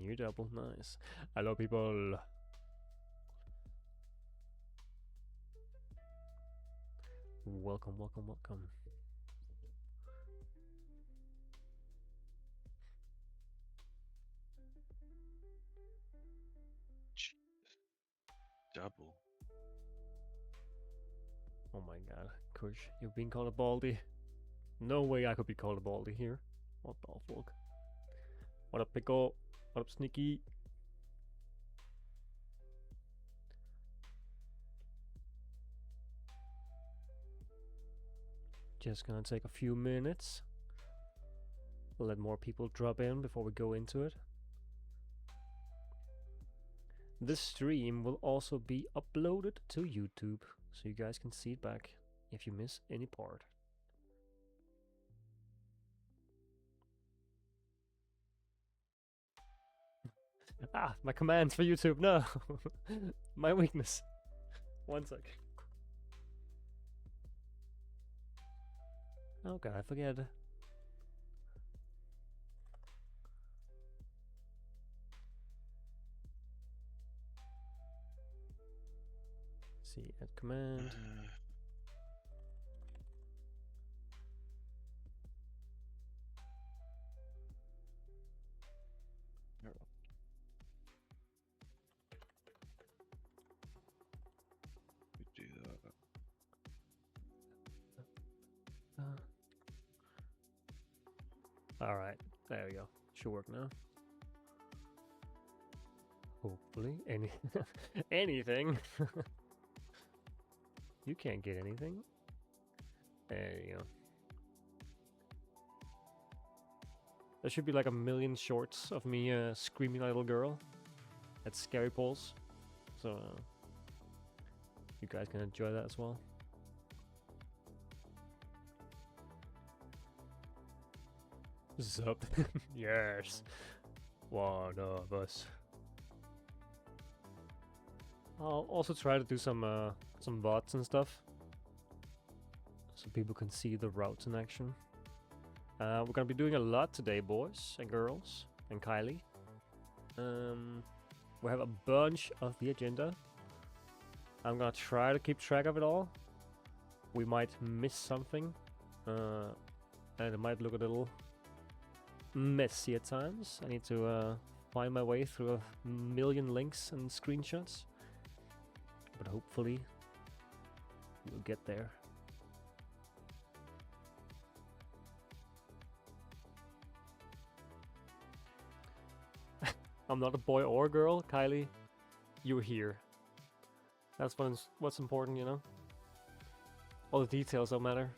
New double, nice. Hello, people. Welcome, welcome, welcome. Double. Oh my god, Kush, you're being called a baldy. No way I could be called a baldy here. What the fuck? What up, Pickle? What up, Sneaky? Just gonna take a few minutes. Let more people drop in before we go into it. This stream will also be uploaded to YouTube, so you guys can see it back if you miss any part. Ah, my commands for YouTube, no! My weakness. One sec. Oh god, I forget. See, add command. We do that. Alright, there we go. Should work now. Hopefully, anything. You can't get anything. There you go. There should be like a million shorts of me screaming like a little girl at scary polls. So you guys can enjoy that as well. Sup? Yes. One of us. I'll also try to do some bots and stuff, so people can see the routes in action. We're gonna be doing a lot today, boys and girls, and Kylie. We have a bunch of the agenda. I'm gonna try to keep track of it all. We might miss something, and it might look a little messy at times. I need to find my way through a million links and screenshots, but hopefully we'll get there. I'm not a boy or girl, Kylie. You're here. That's what's important, you know? All the details don't matter.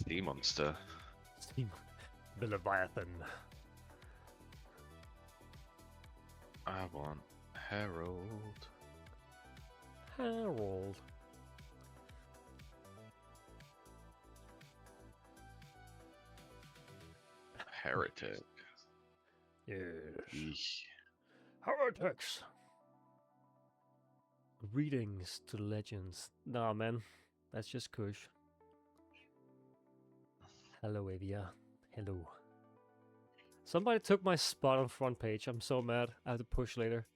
Sea monster. The Leviathan. I want Herald. Harold. Heretic. Yes. Eesh. Heretics. Greetings to the legends. Nah, man. That's just Kush. Hello, Avia. Hello. Somebody took my spot on front page. I'm so mad. I have to push later.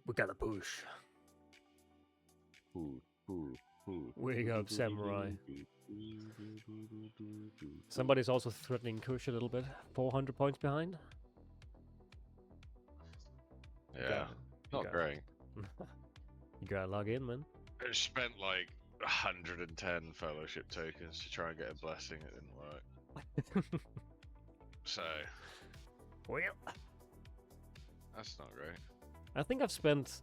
We gotta push. Wake up, samurai. Somebody's also threatening Kush a little bit. 400 points behind. Yeah, not great. You gotta log in, man. I spent like 110 fellowship tokens to try and get a blessing. It didn't work. So, Well, that's not great. I think I've spent...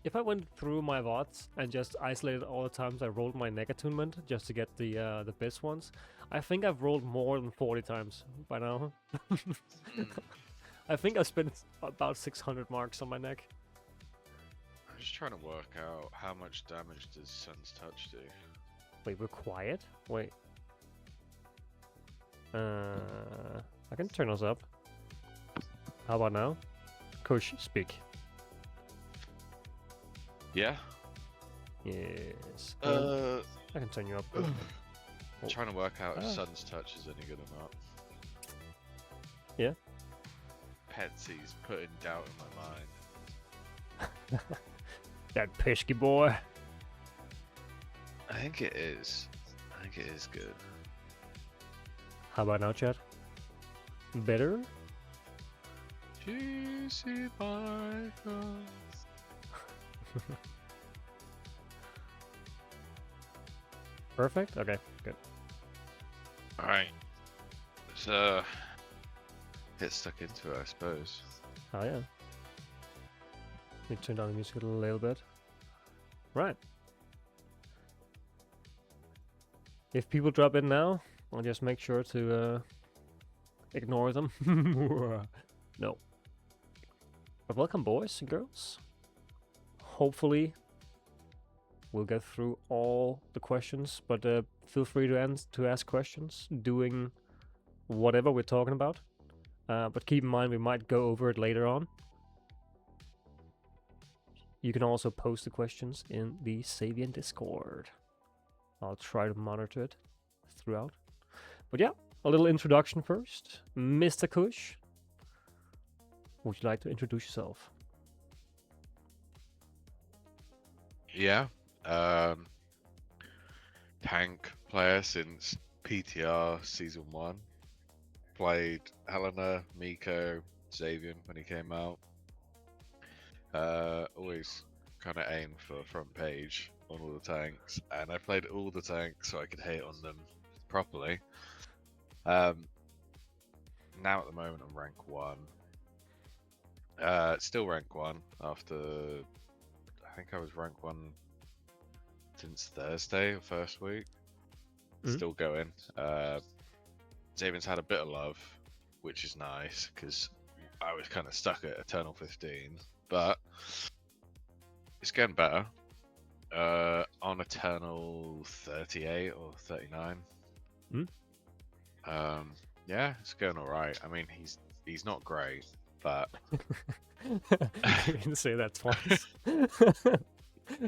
If I went through my VODs and just isolated all the times I rolled my neck attunement just to get the best ones, I think I've rolled more than 40 times by now. I think I spent about 600 marks on my neck. I'm just trying to work out how much damage does Sun's Touch do. Wait, we're quiet? Wait. I can turn us up. How about now? Kush, speak. Yeah. Yes. Uh, I can turn you up. I'm trying to work out if Ah. Sun's touch is any good or not. Yeah. Petsy's putting doubt in my mind. That pesky boy. I think it is. I think it is good. How about now, chat? Better? Juicy Michaels. Perfect? Okay, good. Alright. So get stuck into it, I suppose. Oh yeah. Let me turn down the music a little bit. Right. If people drop in now, I'll just make sure to ignore them. No. But welcome, boys and girls. Hopefully we'll get through all the questions, but feel free to ask questions doing whatever we're talking about. But keep in mind we might go over it later on. You can also post the questions in the Xavian Discord. I'll try to monitor it throughout. But yeah, a little introduction first. Mr. Kush, would you like to introduce yourself? Yeah. Tank player since PTR Season 1. Played Helena, Miko, Xavian when he came out. Always kind of aimed for front page on all the tanks, and I played all the tanks so I could hit on them properly. Now at the moment I'm rank 1. Still rank 1 after, I think I was rank 1 since Thursday, first week. Still going. Xavian's had a bit of love, which is nice, because I was kind of stuck at Eternal 15, but it's getting better. On Eternal 38 or 39. Yeah, it's going alright. I mean, he's not great, but You can say that twice.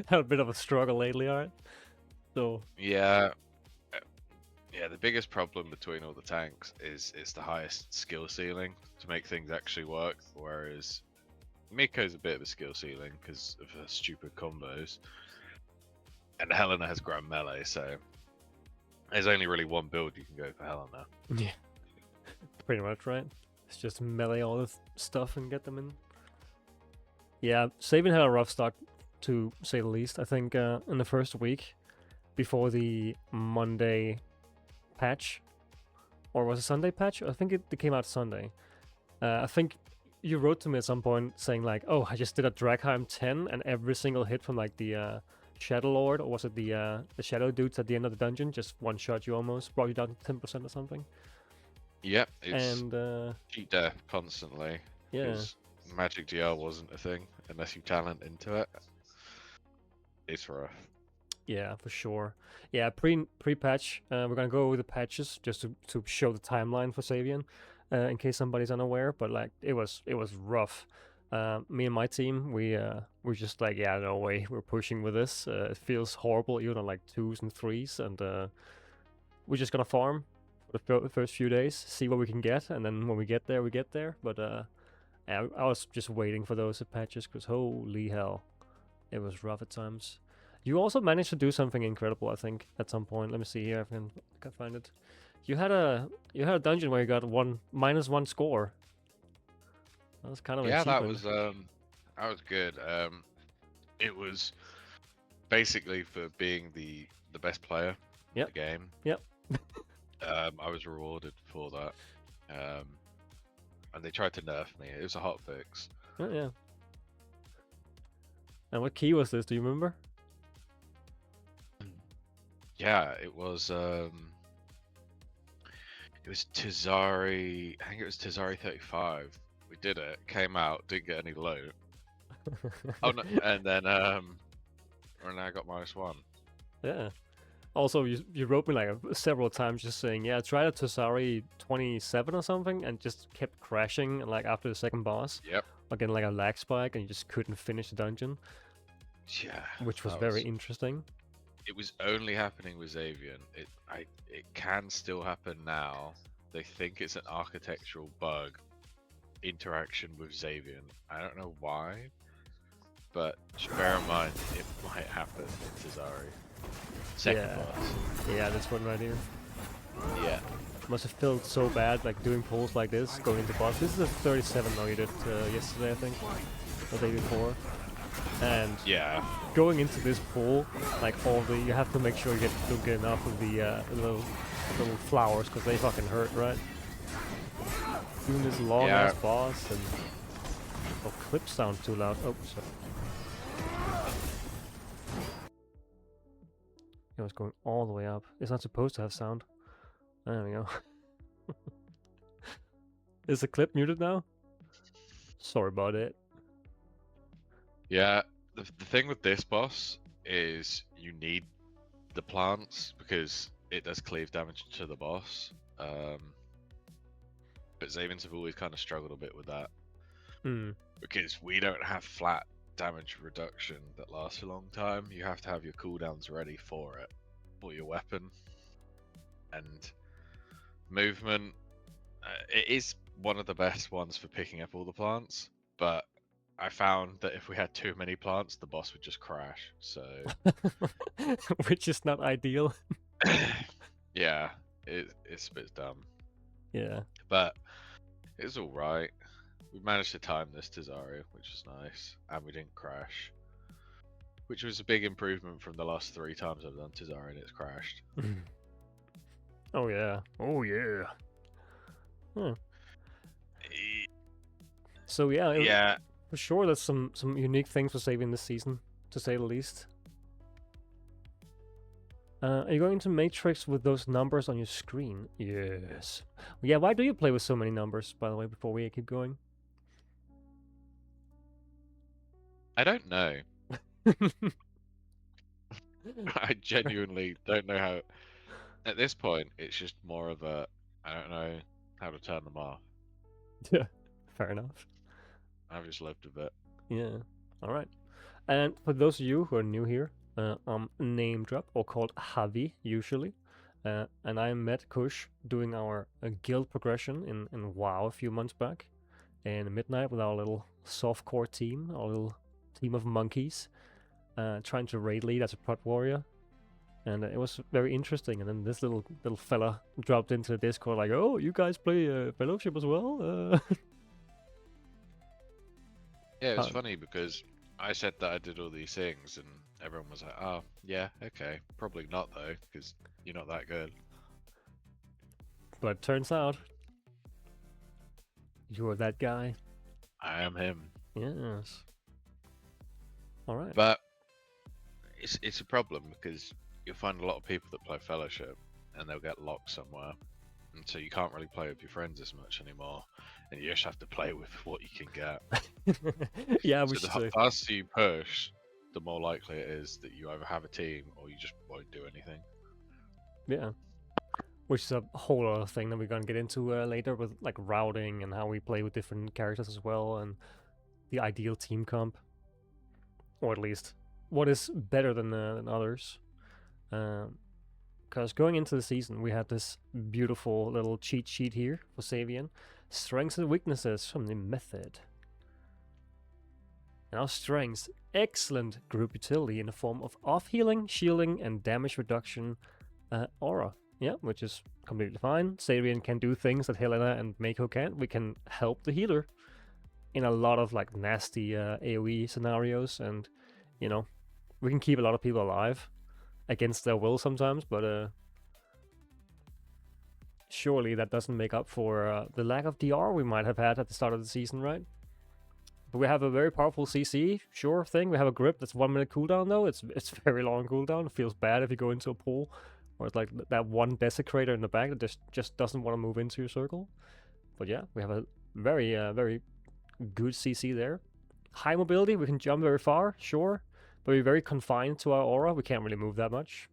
Had a bit of a struggle lately, alright? So yeah, the biggest problem between all the tanks is it's the highest skill ceiling to make things actually work, whereas Miko's a bit of a skill ceiling because of her stupid combos, and Helena has grand melee, so there's only really one build you can go for Helena. yeah, pretty much, right? It's just melee all the stuff and get them in. Yeah, Xavian had a rough start, to say the least. I think in the first week, before the Monday patch, or was it Sunday patch? I think it came out Sunday. I think you wrote to me at some point saying like, "Oh, I just did a Dragheim 10, and every single hit from like the Shadow Lord, or was it the Shadow dudes at the end of the dungeon, just one shot you almost, brought you down to 10% or something." Yep, it's And cheat death constantly. yeah, 'Cause Magic GL wasn't a thing unless you talent into it. It's rough. yeah, for sure. Yeah, pre-patch, we're gonna go over the patches just to show the timeline for Xavian, in case somebody's unaware. But like, it was rough. Me and my team, we're just like, yeah, no way, we're pushing with this. It feels horrible, even on like 2s and 3s, and we're just gonna farm for the first few days, see what we can get, and then when we get there, we get there. But yeah, I was just waiting for those patches, because holy hell, it was rough at times. You also managed to do something incredible, I think, at some point. Let me see here if I can find it. You had a dungeon where you got -1 score. That was kind of an achievement. That was good. It was basically for being the best player in the game. Yep. I was rewarded for that. And they tried to nerf me. It was a hot fix. Oh, yeah. And what key was this? Do you remember? Yeah, it was Tazari. I think it was Tazari 35. We did it. Came out. Didn't get any loot. Oh no! And then and I got -1. Yeah. Also, you wrote me like several times just saying, yeah, try the Tazari 27 or something, and just kept crashing like after the second boss. Yep. again like a lag spike, and you just couldn't finish the dungeon, Yeah, which was that very interesting. It was only happening with Xavian. It can still happen now. They think it's an architectural bug interaction with Xavian. I don't know why, but just bear in mind it might happen in Tazari. Second boss. Yeah, that's one right here. Yeah. Must have felt so bad, like doing pulls like this, going into boss. This is a 37 though you did yesterday, I think, or the day before. And yeah, going into this pull, like you have to make sure you don't get enough of the little flowers, because they fucking hurt, right? Doing this long ass boss, and oh, clips sound too loud. Oh, sorry. It was going all the way up. It's not supposed to have sound. There we go. Is the clip muted now? Sorry about it. Yeah, the thing with this boss is you need the plants because it does cleave damage to the boss. But Xavians have always kind of struggled a bit with that. Because we don't have flat damage reduction that lasts a long time. You have to have your cooldowns ready for it, for your weapon. And movement, it is one of the best ones for picking up all the plants, but I found that if we had too many plants, the boss would just crash, so... Which is not ideal. Yeah, it's a bit dumb. Yeah. But it's alright. We managed to time this Tazari, which is nice, and we didn't crash. Which was a big improvement from the last 3 times I've done Tazari and it's crashed. Oh yeah. Oh yeah. Huh. So yeah, for sure there's some unique things for Xavian this season, to say the least. Are you going to Matrix with those numbers on your screen? Yes. Yeah, why do you play with so many numbers, by the way, before we keep going? I don't know. I genuinely don't know how... At this point, it's just more of a... I don't know how to turn them off. Yeah, fair enough. I've just lived a bit. Yeah, alright. And for those of you who are new here, I'm name drop, or called Javi, usually. And I met Kush doing our guild progression in WoW a few months back. In Midnight with our little softcore team, our little team of monkeys. Trying to raid lead as a prot warrior. And it was very interesting. And then this little fella dropped into the Discord like, oh, you guys play Fellowship as well? Yeah, it was funny because I said that I did all these things and everyone was like, oh, yeah, okay. Probably not though, because you're not that good. But turns out, you're that guy. I am him. Yes. Alright. But it's a problem because you'll find a lot of people that play Fellowship and they'll get locked somewhere. And so you can't really play with your friends as much anymore. And you just have to play with what you can get. Yeah, so the faster you push, the more likely it is that you either have a team or you just won't do anything. Yeah. Which is a whole other thing that we're going to get into later with like routing and how we play with different characters as well, and the ideal team comp. Or at least what is better than others. Because going into the season, we had this beautiful little cheat sheet here for Xavian. Strengths and weaknesses from the method. And our strengths, excellent group utility in the form of off-healing, shielding, and damage reduction aura. Yeah, which is completely fine. Xavian can do things that Helena and Mako can't. We can help the healer in a lot of like nasty AoE scenarios, and you know, we can keep a lot of people alive against their will sometimes, but surely that doesn't make up for the lack of DR we might have had at the start of the season, right? But we have a very powerful CC, sure thing. We have a grip that's 1 minute cooldown though. It's very long cooldown. It feels bad if you go into a pool, or it's like that one desecrator in the back that just doesn't want to move into your circle. But yeah, we have a very very good CC there. High mobility, we can jump very far, sure, but we're very confined to our aura. We can't really move that much,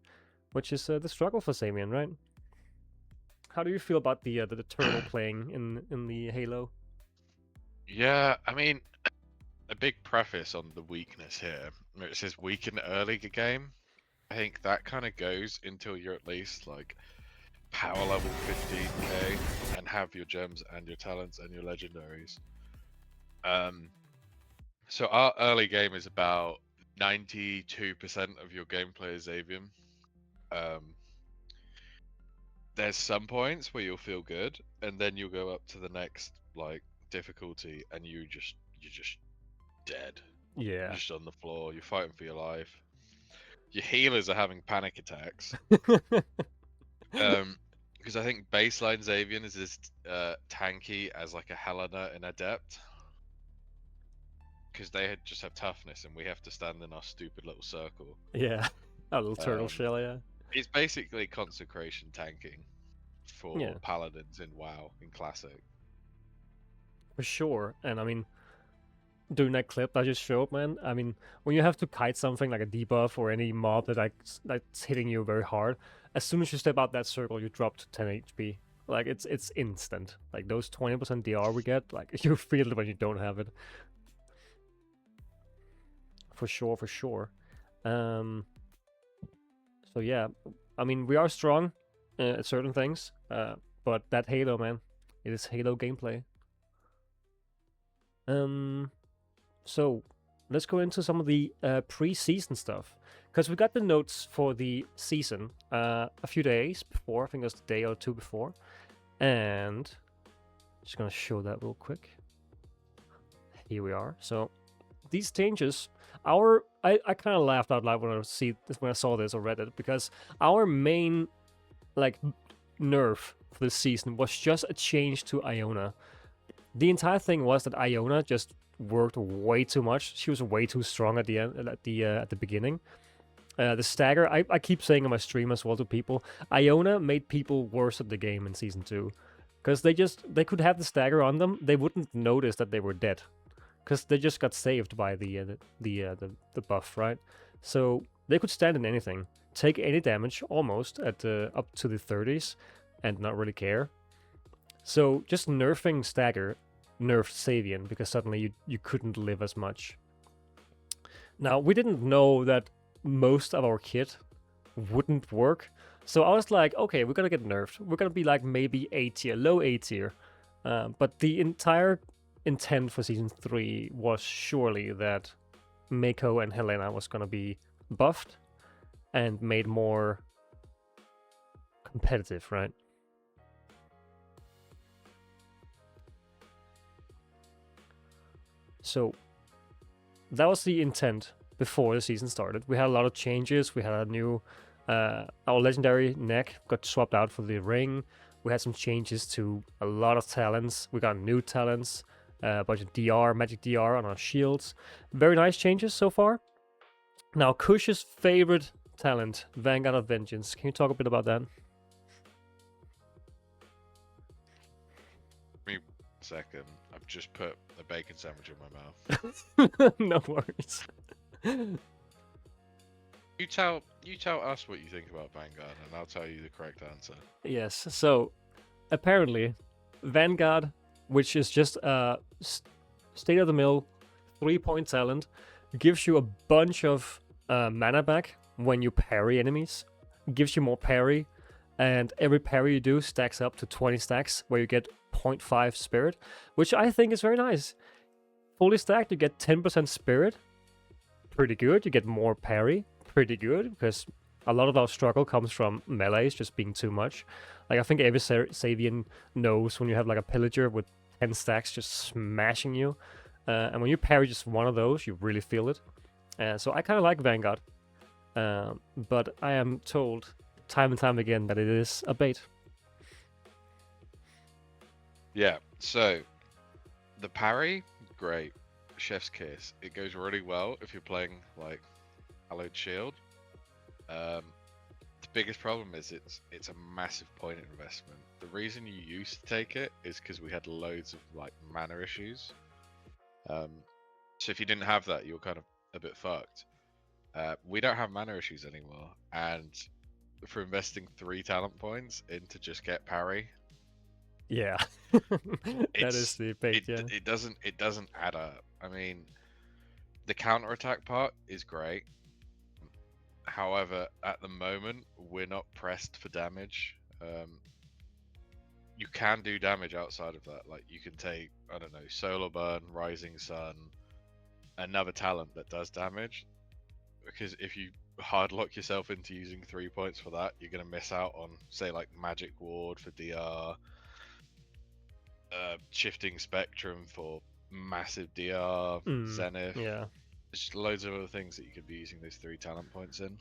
which is the struggle for Xavian, right? How do you feel about the turtle playing in the Halo? Yeah, I mean, a big preface on the weakness here. Where it says weak in the early game. I think that kind of goes until you're at least like power level 15k and have your gems and your talents and your legendaries. So our early game is about 92% of your gameplay is Xavian. There's some points where you'll feel good, and then you'll go up to the next like difficulty, and you're just dead. Yeah. You're just on the floor. You're fighting for your life. Your healers are having panic attacks. Because I think baseline Xavian is as tanky as like a Helena in Adept. Because they just have toughness, and we have to stand in our stupid little circle. Yeah. A little turtle shell, yeah. It's basically consecration tanking for paladins in WoW in Classic. For sure. And I mean, doing that clip I just showed, man, I mean, when you have to kite something like a debuff or any mob that's hitting you very hard, as soon as you step out that circle, you drop to 10 HP. Like, it's instant. Like, those 20% DR we get, like, you feel it when you don't have it. For sure, for sure. So yeah, I mean, we are strong at certain things, but that Halo, man, it is Halo gameplay. So let's go into some of the preseason stuff, because we got the notes for the season a few days before. I think it was a day or two before, and just gonna show that real quick. Here we are. So these changes, I kind of laughed out loud when I saw this or read it, because our main like nerf for this season was just a change to Iona. The entire thing was that Iona just worked way too much. She was way too strong at the end, at the beginning. The stagger, I keep saying on my stream as well to people, Iona made people worse at the game in season 2, because they could have the stagger on them, they wouldn't notice that they were dead, because they just got saved by the buff, right? So they could stand in anything, take any damage almost at up to the 30s, and not really care. So just nerfing stagger nerfed Xavian, because suddenly you couldn't live as much. Now, we didn't know that most of our kit wouldn't work, so I was like, okay, we're gonna get nerfed. We're gonna be like maybe A tier, low A tier. But the entire intent for season 3 was surely that Mako and Helena was gonna be buffed and made more competitive, right? So that was the intent before the season started. We had a lot of changes. We had a new, our legendary neck got swapped out for the ring. We had some changes to a lot of talents. We got new talents, a bunch of DR, magic DR on our shields. Very nice changes so far. Now, Kush's favorite talent, Vanguard of Vengeance. Can you talk a bit about that? Give me a second. I've just put a bacon sandwich in my mouth. No worries. You tell us what you think about Vanguard, and I'll tell you the correct answer. Yes, so apparently Vanguard, which is just a state-of-the-mill 3-point talent, gives you a bunch of mana back when you parry enemies, gives you more parry, and every parry you do stacks up to 20 stacks, where you get 0.5 spirit, which I think is very nice. Fully stacked, you get 10% spirit, pretty good. You get more parry, pretty good, because a lot of our struggle comes from melees just being too much. Like, I think every Xavian knows when you have like a pillager with 10 stacks just smashing you, and when you parry just one of those, you really feel it. So I kind of like Vanguard, but I am told time and time again that it is a bait. Yeah, so the parry, great. Chef's kiss. It goes really well if you're playing like Hallowed Shield. The biggest problem is it's a massive point investment. The reason you used to take it is because we had loads of like mana issues. So if you didn't have that, you were kind of a bit fucked. We don't have mana issues anymore, and for investing 3 talent points into just get parry, yeah, that is the bait. Yeah, it doesn't add up. I mean, the counterattack part is great. However, at the moment, we're not pressed for damage. You can do damage outside of that. Like, you can take, I don't know, Solar Burn, Rising Sun, another talent that does damage. Because if you hard lock yourself into using 3 points for that, you're going to miss out on, say, like Magic Ward for DR, Shifting Spectrum for massive DR, Zenith. Yeah. There's just loads of other things that you could be using those 3 talent points in.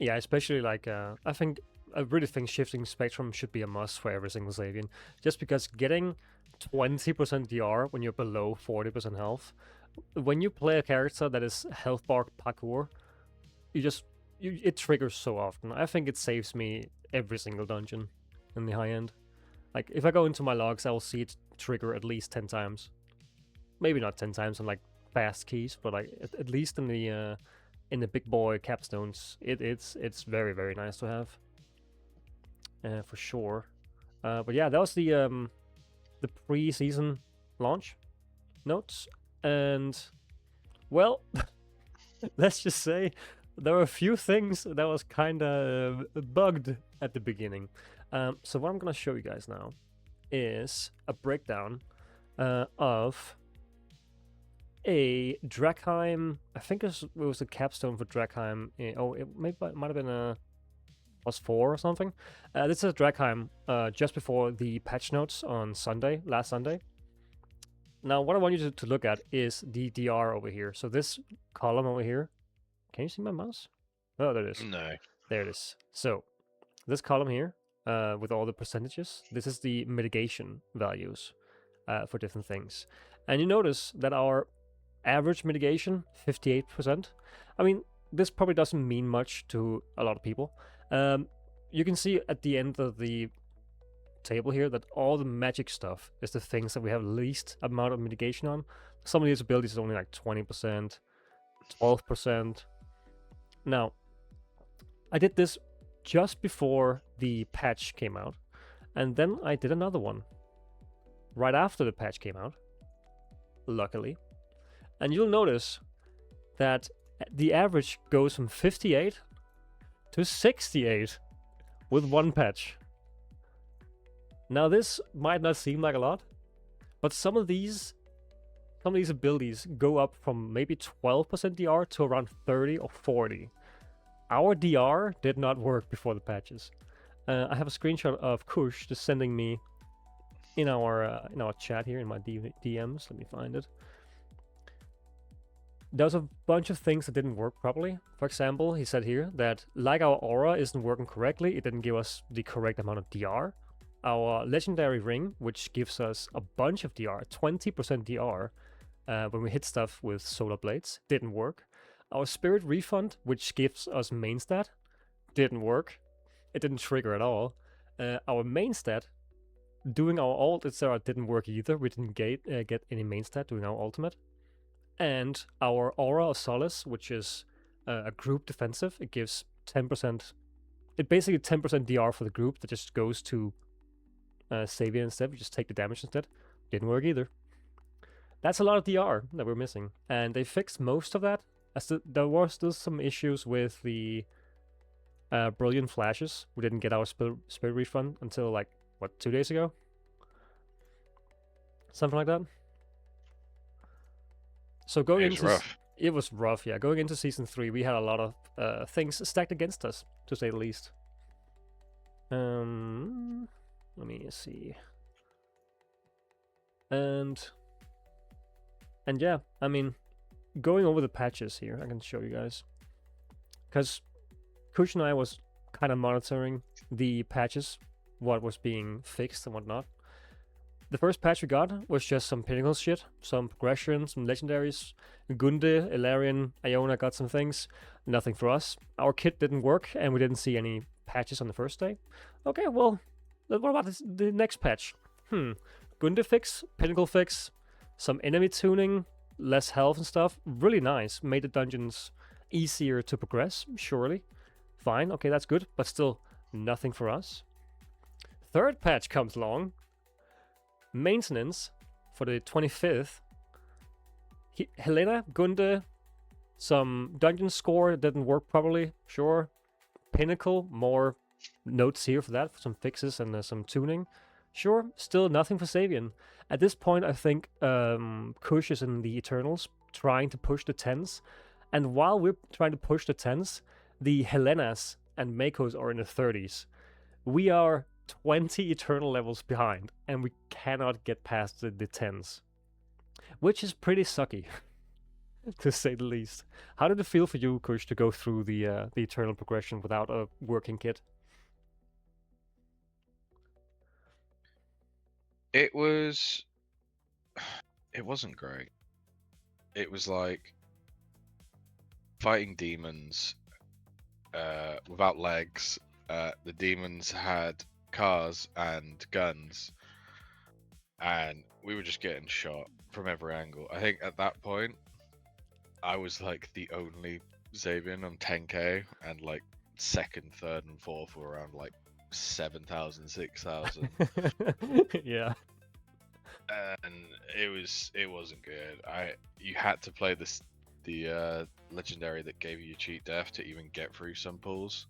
Yeah, especially like I really think Shifting Spectrum should be a must for every single Xavian, just because getting 20% DR when you're below 40% health, when you play a character that is health bar parkour, it triggers so often. I think it saves me every single dungeon in the high end. Like, if I go into my logs, I will see it trigger at least 10 times. Maybe not 10 times on like fast keys, but like at least in the big boy capstones, it's very, very nice to have. For sure. But yeah, that was the pre-season launch notes, and well, let's just say there were a few things that was kind of bugged at the beginning. So what I'm gonna show you guys now is a breakdown of a Drakheim. I think it was a capstone for Drakheim. It might have been a +4 or something. This is Drakheim just before the patch notes on Sunday, last Sunday. Now, what I want you to look at is the DR over here. So this column over here, can you see my mouse? Oh, there it is. No. There it is. So this column here, with all the percentages, this is the mitigation values for different things. And you notice that our average mitigation, 58%. I mean, this probably doesn't mean much to a lot of people. You can see at the end of the table here that all the magic stuff is the things that we have least amount of mitigation on. Some of these abilities is only like 20%, 12%. Now, I did this just before the patch came out, and then I did another one right after the patch came out, luckily. And you'll notice that the average goes from 58 to 68 with one patch. Now, this might not seem like a lot, but some of these abilities go up from maybe 12% DR to around 30 or 40. Our DR did not work before the patches. I have a screenshot of Kush just sending me in our chat here in my DMs. Let me find it. There's a bunch of things that didn't work properly. For example, he said here that like our aura isn't working correctly, it didn't give us the correct amount of DR. Our legendary ring, which gives us a bunch of DR, 20% DR, when we hit stuff with solar blades, didn't work. Our spirit refund, which gives us main stat, didn't work. It didn't trigger at all. Our main stat, doing our ult, etc., didn't work either. We didn't get any main stat doing our ultimate. And our Aura of Solace, which is a group defensive, it gives 10%. It basically 10% DR for the group that just goes to Xavian instead. We just take the damage instead. Didn't work either. That's a lot of DR that we're missing. And they fixed most of that. There were still some issues with the Brilliant Flashes. We didn't get our spirit refund until, like, what, 2 days ago? Something like that. So going into it was rough, yeah. Going into season 3, we had a lot of things stacked against us, to say the least. Let me see. And yeah, I mean, going over the patches here, I can show you guys, because Kush and I was kind of monitoring the patches, what was being fixed and whatnot. The first patch we got was just some pinnacle shit, some progression, some legendaries. Gunde, Ilarion, Iona got some things. Nothing for us. Our kit didn't work, and we didn't see any patches on the first day. Okay, well, what about the next patch? Gunde fix, pinnacle fix, some enemy tuning, less health and stuff. Really nice. Made the dungeons easier to progress, surely. Fine, okay, that's good, but still nothing for us. Third patch comes along. Maintenance for the 25th. Helena, Gunde, some dungeon score didn't work properly, sure. Pinnacle, more notes here for that, for some fixes and some tuning. Sure, still nothing for Xavian. At this point, I think Kush is in the Eternals, trying to push the 10s. And while we're trying to push the 10s, the Helenas and Makos are in the 30s. We are 20 Eternal levels behind, and we cannot get past the 10s. Which is pretty sucky, to say the least. How did it feel for you, Kush, to go through the Eternal progression without a working kit? It wasn't great. It was like fighting demons without legs. The demons had cars and guns, and we were just getting shot from every angle. I think at that point, I was like the only Xavian on 10k, and like second, third, and fourth were around like 7,000, 6,000. Yeah. And it wasn't good. You had to play the legendary that gave you cheat death to even get through some pools.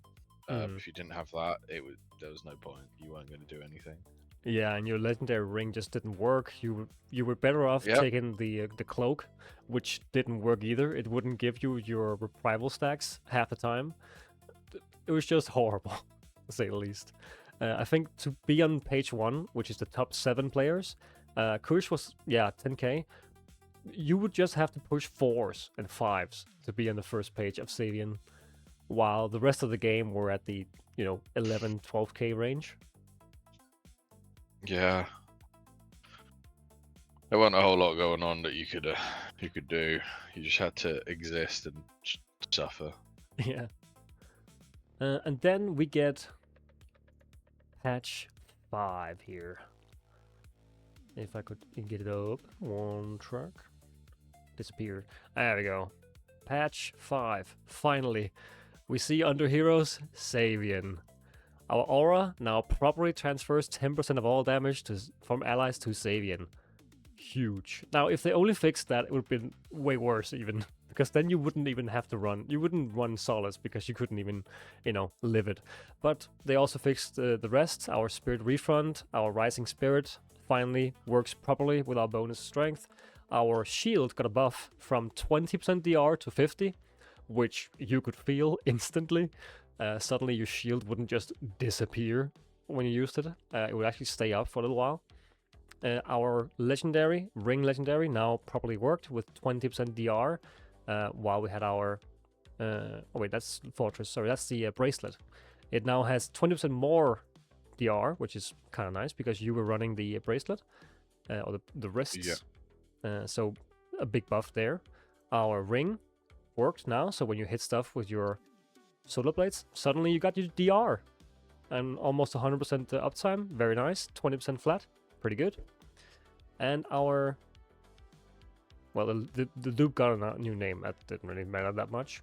If you didn't have that, there was no point. You weren't going to do anything. Yeah, and your legendary ring just didn't work. You were better off taking the cloak, which didn't work either. It wouldn't give you your rival stacks half the time. It was just horrible, to say the least. I think to be on page 1, which is the top 7 players, Kush was 10k. You would just have to push 4s and 5s to be on the first page of Xavian, while the rest of the game were at the 11, 12k range. Yeah, there wasn't a whole lot going on that you could do. You just had to exist and suffer. Yeah. And then we get patch 5 here. If I could get it up, one track disappeared. There we go. Patch 5. Finally, we see under heroes Xavian. Our aura now properly transfers 10% of all damage from allies to Xavian. Huge. Now, if they only fixed that, it would have been way worse even. Because then you wouldn't even have to run. You wouldn't run Solace because you couldn't even, live it. But they also fixed the rest. Our Spirit Refund, our Rising Spirit finally works properly with our bonus strength. Our shield got a buff from 20% DR to 50%, which you could feel instantly. Suddenly your shield wouldn't just disappear when you used it. It would actually stay up for a little while. Our legendary, ring legendary, now properly worked with 20% DR, while we had our... that's Fortress. Sorry, that's the bracelet. It now has 20% more DR, which is kind of nice because you were running the bracelet, or the wrists. Yeah. So a big buff there. Our ring worked now, so when you hit stuff with your solar blades, suddenly you got your DR and almost 100% uptime. Very nice. 20% flat, pretty good. And our the loop got a new name. That didn't really matter that much.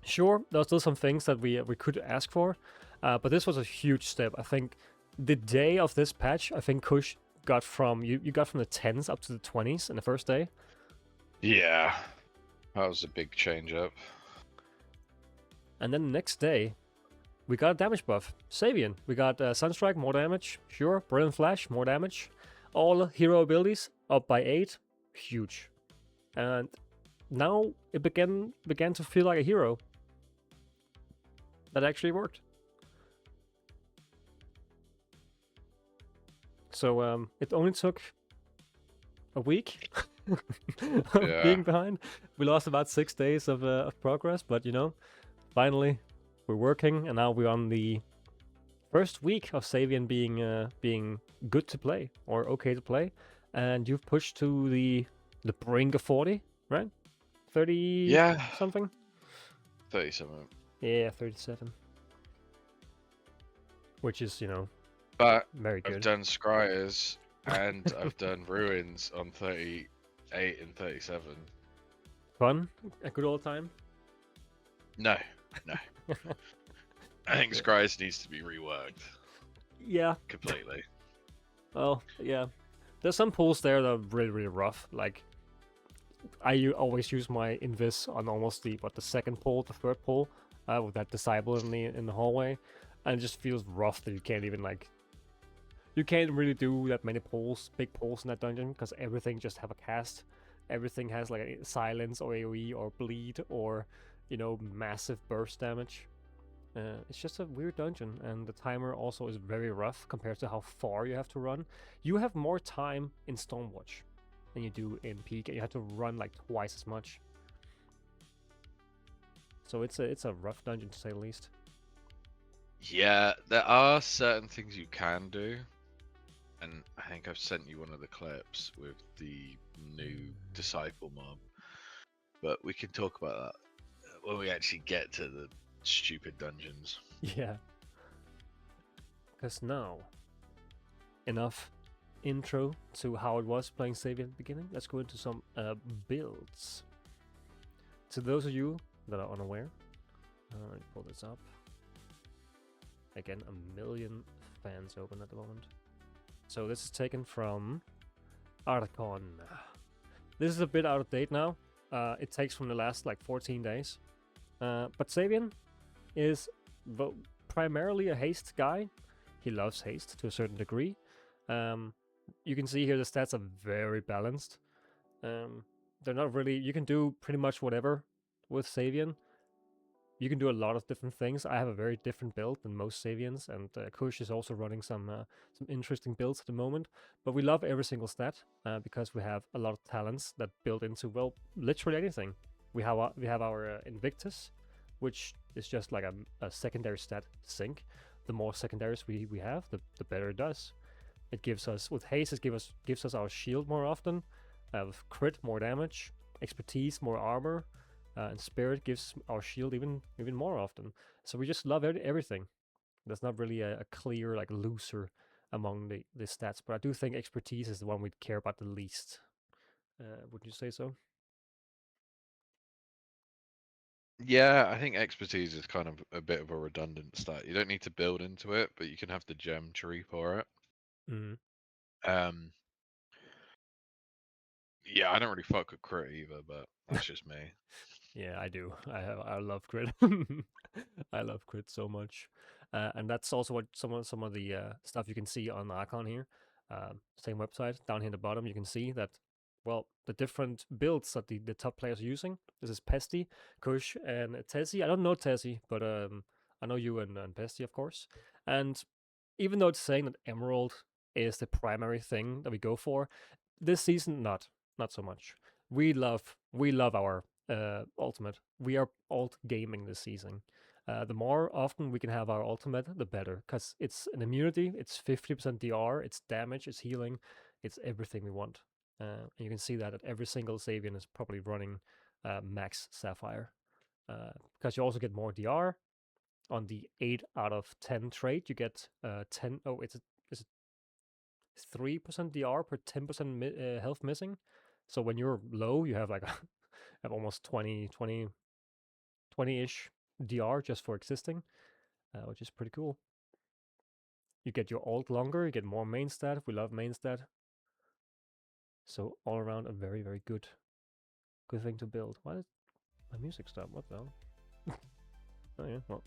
Sure, there are still some things that we could ask for, but this was a huge step. I think the day of this patch, I think Kush got from you got from the 10s up to the 20s in the first day. Yeah, that was a big change up. And then the next day, we got a damage buff. Xavian, we got Sunstrike, more damage. Sure, Brilliant Flash, more damage. All hero abilities up by 8. Huge. And now it began to feel like a hero. That actually worked. So it only took a week of being behind. We lost about 6 days of progress, but finally, we're working, and now we're on the first week of Xavian being good to play, or okay to play, and you've pushed to the brink of 40, right? 30 something? 37. Yeah, 37. Which is, but very good. I've done Scryers, and I've done Ruins on 38 and 37. Fun? A good old time? No. I think Scryers needs to be reworked. Yeah. always use my invis on almost the second pole, the third pole, with that disciple in the hallway, and it just feels rough that you can't even like. You can't really do that many poles, big poles in that dungeon, because everything just have a cast. Everything has like a silence or AoE or bleed or, massive burst damage. It's just a weird dungeon, and the timer also is very rough compared to how far you have to run. You have more time in Stormwatch than you do in Peak, and you have to run like twice as much. So it's a rough dungeon to say the least. Yeah, there are certain things you can do, and I think I've sent you one of the clips with the new disciple mob, but we can talk about that when we actually get to the stupid dungeons. Yeah. Because now, enough intro to how it was playing Xavian at the beginning. Let's go into some builds. To those of you that are unaware, let me pull this up. Again, 1,000,000 fans open at the moment. So this is taken from Archon. This is a bit out of date now. It takes from the last like 14 days. But Xavian is primarily a haste guy. He loves haste to a certain degree. You can see here the stats are very balanced. They're not really... You can do pretty much whatever with Xavian. You can do a lot of different things. I have a very different build than most Xavians, and Kush is also running some interesting builds at the moment. But we love every single stat because we have a lot of talents that build into, well, literally anything. We have our Invictus, which is just like a secondary stat sink. The more secondaries we have, the better it does. It gives us, with haste, it gives us our shield more often. With crit, more damage. Expertise, more armor. And spirit gives our shield even more often. So we just love everything. There's not really a clear like loser among the stats, but I do think expertise is the one we'd care about the least. Would you say so? Yeah, I think expertise is kind of a bit of a redundant stat. You don't need to build into it, but you can have the gem tree for it. Yeah, I don't really fuck with crit either, but that's just me. Yeah, I do. I love crit. I love crit so much, and that's also what some of the stuff you can see on Archon here. Same website down here at the bottom. You can see that, well, the different builds that the top players are using. This is Pesty, Kush, and Tessie. I don't know Tessie, but I know you and Pesty, of course. And even though it's saying that Emerald is the primary thing that we go for, this season not so much. We love our ultimate. We are alt gaming this season. The more often we can have our ultimate, the better, because it's an immunity, it's 50% DR, it's damage, it's healing, it's everything we want. And you can see that every single Xavian is probably running max Sapphire, because you also get more DR. On the 8 out of 10 trait, you get 10. Oh, it's 3% DR per 10% health missing. So when you're low, you have like have almost 20-ish DR just for existing, which is pretty cool. You get your ult longer, you get more main stat. We love main stat. So all around a very, very good thing to build. Why did my music stop? What the hell? Oh yeah, well.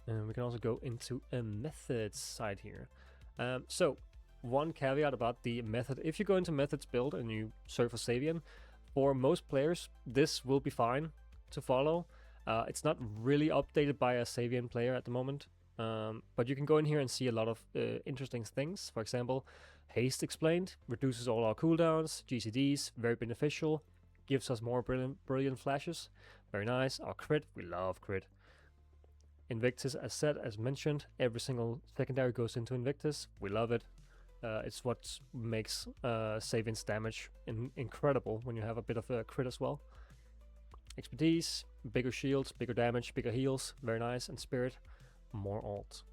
And we can also go into a methods side here. So one caveat about the method: if you go into methods build and you search for Xavian, for most players this will be fine to follow. It's not really updated by a Xavian player at the moment, but you can go in here and see a lot of interesting things. For example, haste explained, reduces all our cooldowns, GCDs, very beneficial, gives us more brilliant flashes, very nice. Our crit, we love crit. Invictus, as mentioned, every single secondary goes into Invictus. We love it. It's what makes Xavian's damage incredible when you have a bit of a crit as well. Expertise, bigger shields, bigger damage, bigger heals, very nice. And spirit, more ult.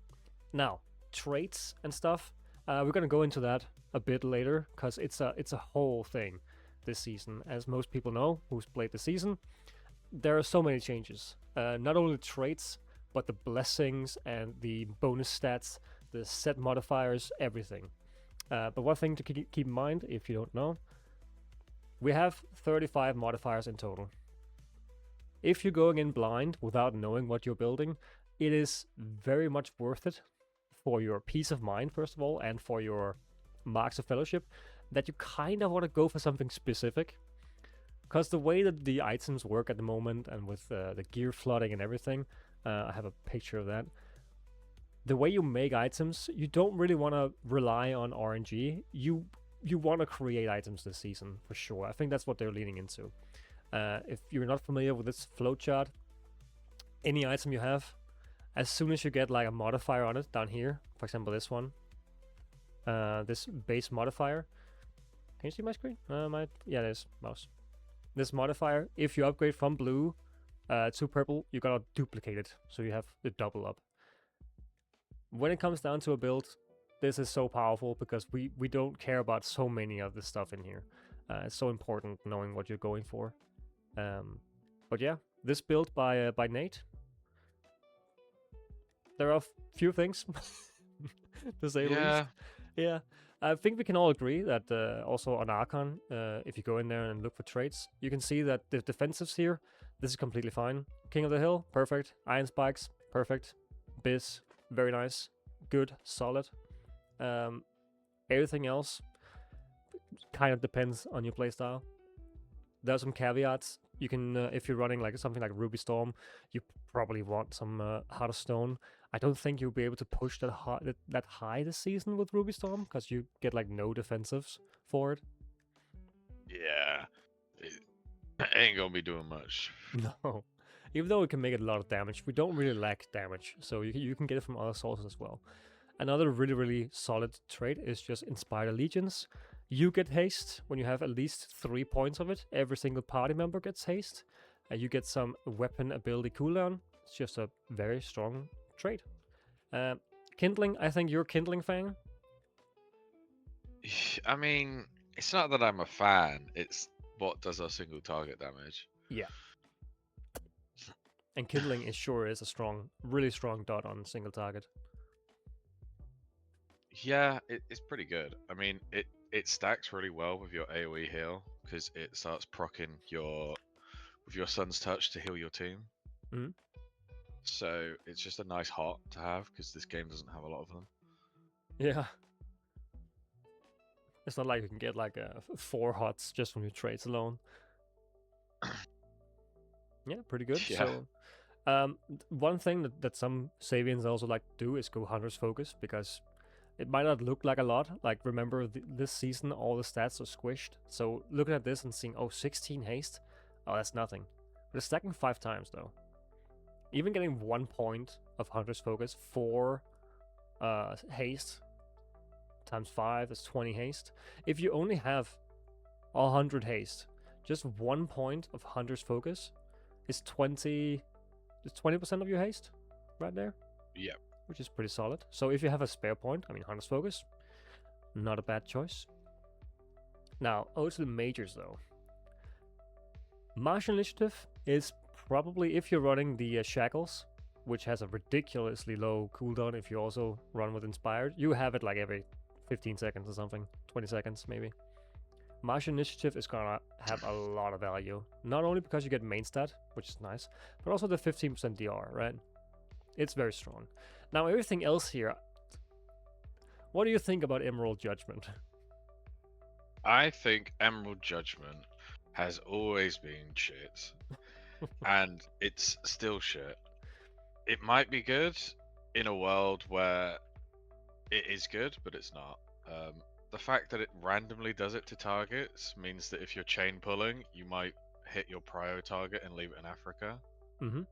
Now, traits and stuff, we're gonna go into that a bit later, because it's a whole thing this season. As most people know who's played the season, there are so many changes. Not only traits, but the blessings and the bonus stats, the set modifiers, everything. But one thing to keep in mind, if you don't know, We have 35 modifiers in total. If you're going in blind without knowing what you're building, it is very much worth it for your peace of mind, first of all, and for your marks of fellowship, that you kind of want to go for something specific. Because the way that the items work at the moment, and with the gear flooding and everything, I have a picture of that. The way you make items, you don't really want to rely on RNG. You want to create items this season, for sure. I think that's what they're leaning into. If you're not familiar with this flowchart, any item you have, as soon as you get like a modifier on it down here, for example this one, this base modifier. Can you see my screen? Yeah, there's mouse. This modifier, if you upgrade from blue to purple, you gotta duplicate it, so you have the double up. When it comes down to a build, this is so powerful because we don't care about so many of the stuff in here. It's so important knowing what you're going for. But yeah, this build by Nate. There are a few things to say the least. Yeah, I think we can all agree that also on Archon, if you go in there and look for traits, you can see that the defensives here, this is completely fine. King of the Hill, perfect. Iron Spikes, perfect. Biz, very nice. Good, solid. Everything else kind of depends on your playstyle. There are some caveats. You can, if you're running like something like Ruby Storm, you probably want some Heart of Stone. I don't think you'll be able to push that high this season with Ruby Storm, because you get like no defensives for it. Yeah, it ain't gonna be doing much. No, even though it can make a lot of damage, we don't really lack damage, so you can get it from other sources as well. Another really solid trait is just Inspired Allegiance. You get haste when you have at least 3 points of it. Every single party member gets haste. You get some weapon ability cooldown. It's just a very strong trait. Kindling, I think you're a Kindling fan. I mean, it's not that I'm a fan. It's what does our single target damage. Yeah. And Kindling is a strong, really strong dot on single target. Yeah, it's pretty good. I mean, it stacks really well with your AoE heal, because it starts proccing with your Sun's Touch to heal your team. Mm-hmm. So it's just a nice hot to have, because this game doesn't have a lot of them. Yeah. It's not like you can get like 4 hots just from your traits alone. Yeah, pretty good. Yeah. So, one thing that some Xavians also like to do is go Hunter's Focus, because it might not look like a lot. Like, remember, this season, all the stats are squished. So, looking at this and seeing, 16 haste, that's nothing. But it's stacking 5 times, though. Even getting 1 point of Hunter's Focus for haste times 5 is 20 haste. If you only have 100 haste, just 1 point of Hunter's Focus is 20% of your haste right there. Yeah. Which is pretty solid. So if you have a spare point, I mean, Hunter's Focus, not a bad choice. Now, over to the majors, though. Martial Initiative is probably, if you're running the Shackles, which has a ridiculously low cooldown if you also run with Inspired, you have it like every 15 seconds or something, 20 seconds maybe. Martial Initiative is gonna have a lot of value, not only because you get main stat, which is nice, but also the 15% DR, right? It's very strong. Now, everything else here, what do you think about Emerald Judgment? I think Emerald Judgment has always been shit, and it's still shit. It might be good in a world where it is good, but it's not. The fact that it randomly does it to targets means that if you're chain pulling, you might hit your prio target and leave it in Africa. Mm-hmm.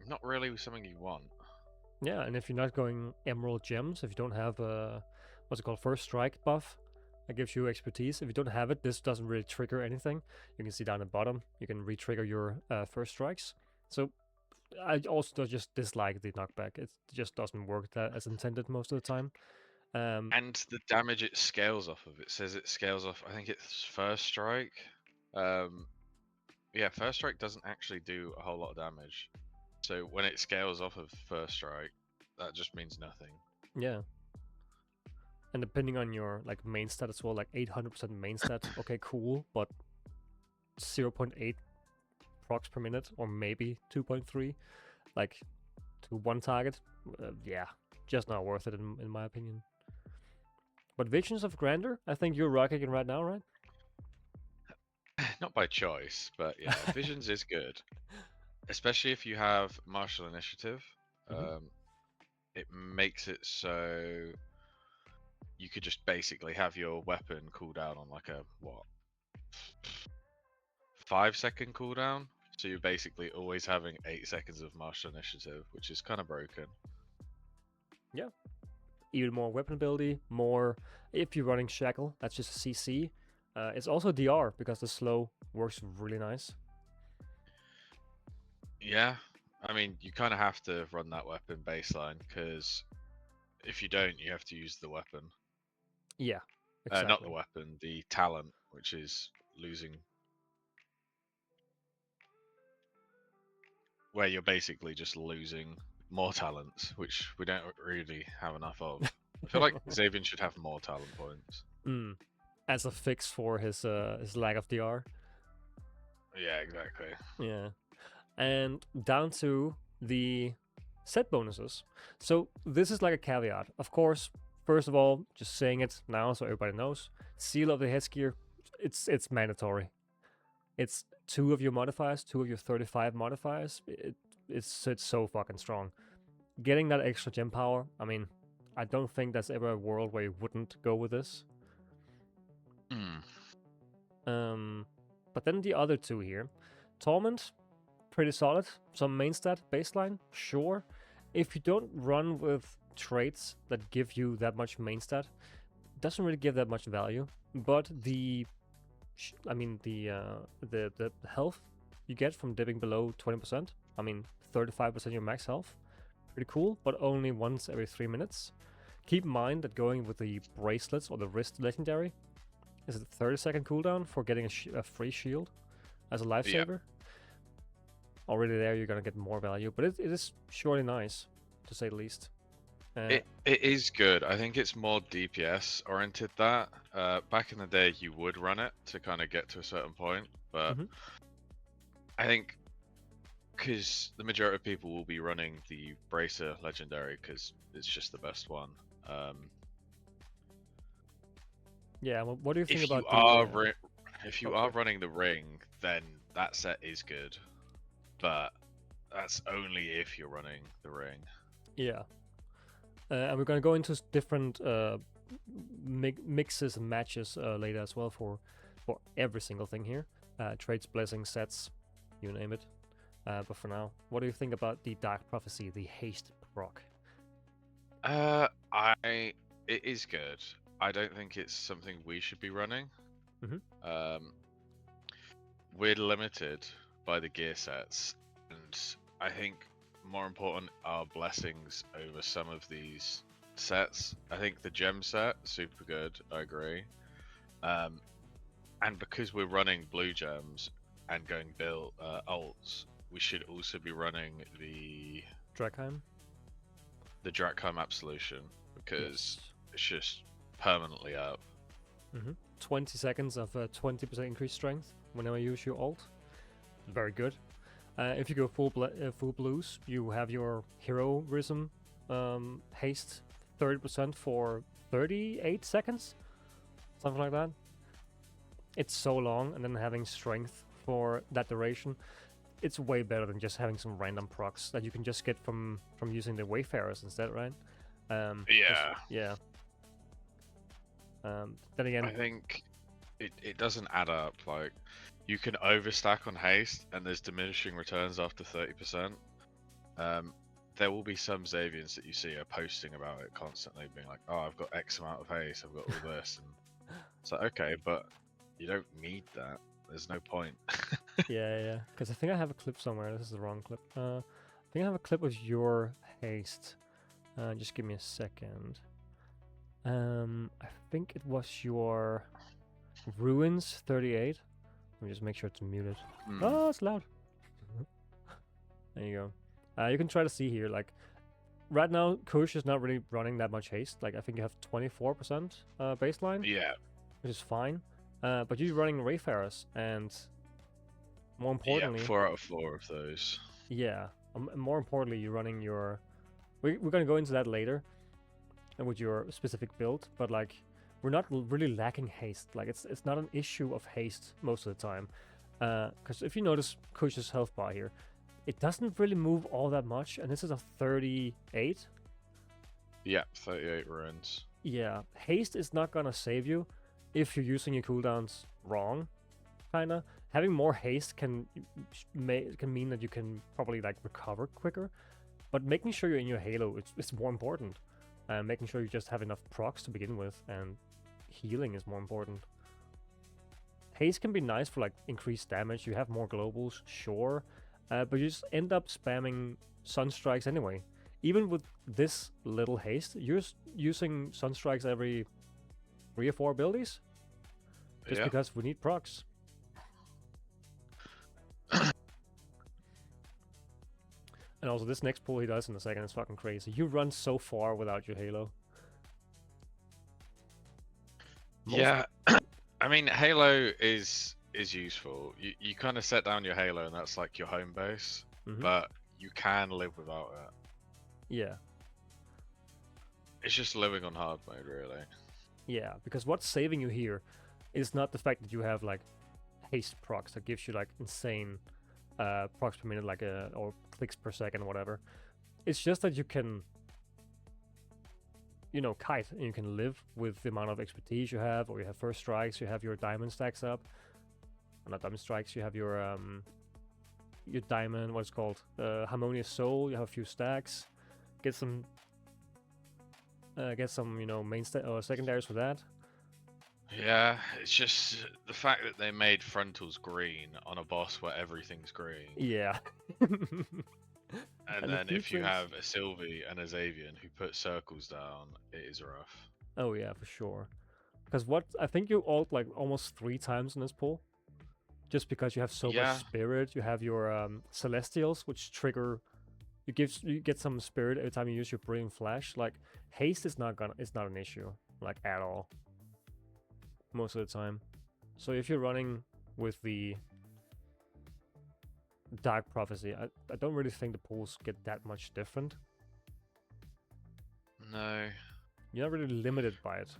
Not really something you want. Yeah, and if you're not going Emerald Gems, if you don't have what's it called, First Strike buff, that gives you expertise. If you don't have it, this doesn't really trigger anything. You can see down at the bottom, you can re-trigger your First Strikes. So I also just dislike the knockback. It just doesn't work that as intended most of the time. And the damage it scales off of, it says it scales off, I think it's First Strike. Yeah, First Strike doesn't actually do a whole lot of damage. So when it scales off of First Strike, that just means nothing. Yeah. And depending on your like main stat as well, like 800% main stat, okay, cool, but 0.8 procs per minute, or maybe 2.3, like to one target, yeah, just not worth it in my opinion. But Visions of Grandeur, I think you're rocking it right now, right? Not by choice, but yeah, Visions is good, especially if you have martial initiative. It makes it so you could just basically have your weapon cooldown on like a 5-second cooldown. So you're basically always having 8 seconds of martial initiative, which is kind of broken. Yeah. Even more weapon ability, more if you're running Shackle, that's just a CC. It's also DR because the slow works really nice. Yeah, I mean, you kind of have to run that weapon baseline because if you don't, you have to use the weapon. Yeah, exactly. Not the weapon, the talent, which is losing. Where you're basically just losing more talents, which we don't really have enough of. I feel like Xavian should have more talent points. As a fix for his lack of DR. Yeah, exactly. Yeah. And down to the set bonuses. So this is like a caveat. Of course, first of all, just saying it now so everybody knows, Seal of the Headgear, it's mandatory. It's 2 of your modifiers, 2 of your 35 modifiers. It's so fucking strong. Getting that extra gem power, I mean, I don't think there's ever a world where you wouldn't go with this. But then the other 2 here. Torment, pretty solid. Some main stat, baseline, sure. If you don't run with traits that give you that much main stat, doesn't really give that much value. But the health you get from dipping below 20%, I mean 35% your max health, pretty cool, but only once every 3 minutes. Keep in mind that going with the bracelets or the wrist legendary is a 30-second cooldown for getting a free shield as a lifesaver. Already there, you're gonna get more value, but it is surely nice, to say the least. It is good. I think it's more DPS oriented. That back in the day, you would run it to kind of get to a certain point, but I think because the majority of people will be running the Bracer Legendary because it's just the best one. Yeah, well, what do you think If about if you are running the ring, then that set is good, but that's only if you're running the ring. Yeah. And we're gonna go into different mixes and matches later as well for every single thing here. Traits, blessings, sets, you name it. But for now, what do you think about the Dark Prophecy, the haste proc? It is good. I don't think it's something we should be running. We're limited by the gear sets, and I think more important are blessings over some of these sets. I think the gem set, super good, I agree. And because we're running blue gems and going build ults, we should also be running the Drakheim Absolution, because it's just permanently up. 20 seconds of 20% increased strength whenever you use your ult. Very good. If you go full blues, you have your heroism haste 30% for 38 seconds, something like that. It's so long, and then having strength for that duration, it's way better than just having some random procs that you can just get from using the Wayfarers instead, right? Yeah. Then again, I think it doesn't add up. Like, you can overstack on haste, and there's diminishing returns after 30%. There will be some Xavians that you see are posting about it constantly, being like, "Oh, I've got X amount of haste, I've got all this," and it's like, okay, but you don't need that. There's no point. yeah. Because I think I have a clip somewhere. This is the wrong clip. I think I have a clip of your haste. Just give me a second. I think it was your Ruins 38. Let me just make sure it's muted. Oh, it's loud. There you go. You can try to see here, like, right now, Kush is not really running that much haste. Like, I think you have 24% baseline, Yeah. which is fine. But you're running Wayfarers, and more Yeah. importantly, 4 out of 4 of those. yeah, more importantly, you're running your. We're gonna go into that later, with your specific build, but like, we're not really lacking haste. Like, it's not an issue of haste most of the time. Because if you notice Kush's health bar here, it doesn't really move all that much, and this is a 38. Yeah, 38 runs. Yeah, haste is not gonna save you if you're using your cooldowns wrong, kinda. Having more haste can mean that you can probably like recover quicker, but making sure you're in your halo is more important. Making sure you just have enough procs to begin with, and healing is more important. Haste can be nice for like increased damage. You have more globals, sure, but you just end up spamming sunstrikes anyway. Even with this little haste, you're using sunstrikes every 3 or 4 abilities, just because we need procs. And also, this next pull he does in a second is fucking crazy. You run so far without your halo. Yeah, I mean, halo is useful. You kind of set down your halo, and that's like your home base. But you can live without it. Yeah. It's just living on hard mode, really. Yeah, because what's saving you here is not the fact that you have like haste procs that gives you like insane procs per minute, like or clicks per second, whatever. It's just that you can, you know, kite, and you can live with the amount of expertise you have, or you have first strikes, you have your diamond stacks up. Not diamond strikes, you have your diamond, what's called harmonious soul. You have a few stacks. Get some, you know, main or secondaries for that. Yeah, it's just the fact that they made frontals green on a boss where everything's green. Yeah. And then if you have a Sylvie and a Xavian who put circles down, it is rough. Oh yeah, for sure. Because I think you ult like almost 3 times in this pull. Just because you have so much spirit. You have your Celestials, which trigger. You get some spirit every time you use your Brilliant Flash. Like, haste is not an issue, like, at all. Most of the time. So if you're running with the Dark Prophecy, I don't really think the pulls get that much different. No. You're not really limited by it.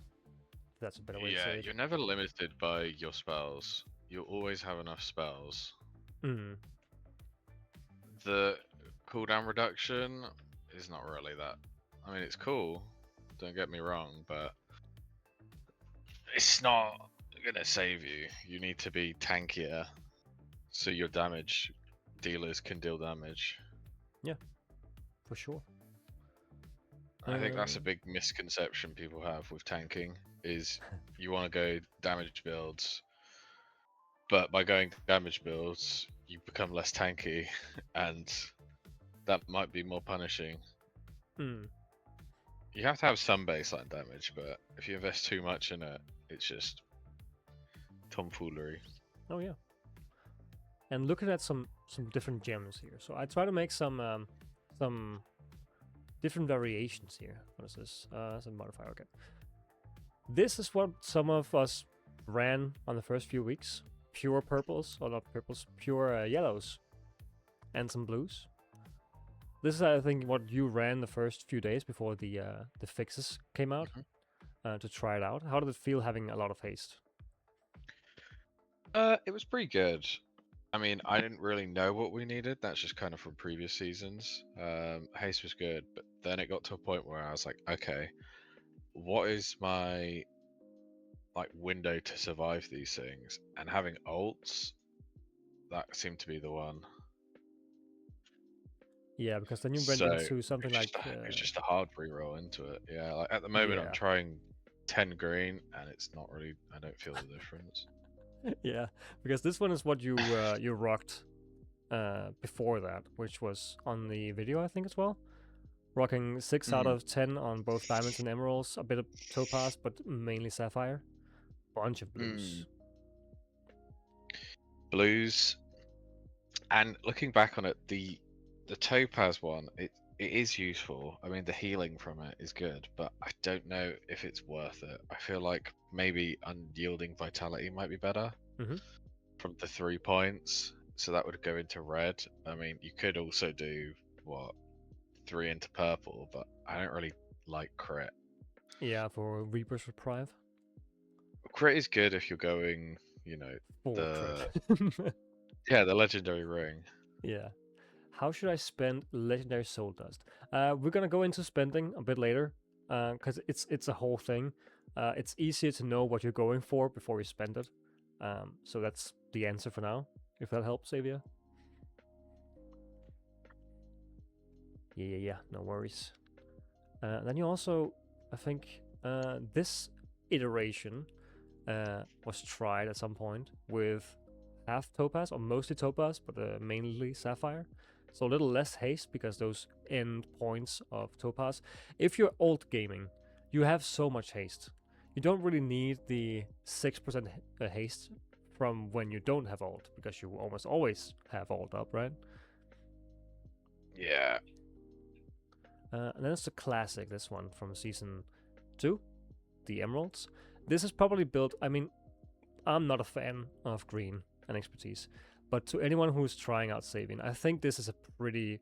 That's a better way to say it. Yeah, you're never limited by your spells. You'll always have enough spells. The cooldown reduction is not really that. I mean, it's cool, don't get me wrong, but it's not gonna save you. You need to be tankier so your damage dealers can deal damage. Yeah, for sure. I think that's a big misconception people have with tanking, is you want to go damage builds, but by going damage builds, you become less tanky, and that might be more punishing. You have to have some baseline damage, but if you invest too much in it, it's just tomfoolery. Oh yeah. And looking at some different gems here. So I try to make some different variations here. What is this? Some modifier. Okay. This is what some of us ran on the first few weeks. Pure purples, or not purples, pure yellows, and some blues. This is, I think, what you ran the first few days before the fixes came out, to try it out. How did it feel having a lot of haste? It was pretty good. I mean, I didn't really know what we needed. That's just kind of from previous seasons. Haste was good, but then it got to a point where I was like, okay, what is my window to survive these things? And having ults, that seemed to be the one. Yeah, because then you went into something like it's just a hard reroll into it. Yeah, like at the moment I'm trying 10 green, and it's not really. I don't feel the difference. Yeah, because this one is what you you rocked before that, which was on the video, I think, as well. Rocking 6 out of 10 on both diamonds and emeralds, a bit of topaz, but mainly sapphire. Bunch of blues. Blues. And looking back on it, the topaz one, it is useful. I mean, the healing from it is good, but I don't know if it's worth it. I feel like maybe unyielding vitality might be better from the 3 points. So that would go into red. I mean, you could also do what 3 into purple, but I don't really like crit. Yeah, for Reaper's Reprieve. Crit is good if you're going, you know, For the crit. the legendary ring. Yeah. How should I spend legendary soul dust? We're gonna go into spending a bit later, because it's a whole thing. It's easier to know what you're going for before you spend it. So that's the answer for now. If that helps, Xavier. Yeah. No worries. Then you also, I think, this iteration was tried at some point with half topaz or mostly topaz, but mainly sapphire. So a little less haste because those end points of topaz. If you're alt gaming, you have so much haste. You don't really need the 6% haste from when you don't have alt, because you almost always have alt up, right? Yeah. And then it's the classic, this one from season 2, the emeralds. This is probably built, I mean, I'm not a fan of green and expertise, but to anyone who's trying out Xavian, I think this is a pretty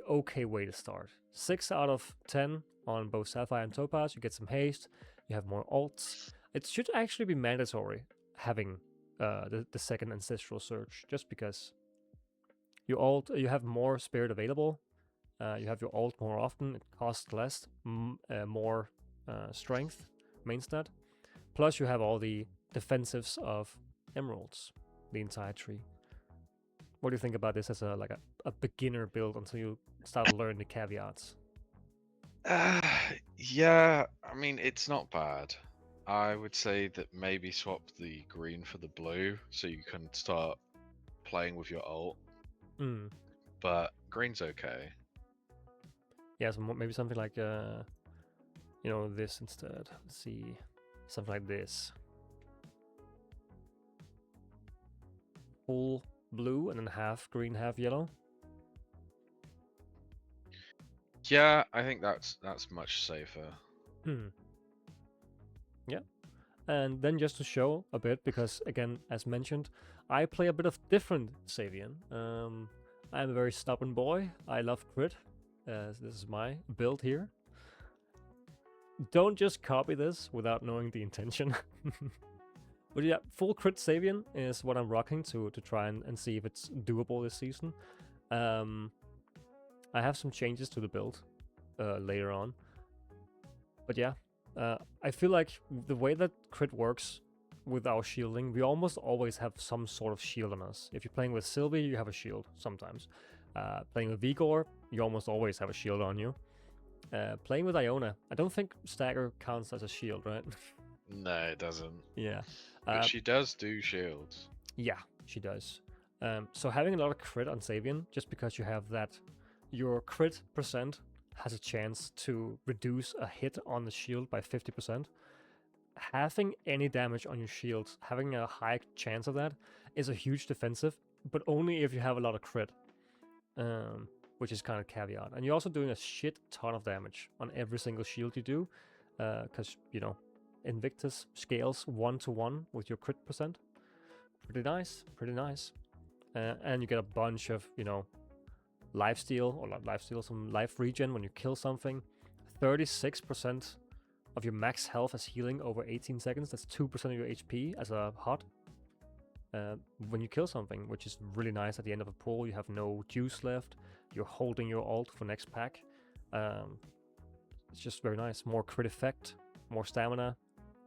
okay way to start. 6 out of 10 on both Sapphire and Topaz. You get some haste, you have more alts. It should actually be mandatory having the second Ancestral Surge, just because you have more spirit available, you have your alt more often, it costs less, more strength, main stat. Plus you have all the defensives of emeralds, the entire tree. What do you think about this as a beginner build until you start to learn the caveats? Yeah, I mean, it's not bad. I would say that maybe swap the green for the blue so you can start playing with your ult. But green's okay. Yeah, so maybe something like this instead. Let's see, something like this. Full blue and then half green, half yellow. Yeah, I think that's much safer. Yeah. And then just to show a bit, because again, as mentioned, I play a bit of different Xavian. I'm a very stubborn boy. I love crit. This is my build here. Don't just copy this without knowing the intention. But yeah, full crit Xavian is what I'm rocking to try and see if it's doable this season. I have some changes to the build later on. But yeah, I feel like the way that crit works with our shielding, we almost always have some sort of shield on us. If you're playing with Sylvie, you have a shield sometimes. Playing with Vigor, you almost always have a shield on you. Playing with Iona, I don't think Stagger counts as a shield, right? No, it doesn't. Yeah. But she does do shields. Yeah, she does. So having a lot of crit on Xavian, just because you have that, your crit percent has a chance to reduce a hit on the shield by 50%. Having any damage on your shield, having a high chance of that, is a huge defensive, but only if you have a lot of crit, which is kind of caveat. And you're also doing a shit ton of damage on every single shield you do, because, Invictus scales 1-to-1 with your crit percent. Pretty nice. And you get a bunch of, lifesteal, or not lifesteal, some life regen when you kill something. 36% of your max health as healing over 18 seconds. That's 2% of your HP as a hot. When you kill something, which is really nice at the end of a pull, you have no juice left. You're holding your ult for next pack. It's just very nice. More crit effect, more stamina,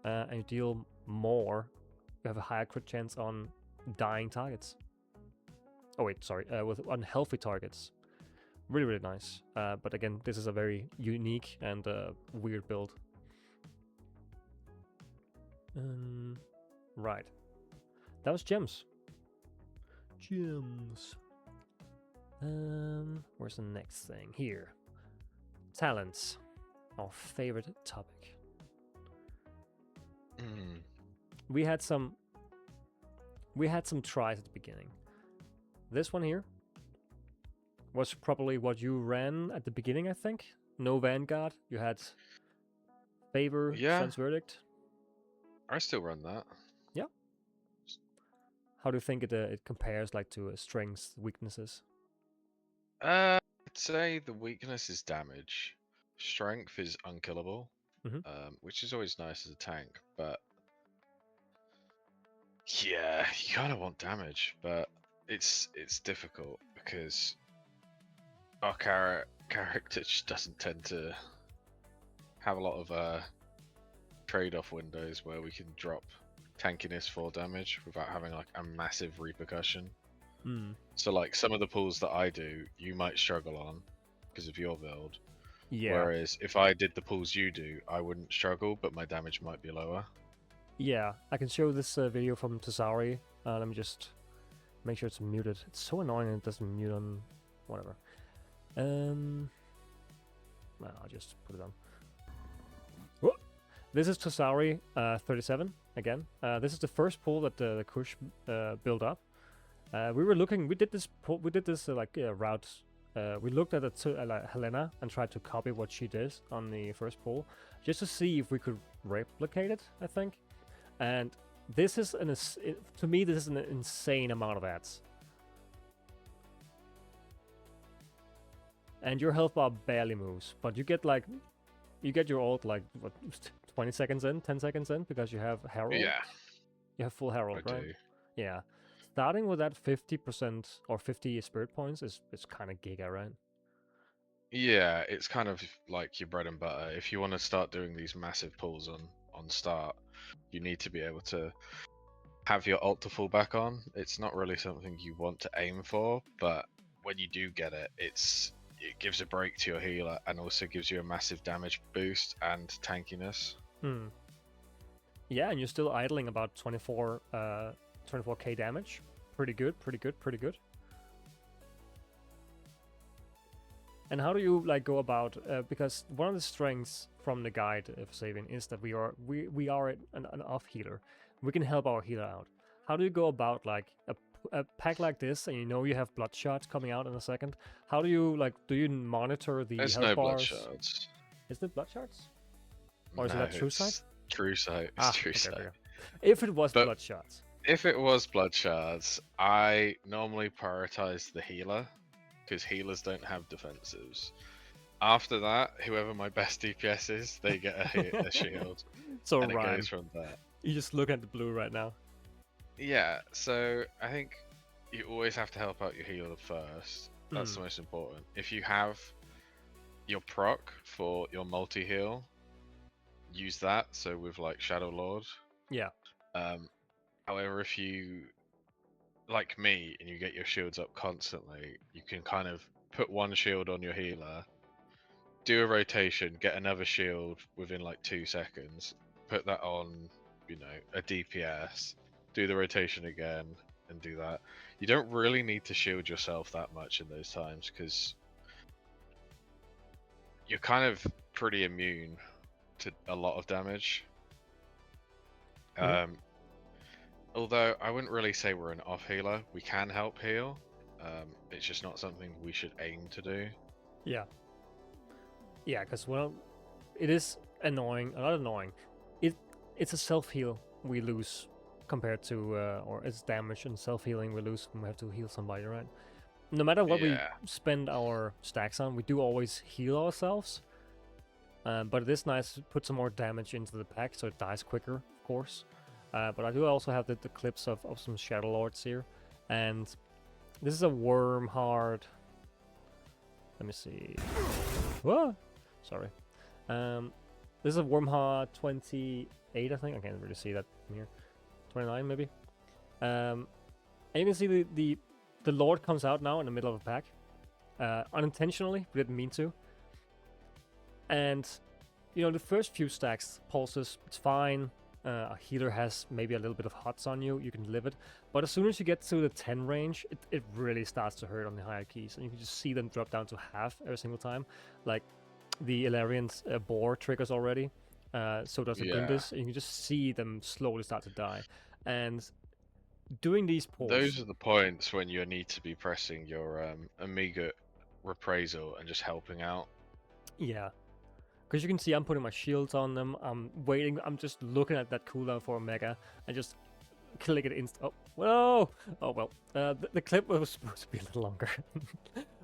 and you deal more. You have a higher crit chance on dying targets. Oh wait, sorry, with unhealthy targets. Really, really nice. But again, this is a very unique and weird build. Right. That was gems. Where's the next thing? Here. Talents. Our favorite topic. We had some tries at the beginning. This one here, was probably what you ran at the beginning, I think. No Vanguard. You had Favor, Yeah, Sun's Verdict. I still run that. Yeah. How do you think it compares like to strengths, weaknesses? I'd say the weakness is damage. Strength is unkillable, which is always nice as a tank, but yeah, you kind of want damage, but it's difficult because our character just doesn't tend to have a lot of trade-off windows where we can drop tankiness for damage without having like a massive repercussion. So like some of the pulls that I do, you might struggle on because of your build. Yeah. Whereas if I did the pulls you do, I wouldn't struggle, but my damage might be lower. Yeah, I can show this video from Tasari. Let me just make sure it's muted. It's so annoying it doesn't mute on whatever. Well, I'll just put it on. Whoa! This is Tasari 37 again. This is the first pull that the Kush built up. We did this route. We looked at Helena and tried to copy what she did on the first pull, just to see if we could replicate it, I think. And this is to me, this is an insane amount of ads. And your health bar barely moves, but you get your ult like what 20 seconds in, 10 seconds in, because you have Herald. Yeah. You have full Herald, I right? do. Yeah. Starting with that 50% or 50 spirit points is kind of giga, right? Yeah, it's kind of like your bread and butter. If you want to start doing these massive pulls on start, you need to be able to have your ult to fall back on. It's not really something you want to aim for, but when you do get it, it gives a break to your healer and also gives you a massive damage boost and tankiness. Yeah, and you're still idling about 24k damage. Pretty good, pretty good, pretty good. And how do you go about? Because one of the strengths from the guide of Xavian is that we are an off healer. We can help our healer out. How do you go about a pack like this, and you have bloodshot coming out in a second? How do you do you monitor the There's health no bars? bloodshots. Is it bloodshots? Or is it True Sight? True Sight. It's True Sight. If it was bloodshots. If it was bloodshots, I normally prioritize the healer, because healers don't have defensives. After that, whoever my best DPS is, they get a shield. So and Ryan, it goes from there. You just look at the blue right now. Yeah, so I think you always have to help out your healer first. That's the most important. If you have your proc for your multi-heal, use that. So with Shadow Lord. Yeah. However, if you, like me, and you get your shields up constantly, you can kind of put one shield on your healer, do a rotation, get another shield within 2 seconds, put that on, a DPS, do the rotation again, and do that. You don't really need to shield yourself that much in those times, because you're kind of pretty immune to a lot of damage. Although I wouldn't really say we're an off healer. We can help heal. It's just not something we should aim to do. Yeah. Yeah, because it is annoying. Not annoying. It's a self heal we lose compared to, or it's damage and self healing we lose when we have to heal somebody, right? No matter what we spend our stacks on, we do always heal ourselves. But it is nice to put some more damage into the pack so it dies quicker, of course. But I do also have the clips of some Shadow Lords here. And this is a worm hard. Let me see. Whoa! Sorry. This is a worm hard 28, I think. I can't really see that from here. 29 maybe. And you can see the Lord comes out now in the middle of a pack. Unintentionally, we didn't mean to. And, the first few stacks, pulses, it's fine. A healer has maybe a little bit of hots on you, you can live it. But as soon as you get to the 10 range, it really starts to hurt on the higher keys. And you can just see them drop down to half every single time. Like, the Ilarian's boar triggers already. So does the Gundis. And you can just see them slowly start to die. And doing these pulls... Those are the points when you need to be pressing your Amiga reprisal and just helping out. Yeah. Because you can see I'm putting my shields on them. I'm waiting. I'm just looking at that cooldown for a mega and just click it inst. Oh, whoa! Oh well. The clip was supposed to be a little longer,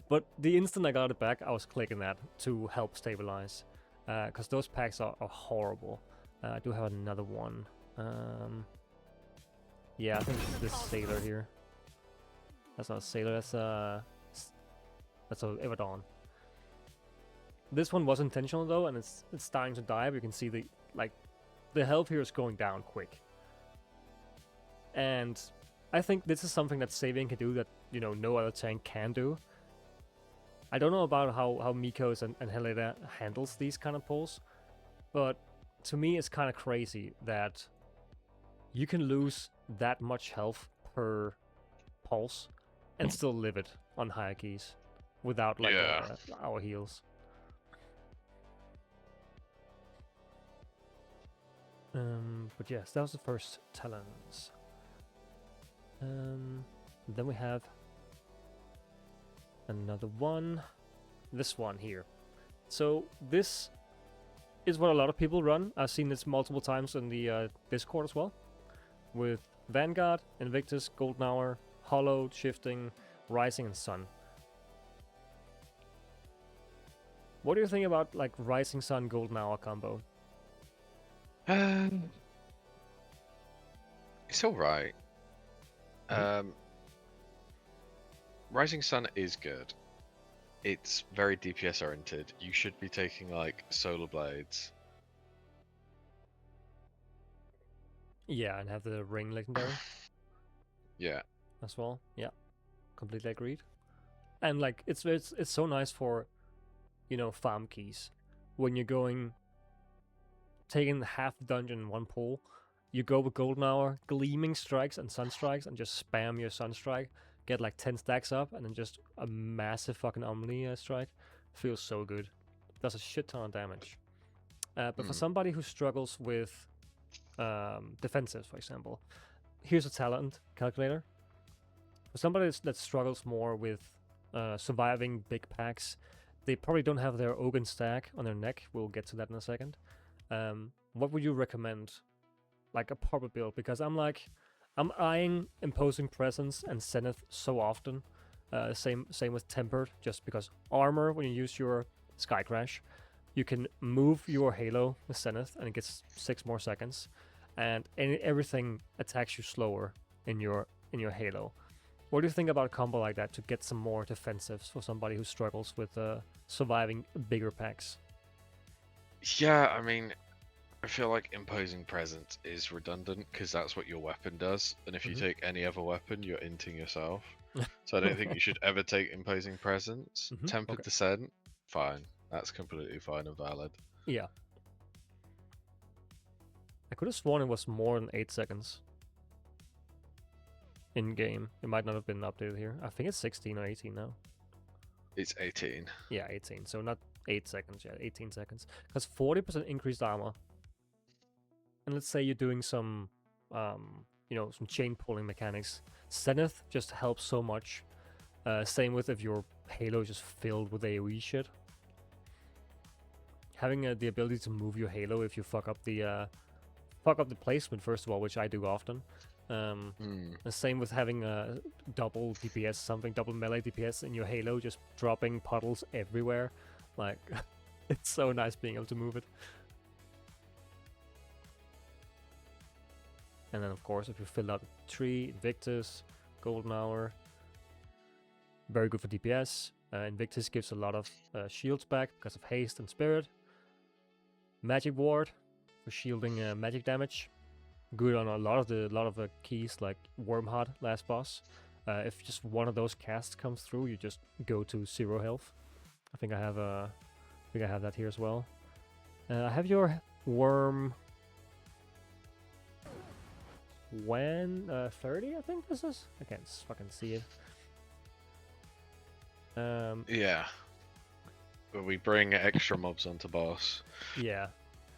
but the instant I got it back, I was clicking that to help stabilize. Because those packs are horrible. I do have another one. Yeah, I think it's this sailor here. That's not a sailor. That's a Everdon. This one was intentional though, and it's starting to die. But you can see the health here is going down quick. And I think this is something that Xavian can do that no other tank can do. I don't know about how Mikos and Helena handles these kind of pulls, but to me it's kind of crazy that you can lose that much health per pulse and still live it on hierarchies without our heals. But yes, that was the first talents. Then we have another one. This one here. So this is what a lot of people run. I've seen this multiple times in the Discord as well. With Vanguard, Invictus, Golden Hour, Hollowed, Shifting, Rising, and Sun. What do you think about like Rising Sun, Golden Hour combo? It's alright. Rising Sun is good. It's very DPS oriented. You should be taking like Solar Blades. Yeah, and have the ring legendary. Yeah. As well. Yeah. Completely agreed. And like it's so nice for farm keys. When you're taking half the dungeon in one pull, you go with Golden Hour, Gleaming Strikes and Sun Strikes, and just spam your Sun Strike, get like 10 stacks up, and then just a massive fucking Omni strike. Feels so good. Does a shit ton of damage. But for somebody who struggles with defensives, for example, here's a talent calculator. For somebody that struggles more with surviving big packs, they probably don't have their Ogun stack on their neck. We'll get to that in a second. What would you recommend? Like a proper build, because I'm eyeing Imposing Presence and Zenith so often. Same with Tempered, just because armor, when you use your Sky Crash, you can move your Halo with Zenith and it gets 6 more seconds, and everything attacks you slower in your Halo. What do you think about a combo like that to get some more defensives for somebody who struggles with surviving bigger packs? Yeah, I mean, I feel like Imposing Presence is redundant because that's what your weapon does, and if you take any other weapon, you're inting yourself. So I don't think you should ever take Imposing Presence. Tempered Descent, fine. That's completely fine and valid. Yeah. I could have sworn it was more than 8 seconds. In game. It might not have been updated here. I think it's 16 or 18 now. It's 18. Yeah, 18. So not 8 seconds yet, 18 seconds. Because 40% increased armor. And let's say you're doing some, some chain pulling mechanics. Zenith just helps so much. Same with if your Halo is just filled with AoE shit. Having the ability to move your Halo if you fuck up the placement, first of all, which I do often. The same with having a double DPS, double melee DPS in your Halo, just dropping puddles everywhere. Like, it's so nice being able to move it. And then, of course, if you fill out the tree, Invictus, Golden Hour, very good for DPS. Invictus gives a lot of shields back because of haste and spirit. Magic Ward for shielding magic damage. Good on a lot of the keys like Wormhot, last boss. If just one of those casts comes through, you just go to 0 health. I think I have that here as well. I have your Worm. When 30, I think this is. I can't fucking see it. Yeah. But we bring extra mobs onto boss. Yeah.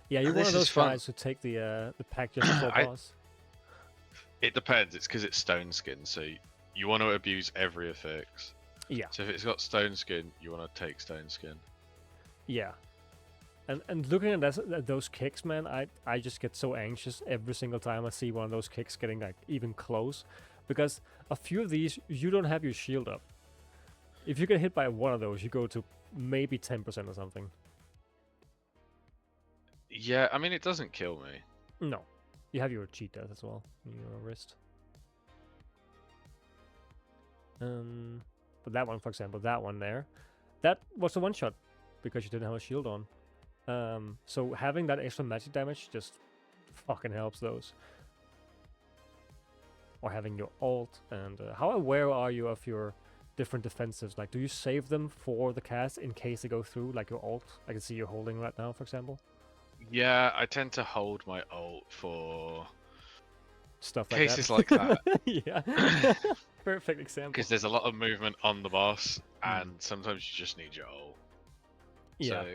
Yeah, you're one of those guys who take the pack just before boss. It depends. It's because it's stone skin, so you want to abuse every affix. Yeah. So if it's got stone skin, you want to take stone skin. Yeah. And looking at those kicks, man, I just get so anxious every single time I see one of those kicks getting like even close, because a few of these you don't have your shield up. If you get hit by one of those, you go to maybe 10% or something. Yeah, I mean, it doesn't kill me. No, you have your cheat death as well in your wrist. But that one, for example, that one there, that was a one shot because you didn't have a shield on. So having that extra magic damage just fucking helps those. Or having your ult, and how aware are you of your different defensives? Like, do you save them for the cast in case they go through, like your ult? I can see you're holding right now, for example. Yeah, I tend to hold my ult for Stuff like cases that. like that. Yeah. Perfect example. Because there's a lot of movement on the boss, and sometimes you just need your ult. Yeah. So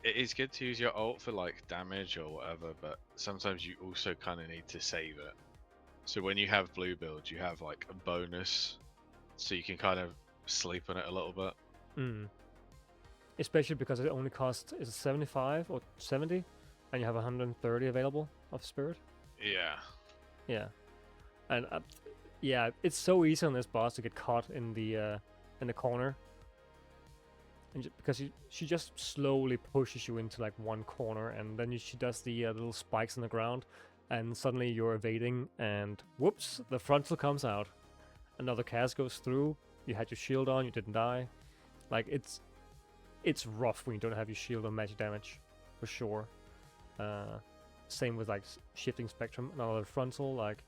it is good to use your ult for like damage or whatever, but sometimes you also kind of need to save it. So when you have blue build, you have like a bonus, so you can kind of sleep on it a little bit. Especially because it only costs, is it 75 or 70, and you have 130 available of spirit. Yeah. Yeah, and yeah, it's so easy on this boss to get caught in the corner, and because she just slowly pushes you into like one corner, and then she does the little spikes on the ground, and suddenly you're evading, and whoops, the frontal comes out, another cast goes through. You had your shield on, you didn't die. Like it's rough when you don't have your shield on magic damage, for sure. Same with like shifting spectrum, another frontal. Like,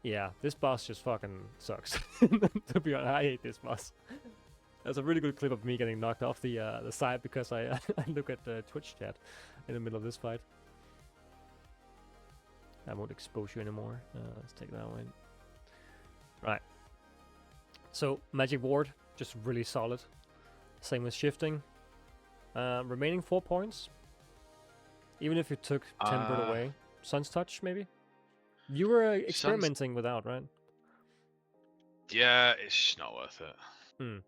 yeah, this boss just fucking sucks. To be honest, I hate this boss. There's a really good clip of me getting knocked off the side because I I look at the Twitch chat in the middle of this fight. I won't expose you anymore. Let's take that away. Right. So magic ward, just really solid. Same with shifting. Remaining 4 points. Even if you took Tempered away. Sun's Touch, maybe? You were experimenting without, right? Yeah, it's not worth it.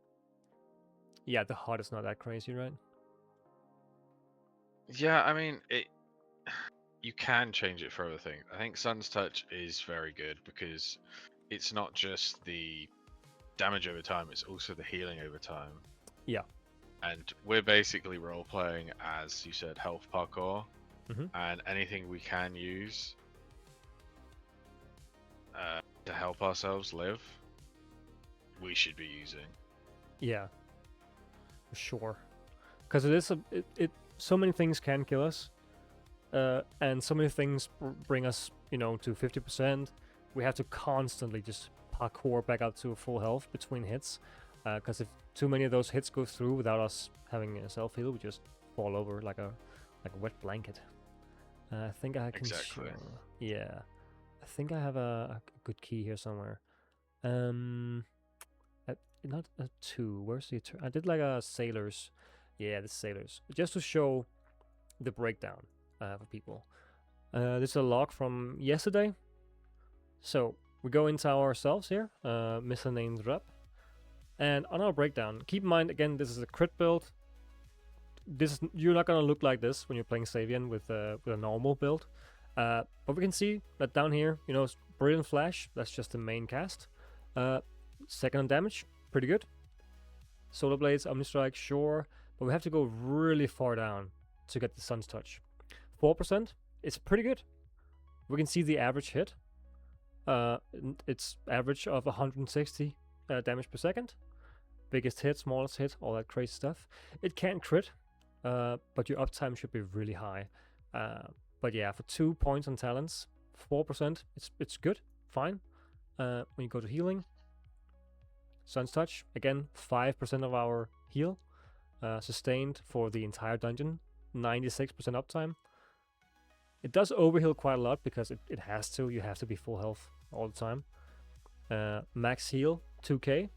Yeah, the HUD is not that crazy, right? Yeah, I mean, you can change it for other things. I think Sun's Touch is very good because it's not just the damage over time, it's also the healing over time. Yeah. And we're basically role-playing, as you said, health parkour. And anything we can use to help ourselves live, we should be using. Yeah, for sure. Because it is so many things can kill us, and so many things bring us, to 50%. We have to constantly just parkour back up to full health between hits. Because if too many of those hits go through without us having a self heal, we just fall over like a wet blanket. I think I can. Exactly. Yeah, I think I have a good key here somewhere. Not a 2. Where's the? I did like a sailors. Yeah, the sailors, just to show the breakdown for people. This is a log from yesterday. So we go into ourselves here, misnamed rep, and on our breakdown, keep in mind again, this is a crit build. You're not gonna look like this when you're playing Xavian with a normal build, but we can see that down here, Brilliant Flash. That's just the main cast. Second on damage, pretty good. Solar Blades, Omni Strike, sure, but we have to go really far down to get the Sun's Touch. 4%, it's pretty good. We can see the average hit. It's average of 160 damage per second. Biggest hit, smallest hit, all that crazy stuff. It can crit. But your uptime should be really high. But yeah, for 2 points on talents, 4%, it's good, fine. When you go to healing, Sun's Touch, again, 5% of our heal, sustained for the entire dungeon, 96% uptime. It does overheal quite a lot because it has to. You have to be full health all the time. Max heal, 2k.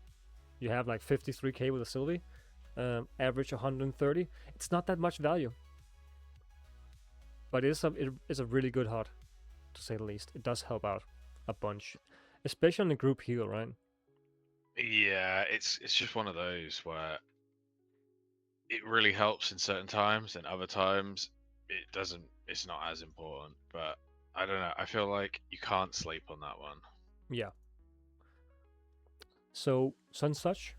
You have like 53k with a Sylvie. Average 130. It's not that much value, but it is a really good HUD, to say the least. It does help out a bunch, especially on the group heal, right? Yeah, it's just one of those where it really helps in certain times, and other times it doesn't. It's not as important. But I don't know. I feel like you can't sleep on that one. Yeah. So Sun's Touch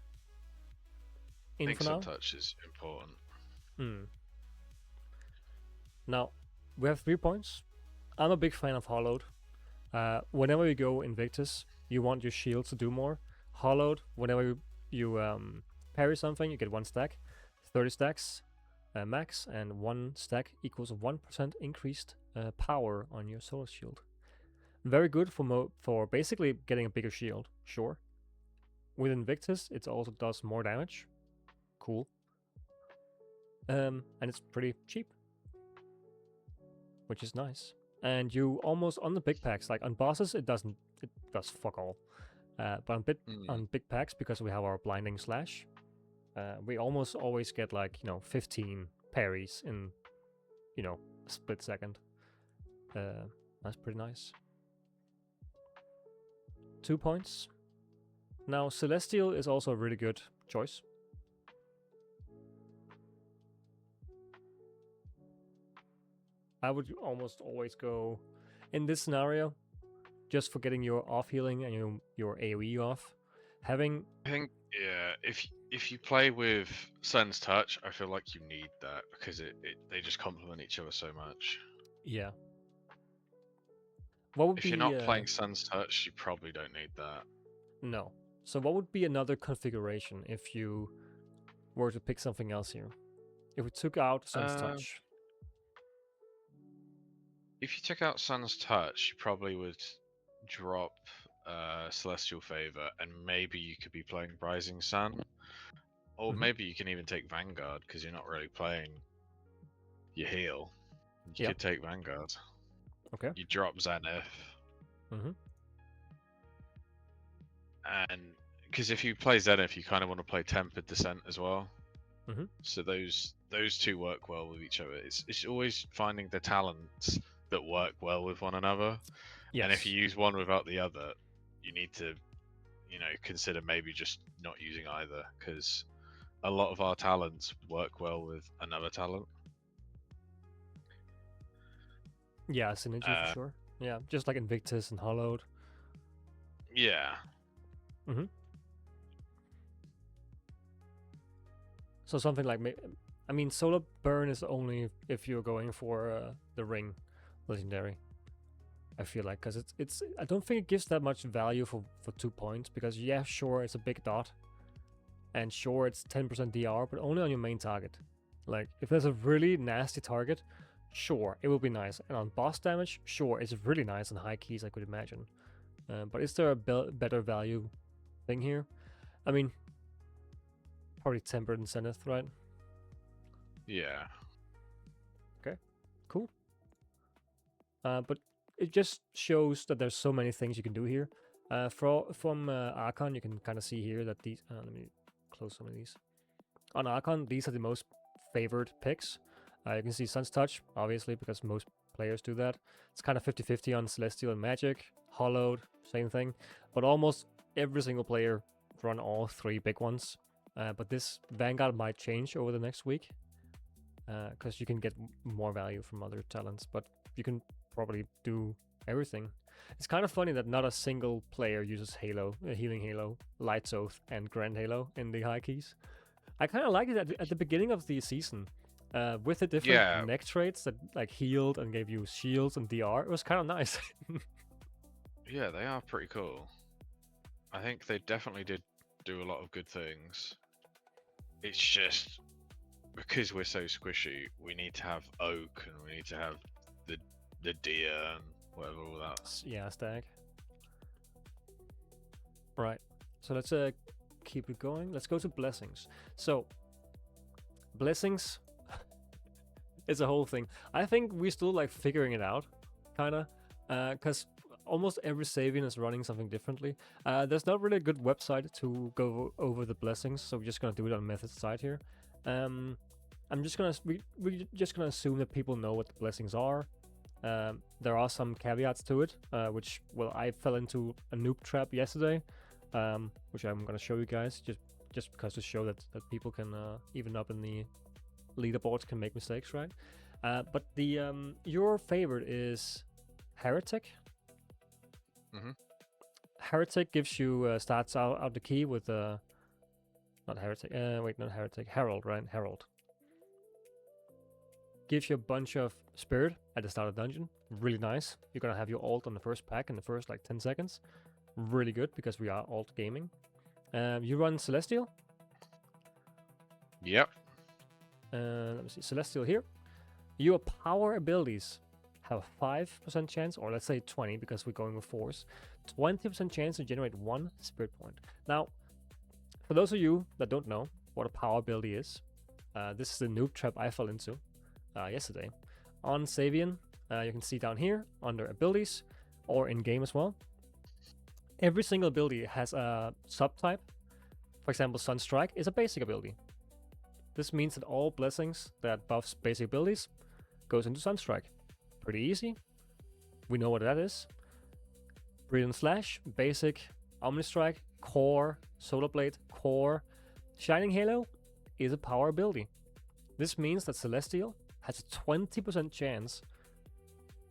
I in think for Sun now. Touch is important. Hmm. Now we have 3 points. I'm a big fan of Hollowed. Whenever you go Invictus, you want your shield to do more. Hollowed, whenever you parry something, you get 1 stack, 30 stacks max, and 1 stack equals 1% increased power on your solar shield. Very good for basically getting a bigger shield, sure. With Invictus, it also does more damage. Cool. And it's pretty cheap, which is nice. And you almost on the big packs, like on bosses, it does fuck all. But on big packs, because we have our blinding slash, we almost always get like 15 parries in a split second. That's pretty nice. 2 points. Now Celestial is also a really good choice. I would almost always go in this scenario, just for getting your off healing and your AoE off. I think if you play with Sun's Touch, I feel like you need that because they just complement each other so much. Yeah. What would if be you're not playing Sun's Touch, you probably don't need that. No. So what would be another configuration if you were to pick something else here? If we took out Sun's Touch. If you took out Sun's Touch, you probably would drop Celestial Favor, and maybe you could be playing Rising Sun. Or maybe you can even take Vanguard, because you're not really playing your heal. You could take Vanguard. Okay. You drop Zenith. And because if you play Zenith, you kind of want to play Tempered Descent as well. So those two work well with each other. It's always finding the talents that work well with one another. Yes. And if you use one without the other, you need to, consider maybe just not using either, because a lot of our talents work well with another talent. Yeah, synergy for sure. Yeah, just like Invictus and Hollowed. Yeah. So something like, Solar Burn is only if you're going for the Ring Legendary. I feel like, because it's I don't think it gives that much value for 2 points, because yeah, sure, it's a big dot, and sure, it's 10% DR, but only on your main target. Like, if there's a really nasty target, sure, it will be nice. And on boss damage, sure, it's really nice on high keys, I could imagine. But is there a better value thing here? I mean, probably Tempered and Zenith, right? Yeah. Okay, cool. But it just shows that there's so many things you can do here. From Archon, you can kind of see here that these... let me close some of these. On Archon, these are the most favored picks. You can see Sun's Touch, obviously, because most players do that. It's kind of 50-50 on Celestial and Magic. Hollowed, same thing. But almost every single player run all 3 big ones. But this Vanguard might change over the next week, because you can get more value from other talents, but you can probably do everything. It's kind of funny that not a single player uses Halo, Healing Halo, Light's Oath, and Grand Halo in the high keys. I kind of liked it at the beginning of the season, with the different neck traits that like healed and gave you shields and DR. It was kind of nice. Yeah, they are pretty cool. I think they definitely did do a lot of good things. It's just because we're so squishy, we need to have Oak, and we need to have the deer and whatever, all that. Yeah, stag. Right. So let's keep it going. Let's go to blessings. So blessings is a whole thing. I think we're still like figuring it out, kinda, because almost every Xavian is running something differently. There's not really a good website to go over the blessings, so we're just gonna do it on Method's side here. We're just gonna assume that people know what the blessings are. There are some caveats to it, which, well, I fell into a noob trap yesterday. which I'm gonna show you guys just because to show that people can even up in the leaderboards can make mistakes, right? But the your favorite is Heretic. Mhm. Heretic gives you starts out the key with not Heretic. Wait, not Heretic. Herald, right? Herald gives you a bunch of spirit at the start of the dungeon. Really nice. You're gonna have your ult on the first pack in the first like 10 seconds. Really good because we are alt gaming. You run Celestial. Yep. Let me see. Celestial here. Your power abilities have a 5% chance, or let's say 20 because we're going with force. 20% chance to generate 1 spirit point. Now, for those of you that don't know what a power ability is, this is the noob trap I fell into yesterday. On Xavian, you can see down here under abilities or in game as well. Every single ability has a subtype. For example, Sunstrike is a basic ability. This means that all blessings that buffs basic abilities goes into Sunstrike. Pretty easy. We know what that is. Brilliant Slash, basic, Omnistrike, core, Solar Blade, core. Shining Halo is a power ability. This means that Celestial has a 20% chance,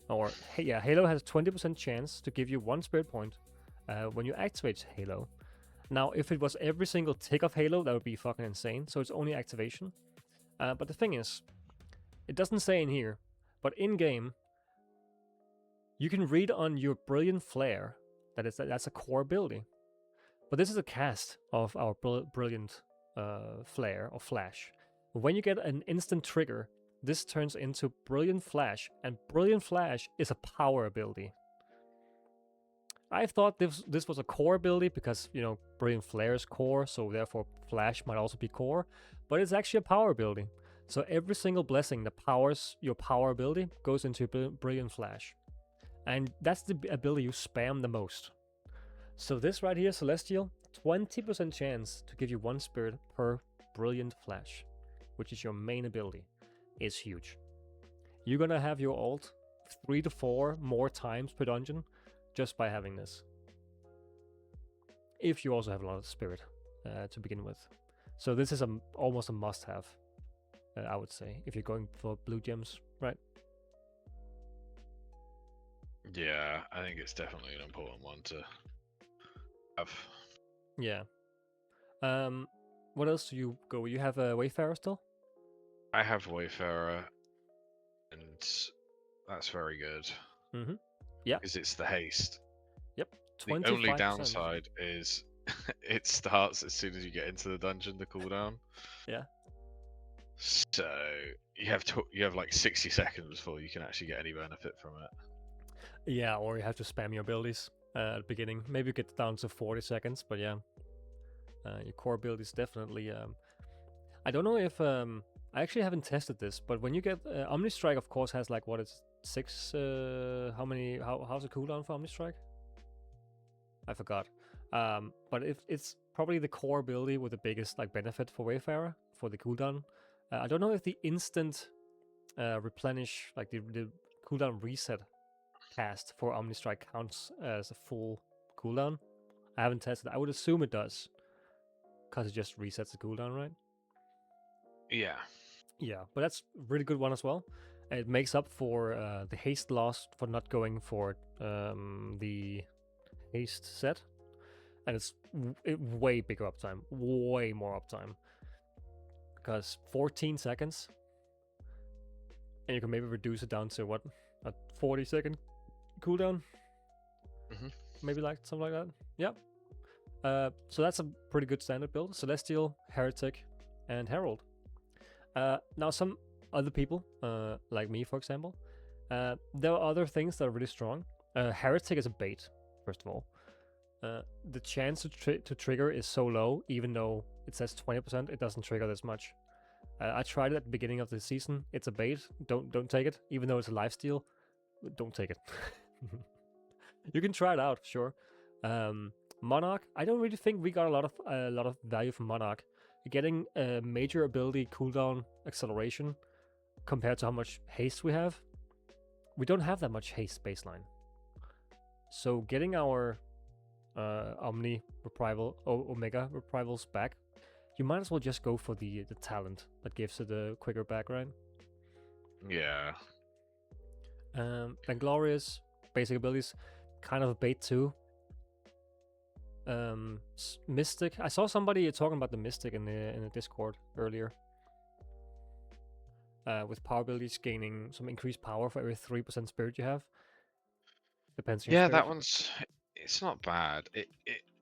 or yeah, Halo has a 20% chance to give you 1 spirit point when you activate Halo. Now, if it was every single tick of Halo, that would be fucking insane. So it's only activation. But the thing is, it doesn't say in here, but in game, you can read on your Brilliant Flare that's a core ability. But this is a cast of our Brilliant Flare or Flash. When you get an instant trigger, this turns into Brilliant Flash, and Brilliant Flash is a power ability. I thought this was a core ability because, you know, Brilliant Flare is core, so therefore Flash might also be core, but it's actually a power ability. So every single blessing that powers your power ability goes into Brilliant Flash. And that's the ability you spam the most. So this right here, Celestial, 20% chance to give you 1 spirit per Brilliant Flash, which is your main ability, is huge. You're gonna have your ult 3 to 4 more times per dungeon just by having this. If you also have a lot of spirit to begin with. So this is almost a must-have, I would say, if you're going for blue gems, right? Yeah, I think it's definitely an important one to have. Yeah. What else do you go? You have a Wayfarer still? I have Wayfarer, and that's very good. Mm-hmm. Yeah. Because it's the haste. Yep. 25%. The only downside is it starts as soon as you get into the dungeon, the cooldown. Yeah. So you have like 60 seconds before you can actually get any benefit from it. Yeah, or you have to spam your abilities at the beginning. Maybe you get down to 40 seconds, but yeah. Your core abilities definitely... I don't know if... I actually haven't tested this, but when you get... Omnistrike, of course, has like, what, it's 6... how's the cooldown for Omnistrike? I forgot. But it's probably the core ability with the biggest like benefit for Wayfarer, for the cooldown. I don't know if the instant replenish, like the cooldown reset cast for Omnistrike counts as a full cooldown. I haven't tested. I would assume it does, because it just resets the cooldown, right? Yeah. Yeah, but that's a really good one as well. It makes up for the haste loss for not going for the haste set, and it's way bigger uptime, way more uptime, because 14 seconds, and you can maybe reduce it down to what, a 40-second cooldown, maybe like something like that. Yeah. So that's a pretty good standard build. Celestial, Heretic, and Herald. Now some other people, like me, for example, there are other things that are really strong. Heretic is a bait, first of all. The chance to trigger is so low, even though it says 20%, it doesn't trigger this much. I tried it at the beginning of the season. It's a bait. Don't take it, even though it's a lifesteal. Don't take it. You can try it out, sure. Monarch, I don't really think we got a lot of value from Monarch. Getting a major ability cooldown acceleration compared to how much haste we have. We don't have that much haste baseline. So getting our Omni Omega reprievals back, you might as well just go for the talent that gives it a quicker back, right? Yeah. And Glorious basic abilities, kind of a bait too. Mystic. I saw somebody talking about the Mystic in the Discord earlier. With power abilities gaining some increased power for every 3% spirit you have. Depends on your Yeah, spirit. that one's. It's not bad.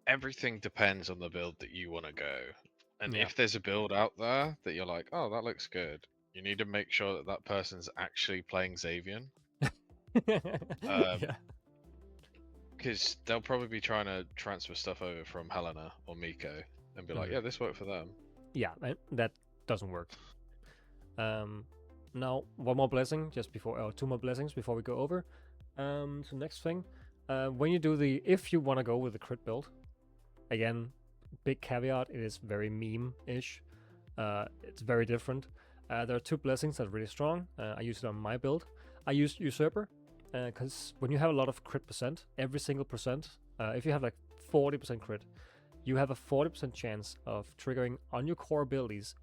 Everything depends on the build that you want to go. And Yeah. if there's a build out there that you're like, oh, that looks good, you need to make sure that that person's actually playing Xavian. Yeah. Because they'll probably be trying to transfer stuff over from Helena or Miko and be like, yeah, this worked for them. Yeah, that doesn't work. Now, one more blessing just before, or two more blessings before we go over. So next thing, when you do if you want to go with the crit build, again, big caveat, it is very meme-ish. It's very different. There are two blessings that are really strong. I use it on my build. I use Usurper, because when you have a lot of crit percent, every single percent, if you have like 40% crit, you have a 40% chance of triggering on your core abilities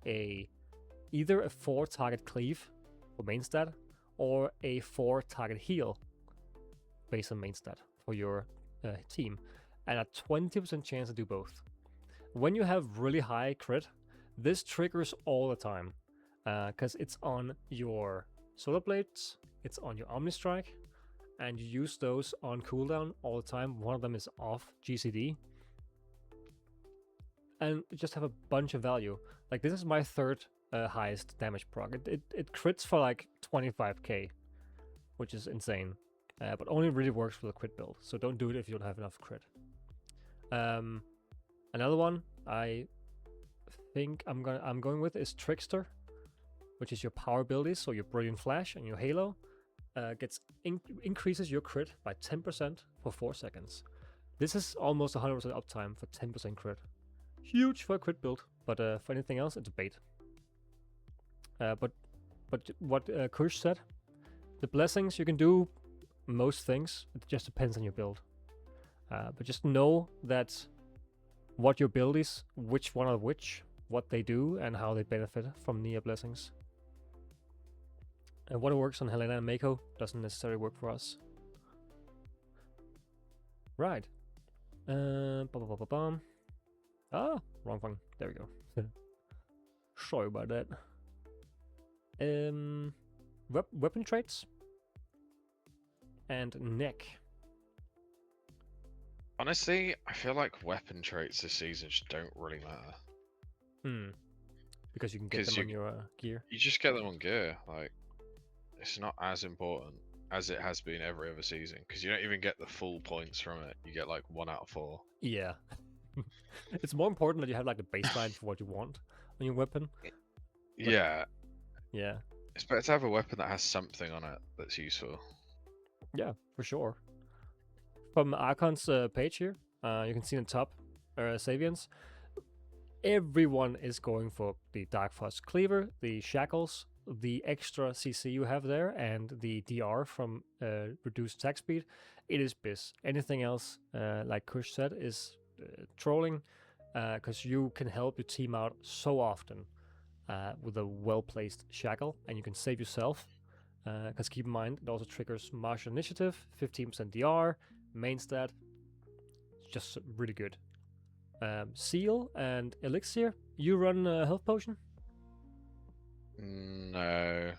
either a 4 target cleave for main stat or a 4 target heal based on main stat for your team, and a 20% chance to do both. When you have really high crit, this triggers all the time because it's on your Solar Blades, it's on your Omni Strike, and you use those on cooldown all the time. One of them is off GCD, and you just have a bunch of value. Like, this is my third highest damage proc. It crits for like 25k, which is insane, but only really works for the crit build, so don't do it if you don't have enough crit. Another one I think I'm going with is Trickster, which is your power abilities, so your Brilliant Flash and your Halo increases your crit by 10% for 4 seconds. This is almost 100% uptime for 10% crit. Huge for a crit build, but for anything else, it's a bait. But what Kush said, the blessings, you can do most things. It just depends on your build. But just know that what your build is, which one of which, what they do, and how they benefit from Nia blessings. And what works on Helena and Mako doesn't necessarily work for us. Right. Ah, wrong one. There we go. Sorry about that. Weapon traits and neck. Honestly, I feel like weapon traits this season just don't really matter. Because you can get them on your gear. You just get them on gear. Like, it's not as important as it has been every other season, because you don't even get the full points from it. You get like 1 out of 4. Yeah. It's more important that you have like the baseline for what you want on your weapon. Yeah. Yeah. It's better to have a weapon that has something on it that's useful. Yeah, for sure. From Archon's page here, you can see in the top, Xavians. Everyone is going for the Dark Frost Cleaver, the Shackles, the extra CC you have there, and the DR from reduced attack speed. It is BIS. Anything else, like Kush said, is trolling, because you can help your team out so often with a well-placed Shackle, and you can save yourself. Because keep in mind, it also triggers Martial Initiative, 15% DR, main stat, just really good. Seal and Elixir, you run a health potion? No.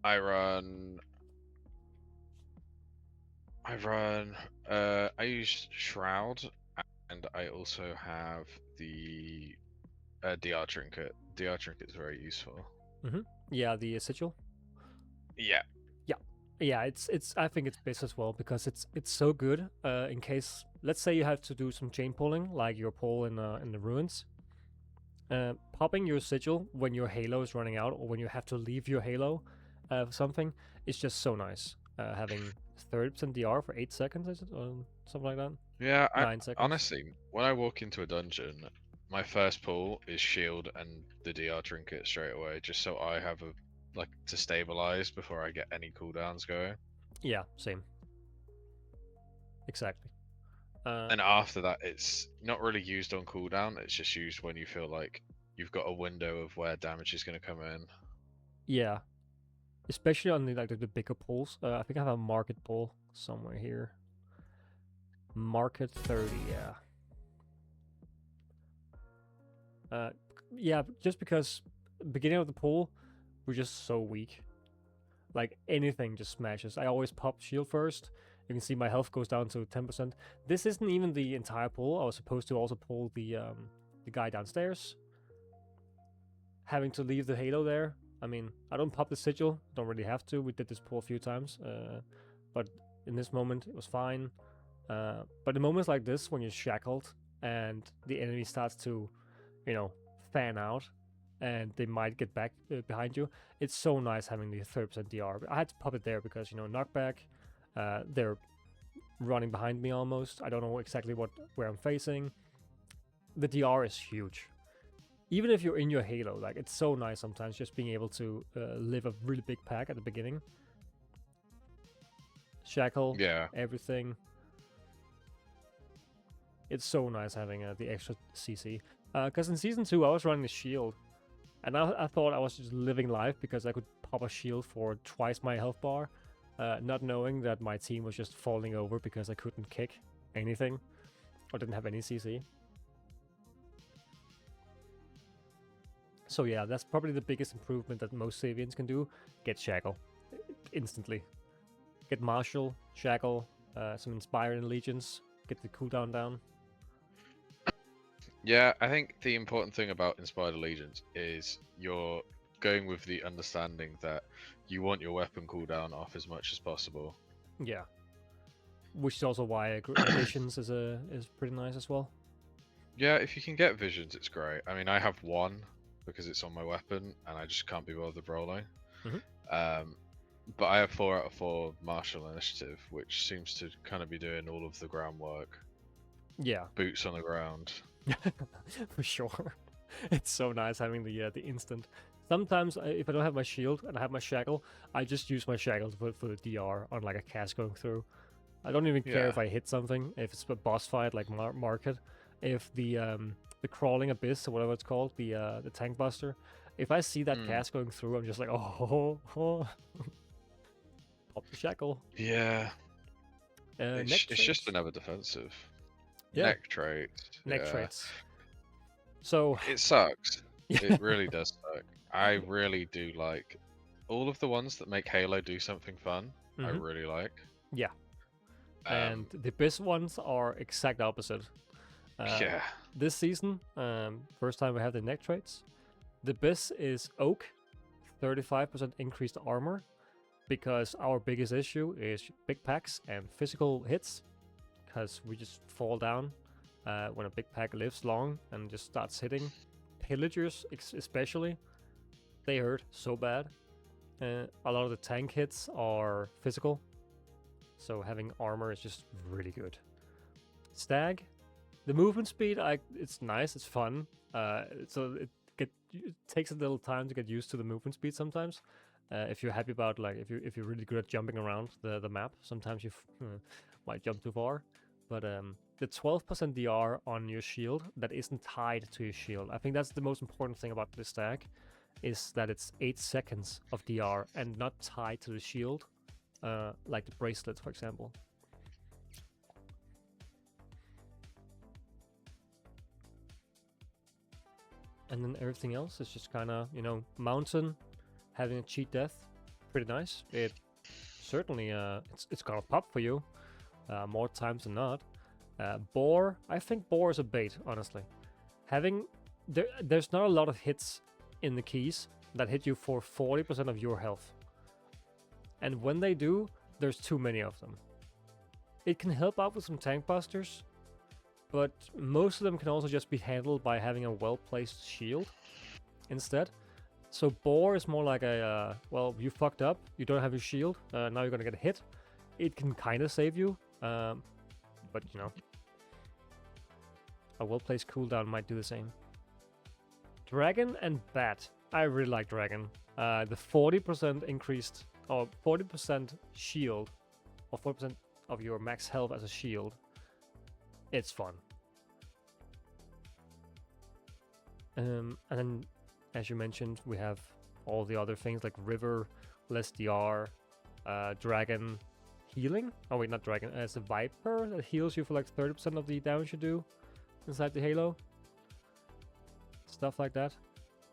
I use Shroud, and I also have the DR Trinket. DR Trinket is very useful. Yeah, the Sigil? Yeah. Yeah, it's I think it's best as well, because it's so good in case, let's say you have to do some chain pulling, like your pull in the ruins. Popping your Sigil when your Halo is running out, or when you have to leave your Halo for something, is just so nice. Having 30% DR for 8 seconds, is it? Something like that? Yeah, 9 seconds. Honestly, when I walk into a dungeon, my first pull is shield and the DR Trinket straight away, just so I have to stabilize before I get any cooldowns going. Yeah, same. Exactly. And after that, it's not really used on cooldown. It's just used when you feel like you've got a window of where damage is going to come in. Yeah, especially on the bigger pulls. I think I have a market pull somewhere here. Market 30, yeah. Yeah, just because beginning of the pool, we're just so weak. Like anything just smashes. I always pop shield first. You can see my health goes down to 10%. This isn't even the entire pull. I was supposed to also pull the guy downstairs. Having to leave the halo there. I mean, I don't pop the sigil. Don't really have to. We did this pull a few times. But in this moment, it was fine. But in moments like this, when you're shackled and the enemy starts to, fan out, and they might get back behind you, it's so nice having the 30% DR. I had to pop it there because, knockback, they're running behind me almost. I don't know exactly where I'm facing. The DR is huge. Even if you're in your halo, like, it's so nice sometimes just being able to live a really big pack at the beginning. Shackle, Yeah. everything. It's so nice having the extra CC. Because in Season 2, I was running the shield. And I thought I was just living life because I could pop a shield for twice my health bar. Not knowing that my team was just falling over because I couldn't kick anything. Or didn't have any CC. So yeah, that's probably the biggest improvement that most Xavians can do. Get Shackle. Instantly. Get Marshall, Shackle, some Inspired Allegiance. Get the cooldown down. Yeah, I think the important thing about Inspired Allegiance is you're going with the understanding that you want your weapon cooldown off as much as possible. Yeah. Which is also why Visions is pretty nice as well. Yeah, if you can get Visions, it's great. I mean, I have one because it's on my weapon, and I just can't be bothered rolling. But I have 4 out of 4 Martial Initiative, which seems to kind of be doing all of the groundwork. Yeah. Boots on the ground. For sure. It's so nice having the instant. Sometimes if I don't have my shield and I have my shackle, I just use my shackle for the DR on like a cast going through. I don't even care if I hit something. If it's a boss fight like Market, if the crawling abyss or whatever it's called, the tank buster. If I see that cast going through, I'm just like, oh. Pop the shackle. Yeah. It's just another defensive. Yeah. Neck trait. Neck traits. So it sucks. It really does suck. I really do like all of the ones that make Halo do something fun. I really like. Yeah. And the best ones are exact opposite. Yeah. This season, first time we have the neck traits. The best is Oak, 35% increased armor, because our biggest issue is big packs and physical hits, because we just fall down when a big pack lives long and just starts hitting. Pillagers especially, they hurt so bad. A lot of the tank hits are physical, so having armor is just really good. Stag, the movement speed, it's nice, it's fun. So it takes a little time to get used to the movement speed sometimes. If you're happy about, like, if you're really good at jumping around the map, sometimes you might jump too far. But the 12% DR on your shield that isn't tied to your shield, I think that's the most important thing about this stack, is that it's 8 seconds of DR and not tied to the shield, like the bracelets, for example. And then everything else is just kind of, Mountain, having a cheat death, pretty nice. It certainly, it's gonna pop for you more times than not. Boar, I think Boar is a bait, honestly. There's not a lot of hits in the keys that hit you for 40% of your health. And when they do, there's too many of them. It can help out with some tank busters, but most of them can also just be handled by having a well-placed shield instead. So Boar is more like a, well, you fucked up, you don't have your shield, now you're gonna get hit. It can kind of save you, but a well-placed cooldown might do the same. Dragon and Bat. I really like Dragon. The 40% increased, or 40% shield, or 40% of your max health as a shield, it's fun. And then, as you mentioned, we have all the other things like River, less DR, Dragon, healing. Oh wait, not Dragon. It's a Viper that heals you for like 30% of the damage you do inside the Halo. Stuff like that.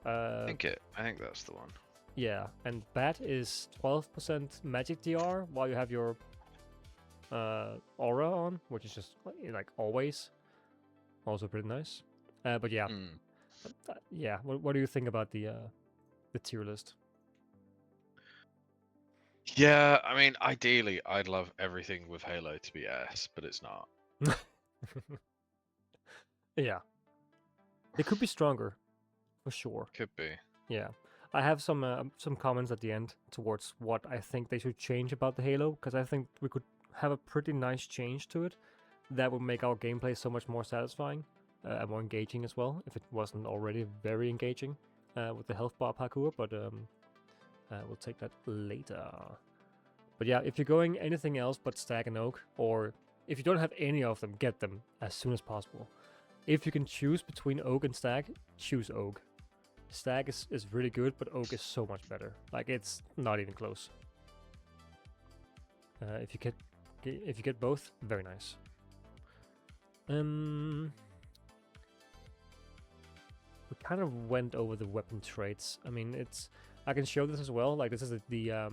I think that's the one. Yeah, and Bat is 12% magic DR while you have your aura on, which is just like always. Also pretty nice. But yeah, yeah. What do you think about the tier list? Yeah, I mean, ideally, I'd love everything with Halo to be S, but it's not. Yeah, they could be stronger, for sure. Could be. Yeah, I have some comments at the end towards what I think they should change about the Halo, because I think we could have a pretty nice change to it that would make our gameplay so much more satisfying and more engaging as well, if it wasn't already very engaging with the health bar parkour, but we'll take that later. But yeah, if you're going anything else but Stag and Oak, or if you don't have any of them, get them as soon as possible. If you can choose between Oak and Stag, choose Oak. Stag is really good, but Oak is so much better. Like, it's not even close. If you get both, very nice. We kind of went over the weapon traits. I mean, I can show this as well. Like, this is the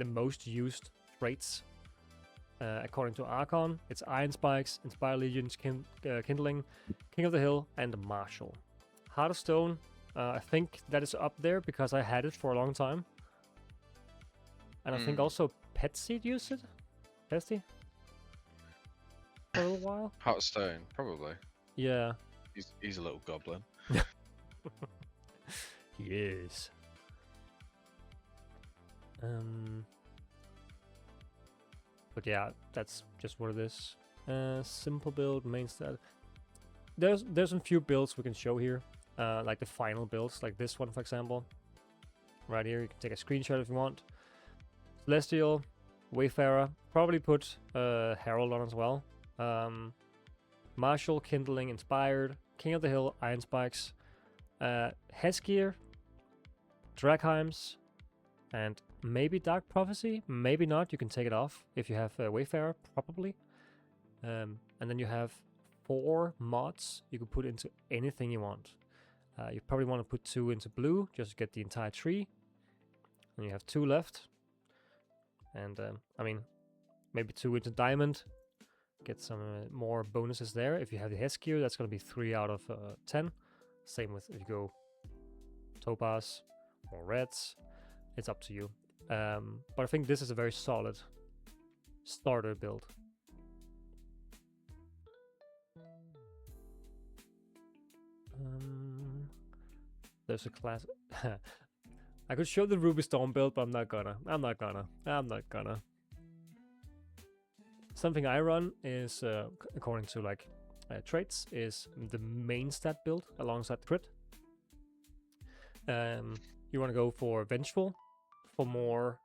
most used traits according to Archon. It's Iron Spikes, Inspire Legions, Kindling, King of the Hill, and Marshall. Heart of Stone, I think that is up there because I had it for a long time. And I think also Petseed used it? Pesty? For a little while? Heart of Stone, probably. Yeah. He's a little goblin. He is. But yeah, that's just what it is. Simple build, main stat. There's a few builds we can show here, like the final builds, like this one for example. Right here, you can take a screenshot if you want. Celestial, Wayfarer, probably put Herald on as well. Marshall, Kindling, Inspired, King of the Hill, Iron Spikes, Hesgear, Dragheims, and maybe Dark Prophecy, maybe not. You can take it off if you have Wayfarer, probably. And then you have 4 mods you can put into anything you want. You probably want to put 2 into blue, just to get the entire tree. And you have 2 left. And I mean, maybe 2 into diamond. Get some more bonuses there. If you have the Hesgear, that's going to be 3 out of 10. Same with if you go topaz or reds. It's up to you. But I think this is a very solid starter build. There's a class. I could show the Ruby Storm build, but I'm not gonna. Something I run is, according to like traits, is the main stat build alongside crit. You want to go for Vengeful for more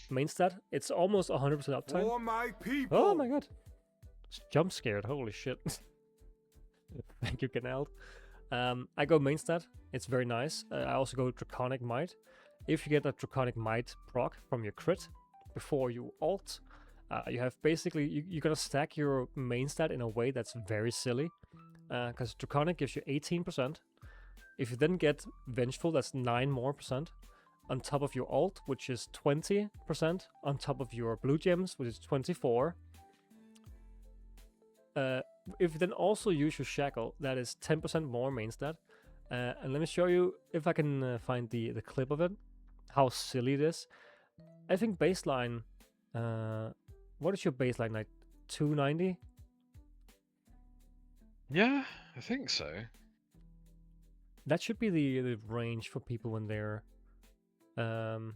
main stat. It's almost 100% uptime. For my people. Oh my god! Jump scared. Holy shit! Thank you, Canal. I go main stat. It's very nice. I also go Draconic Might. If you get a Draconic Might proc from your crit before you ult, you have basically you're gonna stack your main stat in a way that's very silly. Because Draconic gives you 18%. If you then get Vengeful, that's 9% more on top of your ult, which is 20%, on top of your blue gems, which is 24%. If you then also use your Shackle, that is 10% more main stat. And let me show you, if I can find the clip of it, how silly it is. I think baseline, what is your baseline, like 290? Yeah, I think so. That should be the range for people when they're in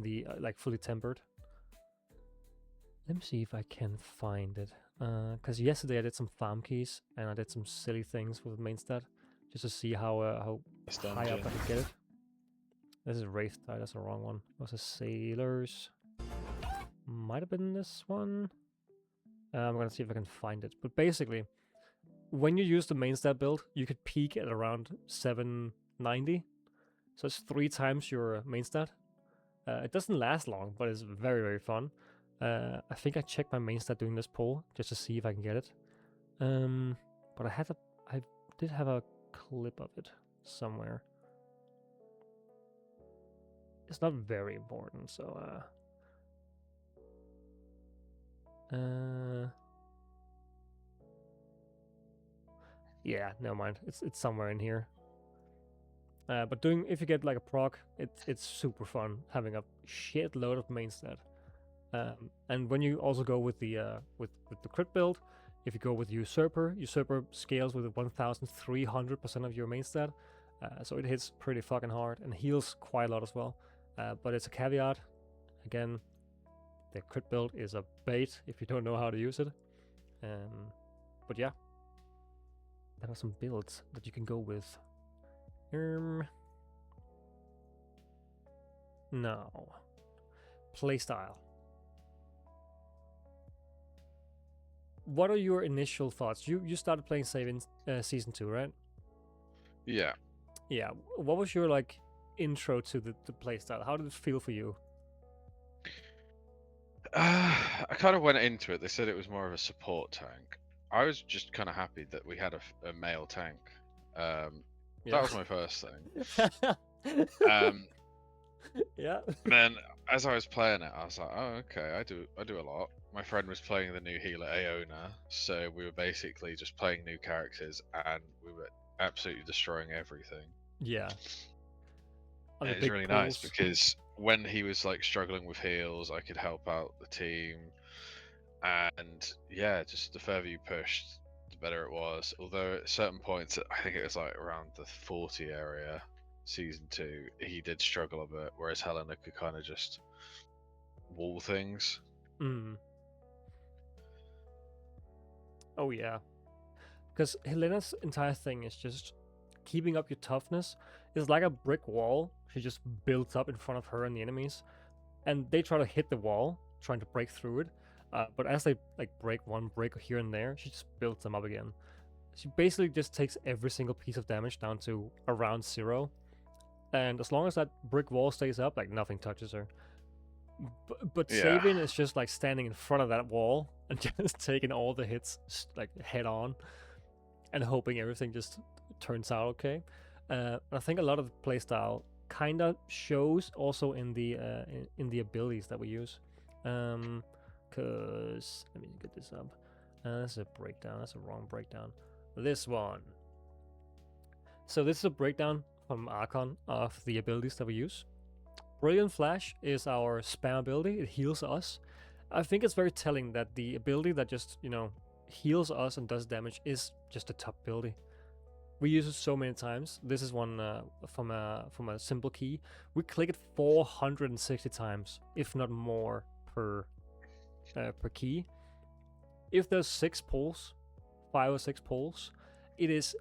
the like fully tempered. Let me see if I can find it. Because yesterday I did some farm keys and I did some silly things with main stat just to see how high up I could get it. This is Wraith Tide, that's the wrong one. It was a Sailors. Might have been this one. I'm gonna see if I can find it. But basically, when you use the main stat build, you could peak at around 790. So it's 3 times your main stat. It doesn't last long, but it's very, very fun. I think I checked my main stat doing this poll just to see if I can get it. But I did have a clip of it somewhere. It's not very important, so yeah, never mind. It's somewhere in here. But if you get like a proc, it's super fun having a shitload of main stat. And when you also go with the crit build, if you go with Usurper scales with 1,300% of your main stat, so it hits pretty fucking hard and heals quite a lot as well. But it's a caveat. Again, the crit build is a bait if you don't know how to use it. But yeah, there are some builds that you can go with. No. Playstyle. What are your initial thoughts? You started playing Xavian season 2, right? Yeah. Yeah. What was your like intro to the playstyle? How did it feel for you? I kind of went into it. They said it was more of a support tank. I was just kind of happy that we had a male tank. That was my first thing. Yeah. Then as I was playing it, I was like, oh, okay, I do a lot. My friend was playing the new healer Aona, so we were basically just playing new characters, and we were absolutely destroying everything. Yeah. And it was really nice because when he was like struggling with heals, I could help out the team, and yeah, just the further you pushed, the better it was. Although at certain points, I think it was like around the 40 area, season 2, he did struggle a bit, whereas Helena could kind of just wall things. Oh yeah, because Helena's entire thing is just keeping up your toughness. It's like a brick wall. She just builds up in front of her and the enemies, and they try to hit the wall, trying to break through it. But as they like break one brick here and there, she just builds them up again. She basically just takes every single piece of damage down to around 0. And as long as that brick wall stays up, like nothing touches her. But yeah. Xavian is just like standing in front of that wall and just taking all the hits like head on and hoping everything just turns out okay. I think a lot of the playstyle kind of shows also in the abilities that we use. Cause let me get this up. That's a breakdown. That's a wrong breakdown. This one. So this is a breakdown from Archon of the abilities that we use. Brilliant Flash is our spam ability. It heals us. I think it's very telling that the ability that just, heals us and does damage is just a top ability. We use it so many times. This is one from a simple key. We click it 460 times, if not more, per key. If there's 6 pulls, 5 or 6 pulls, it's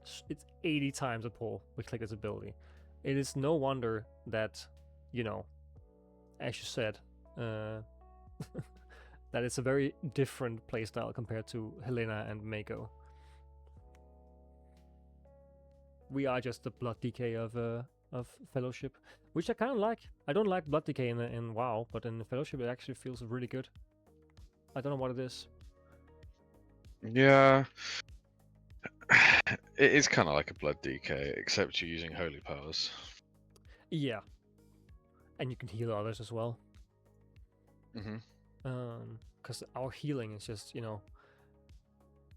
80 times a pull we click this ability. It is no wonder that, as you said, that it's a very different playstyle compared to Helena and Mako. We are just the blood decay of Fellowship, which I kind of like. I don't like blood decay in WoW, but in Fellowship it actually feels really good. I don't know what it is. Yeah, it is kind of like a blood decay, except you're using holy powers. Yeah, and you can heal others as well. Because our healing is just,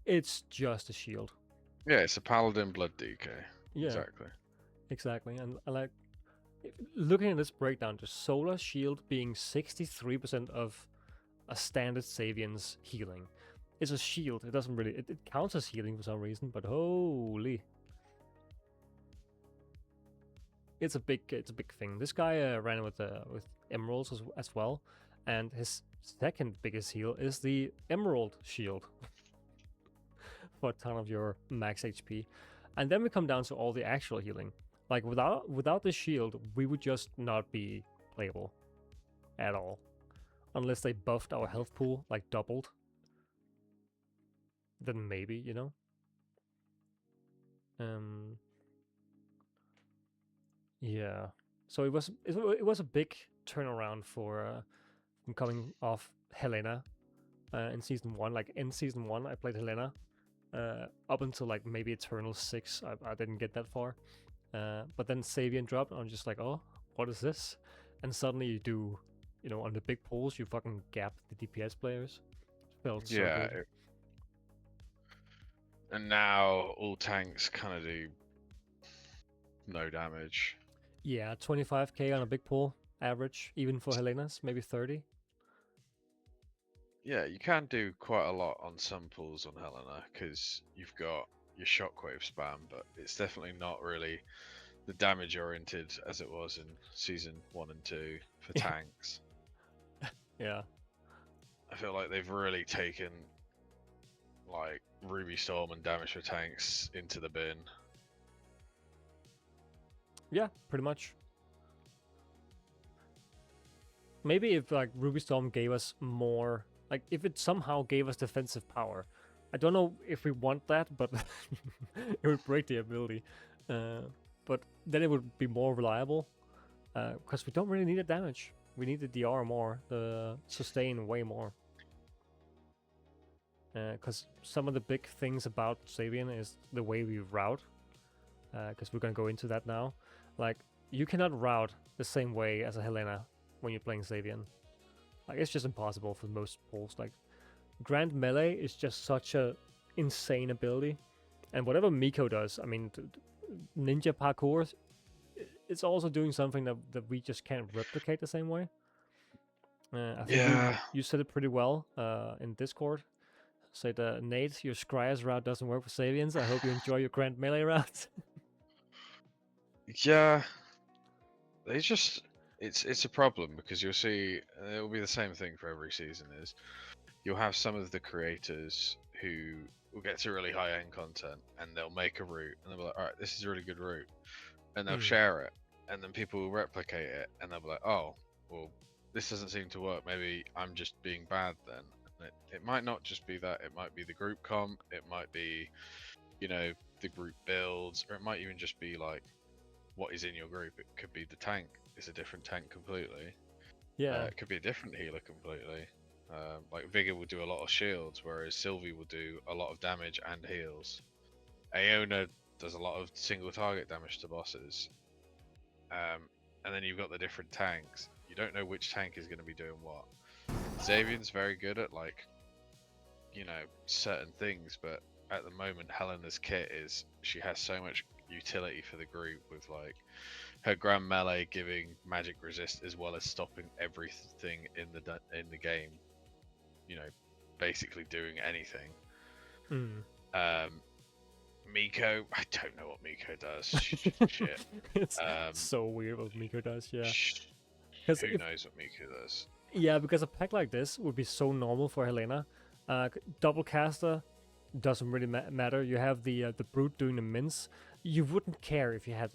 it's just a shield. Yeah, it's a paladin blood decay. Yeah, exactly. And I like looking at this breakdown, the solar shield being 63% of a standard Xavian's healing. It's a shield. It doesn't really it counts as healing for some reason, but holy, it's a big thing. This guy ran with emeralds as well, and his second biggest heal is the emerald shield for a ton of your max HP. And then we come down to all the actual healing. Like without the shield, we would just not be playable at all, unless they buffed our health pool like doubled. then maybe, you know. Um, yeah. So it was a big turnaround for from coming off Helena in season 1. Like in season 1, I played Helena up until like maybe Eternal 6. I didn't get that far. But then Xavian dropped, and I'm just like, oh, what is this? And suddenly you do, you know, on the big pools, you fucking gap the DPS players. It felt so Yeah, good. and now all tanks kind of do no damage. Yeah, 25k on a big pool average, even for Helenas, maybe 30. Yeah, you can do quite a lot on some pools on Helena because you've got your shockwave spam, but it's definitely not really the damage oriented as it was in season 1 and 2 for tanks. Yeah. I feel like they've really taken like Ruby Storm and damage for tanks into the bin. Yeah, pretty much. Maybe if like Ruby Storm gave us more, like if it somehow gave us defensive power. I don't know if we want that, but it would break the ability. But then it would be more reliable, because we don't really need the damage. We need the DR more, the sustain way more. Because some of the big things about Xavian is the way we route. Because we're gonna go into that now. Like you cannot route the same way as a Helena when you're playing Xavian. Like it's just impossible for most pulls. Like Grand Melee is just such a insane ability, and whatever Miko does, I mean, ninja parkour, it's also doing something that we just can't replicate the same way. I think you said it pretty well in Discord. Said Nate, your Scryers route doesn't work for Xavians. I hope you enjoy your Grand Melee route. Yeah, they just it's a problem because you'll see it'll be the same thing for every season. Is you'll have some of the creators who will get to really high end content and they'll make a route and they'll be like, all right, this is a really good route, and they'll share it, and then people will replicate it and they'll be like, oh, well, this doesn't seem to work. Maybe I'm just being bad then. And it might not just be that. It might be the group comp. It might be, you know, the group builds, or it might even just be like what is in your group. It could be the tank. It's a different tank completely. Yeah. It could be a different healer completely. Like Vigor will do a lot of shields, whereas Sylvie will do a lot of damage and heals. Aona does a lot of single target damage to bosses. And then you've got the different tanks. You don't know which tank is going to be doing what. Xavian's very good at like, you know, certain things, but at the moment Helena's kit is she has so much utility for the group with like her Grand Melee giving magic resist as well as stopping everything in the game. You know, basically doing anything. Miko, I don't know what Miko does. Shit. It's so weird what Miko does, yeah. Who knows what Miko does? Yeah, because a pack like this would be so normal for Helena. Double caster doesn't really matter. You have the brute doing the mince. You wouldn't care if you had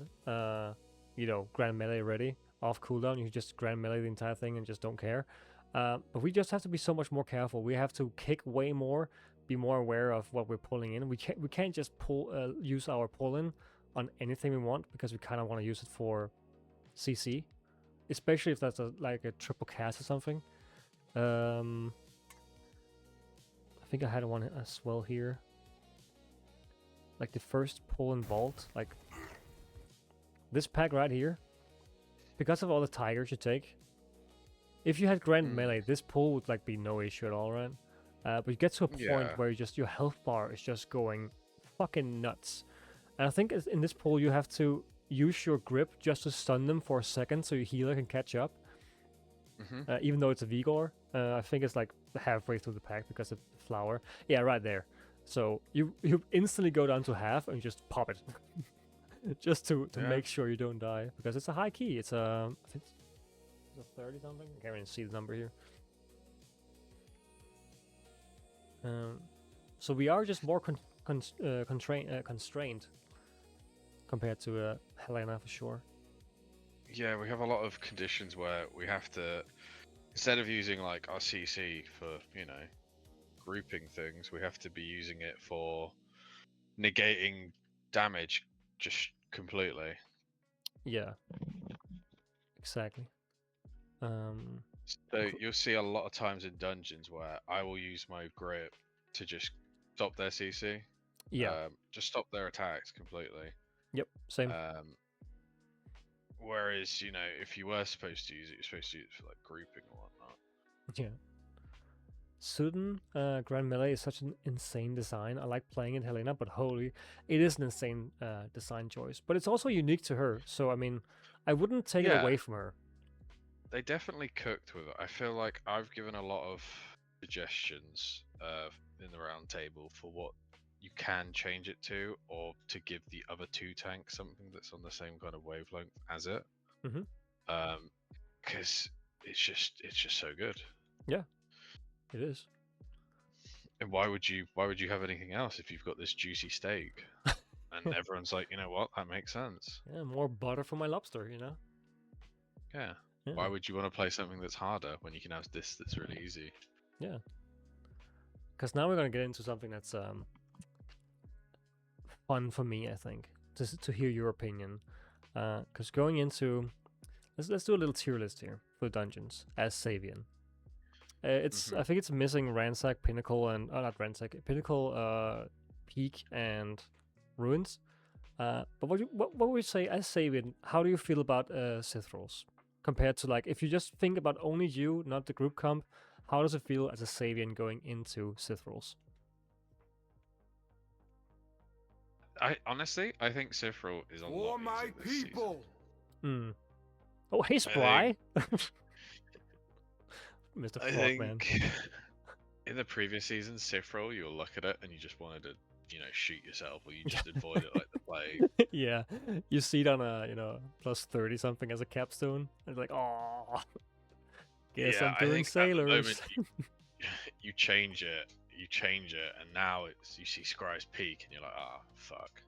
you know, Grand Melee ready off cooldown. You just Grand Melee the entire thing and just don't care. But we just have to be so much more careful. We have to kick way more, be more aware of what we're pulling in. We can't just use our pull in on anything we want because we kind of want to use it for CC, especially if that's like a triple cast or something. I think I had one as well here. Like the first pull and vault, like this pack right here, because of all the tigers you take. If you had Grand Melee, this pull would like be no issue at all, right? But you get to a point where your health bar is just going fucking nuts. And I think in this pull you have to use your grip just to stun them for a second so your healer can catch up. Even though it's a Vigor, I think it's like halfway through the pack because of the flower. Yeah, right there. So you instantly go down to half and just pop it, just to make sure you don't die because it's a high key. It's I think it's a 30 something. I can't even see the number here. So we are just more constrained compared to Helena for sure. Yeah, we have a lot of conditions where we have to, instead of using like our CC for, you know, grouping things. We have to be using it for negating damage just completely. Yeah. Exactly. So you'll see a lot of times in dungeons where I will use my grip to just stop their CC. Yeah. Just stop their attacks completely. Yep. Same. Whereas, you know, if you were supposed to use it, you're supposed to use it for like grouping or whatnot. Yeah. Sudden Grand Melee is such an insane design. I like playing it, Helena, but holy, it is an insane design choice. But it's also unique to her, so I mean, I wouldn't take it away from her. They definitely cooked with it. I feel like I've given a lot of suggestions in the round table for what you can change it to, or to give the other two tanks something that's on the same kind of wavelength as it. Because it's just so good. Yeah, it is. And why would you have anything else if you've got this juicy steak? And everyone's like, you know what, that makes sense. Yeah, more butter for my lobster, you know? Yeah. Why would you want to play something that's harder when you can have this that's really easy? Yeah. Because now we're going to get into something that's fun for me, I think, to hear your opinion. Because going into... Let's do a little tier list here for dungeons as Xavian. It's I think it's missing Ransack, Pinnacle, and not Ransack, Pinnacle, Peak, and Ruins. But what would you say as Xavian? How do you feel about Sith rolls compared to, like, if you just think about only you, not the group comp? How does it feel as a Xavian going into Sith rolls? I think Sith roll is a lot easier this season. Oh, hey, Spry! Mr. Frogman. In the previous season, Sith roll, you'll look at it and you just wanted to, you know, shoot yourself, or you just avoid it like the plague. Yeah, you see it on a, you know, plus 30 something as a capstone, and it's like, oh, guess I'm doing sailors. You change it, and now you see Scry's Peak, and you're like, ah, fuck.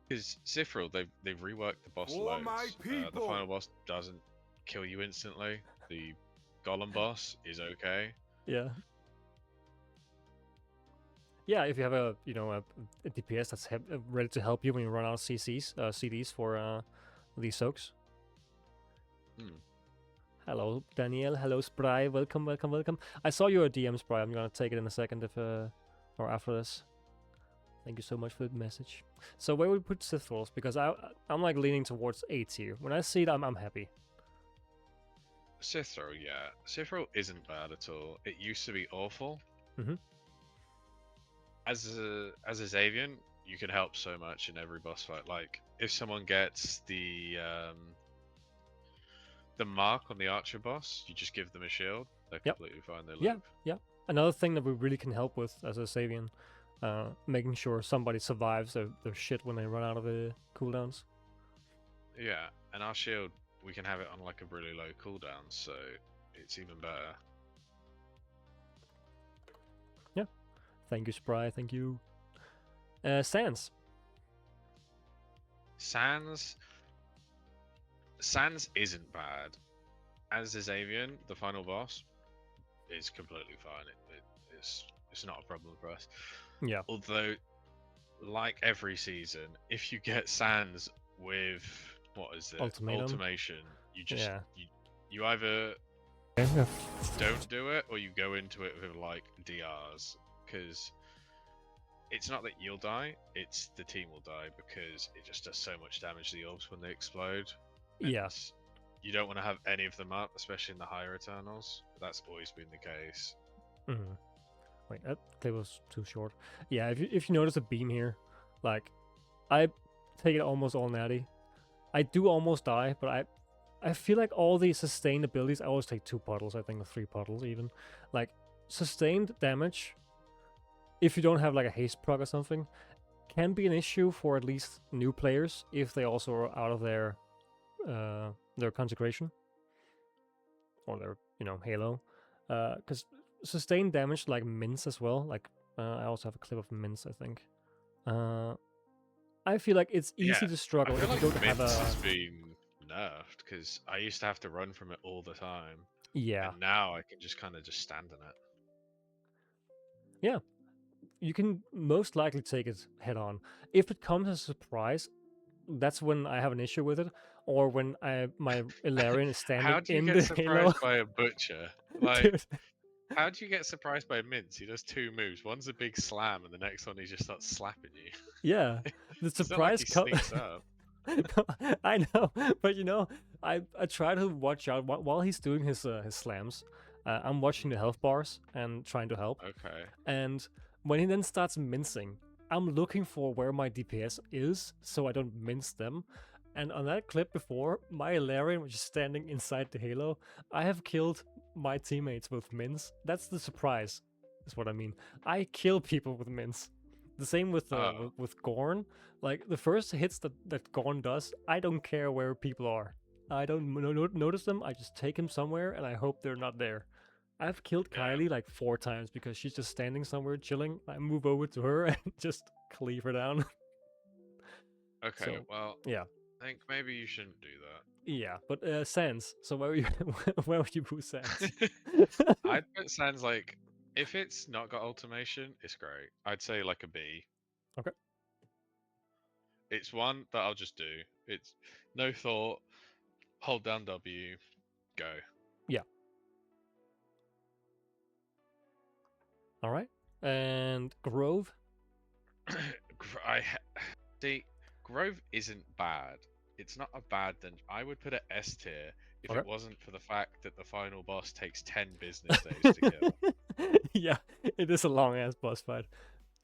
Because Sith roll, they've reworked the boss loads. The final boss doesn't kill you instantly. The Golem boss is okay. Yeah. Yeah, if you have a, you know, a DPS that's ready to help you when you run out of CDs for these soaks. Hello, Daniel. Hello, Spry. Welcome, welcome, welcome. I saw your DM, Spry. I'm gonna take it in a second if or after this. Thank you so much for the message. So where would we put Sith rolls? Because I'm like leaning towards A tier. When I see it, I'm happy. Sith roll, yeah. Sith roll isn't bad at all. It used to be awful. As a Xavian, you can help so much in every boss fight. Like, if someone gets the mark on the archer boss, you just give them a shield. They're completely fine. They live. Yeah. Another thing that we really can help with as a Xavian, making sure somebody survives their shit when they run out of the cooldowns. Yeah, and our shield, we can have it on like a really low cooldown, so it's even better. Yeah. Thank you, Spry. Thank you. Sans. Sans isn't bad. As a Xavian, the final boss is completely fine. It's not a problem for us. Yeah. Although, like every season, if you get Sans with Ultimation, you just you either don't do it or you go into it with like DRs, because it's not that you'll die, it's the team will die, because it just does so much damage to the orbs when they explode. Yes. You don't want to have any of them up, especially in the higher Eternals. That's always been the case. Wait, that clip was too short. Yeah, if you notice a beam here, like, I take it almost all natty. I do almost die, but I feel like all these sustained abilities, I always take 2 puddles, I think, or 3 puddles even. Like, sustained damage, if you don't have like a haste proc or something, can be an issue for at least new players if they also are out of their consecration or their, you know, halo. Because sustained damage, like mints as well, like I also have a clip of mints, I think. I feel like it's easy to struggle if you don't have a... has been nerfed, because I used to have to run from it all the time. Yeah. And now I can just kind of just stand in it. Yeah, you can most likely take it head on. If it comes as a surprise, that's when I have an issue with it, or when my Ilarion is How standing do you in get the halo. surprised by a butcher? Like, Dude, how do you get surprised by Mince? He does two moves. One's a big slam, and the next one he just starts slapping you. yeah, the It's not like surprise he comes. sneaks up. I know, but I try to watch out while he's doing his slams. I'm watching the health bars and trying to help. Okay. And when he then starts mincing, I'm looking for where my DPS is so I don't mince them. And on that clip before, my Ilarion was just standing inside the halo. I have killed my teammates with mince. That's the surprise, is what I mean. I kill people with mince. The same with Oh, with Gorn. Like the first hits that Gorn does, I don't care where people are. I don't notice them. I just take him somewhere and I hope they're not there. I've killed yeah. Kylie like 4 times because she's just standing somewhere chilling. I move over to her and just cleave her down. Okay. So Well, yeah, I think maybe you shouldn't do yeah. But Sans. So where would you where would you put Sans? that. I'd put Sans like if it's not got ultimation, it's great. I'd say like a B. Okay. It's one that I'll just do. It's no thought. Hold down W. Go. Yeah. All right. And Grove. See, Grove isn't bad. It's not a bad dungeon. I would put it S tier if Okay. it wasn't for the fact that the final boss takes 10 business days to kill. Yeah, it is a long ass boss fight,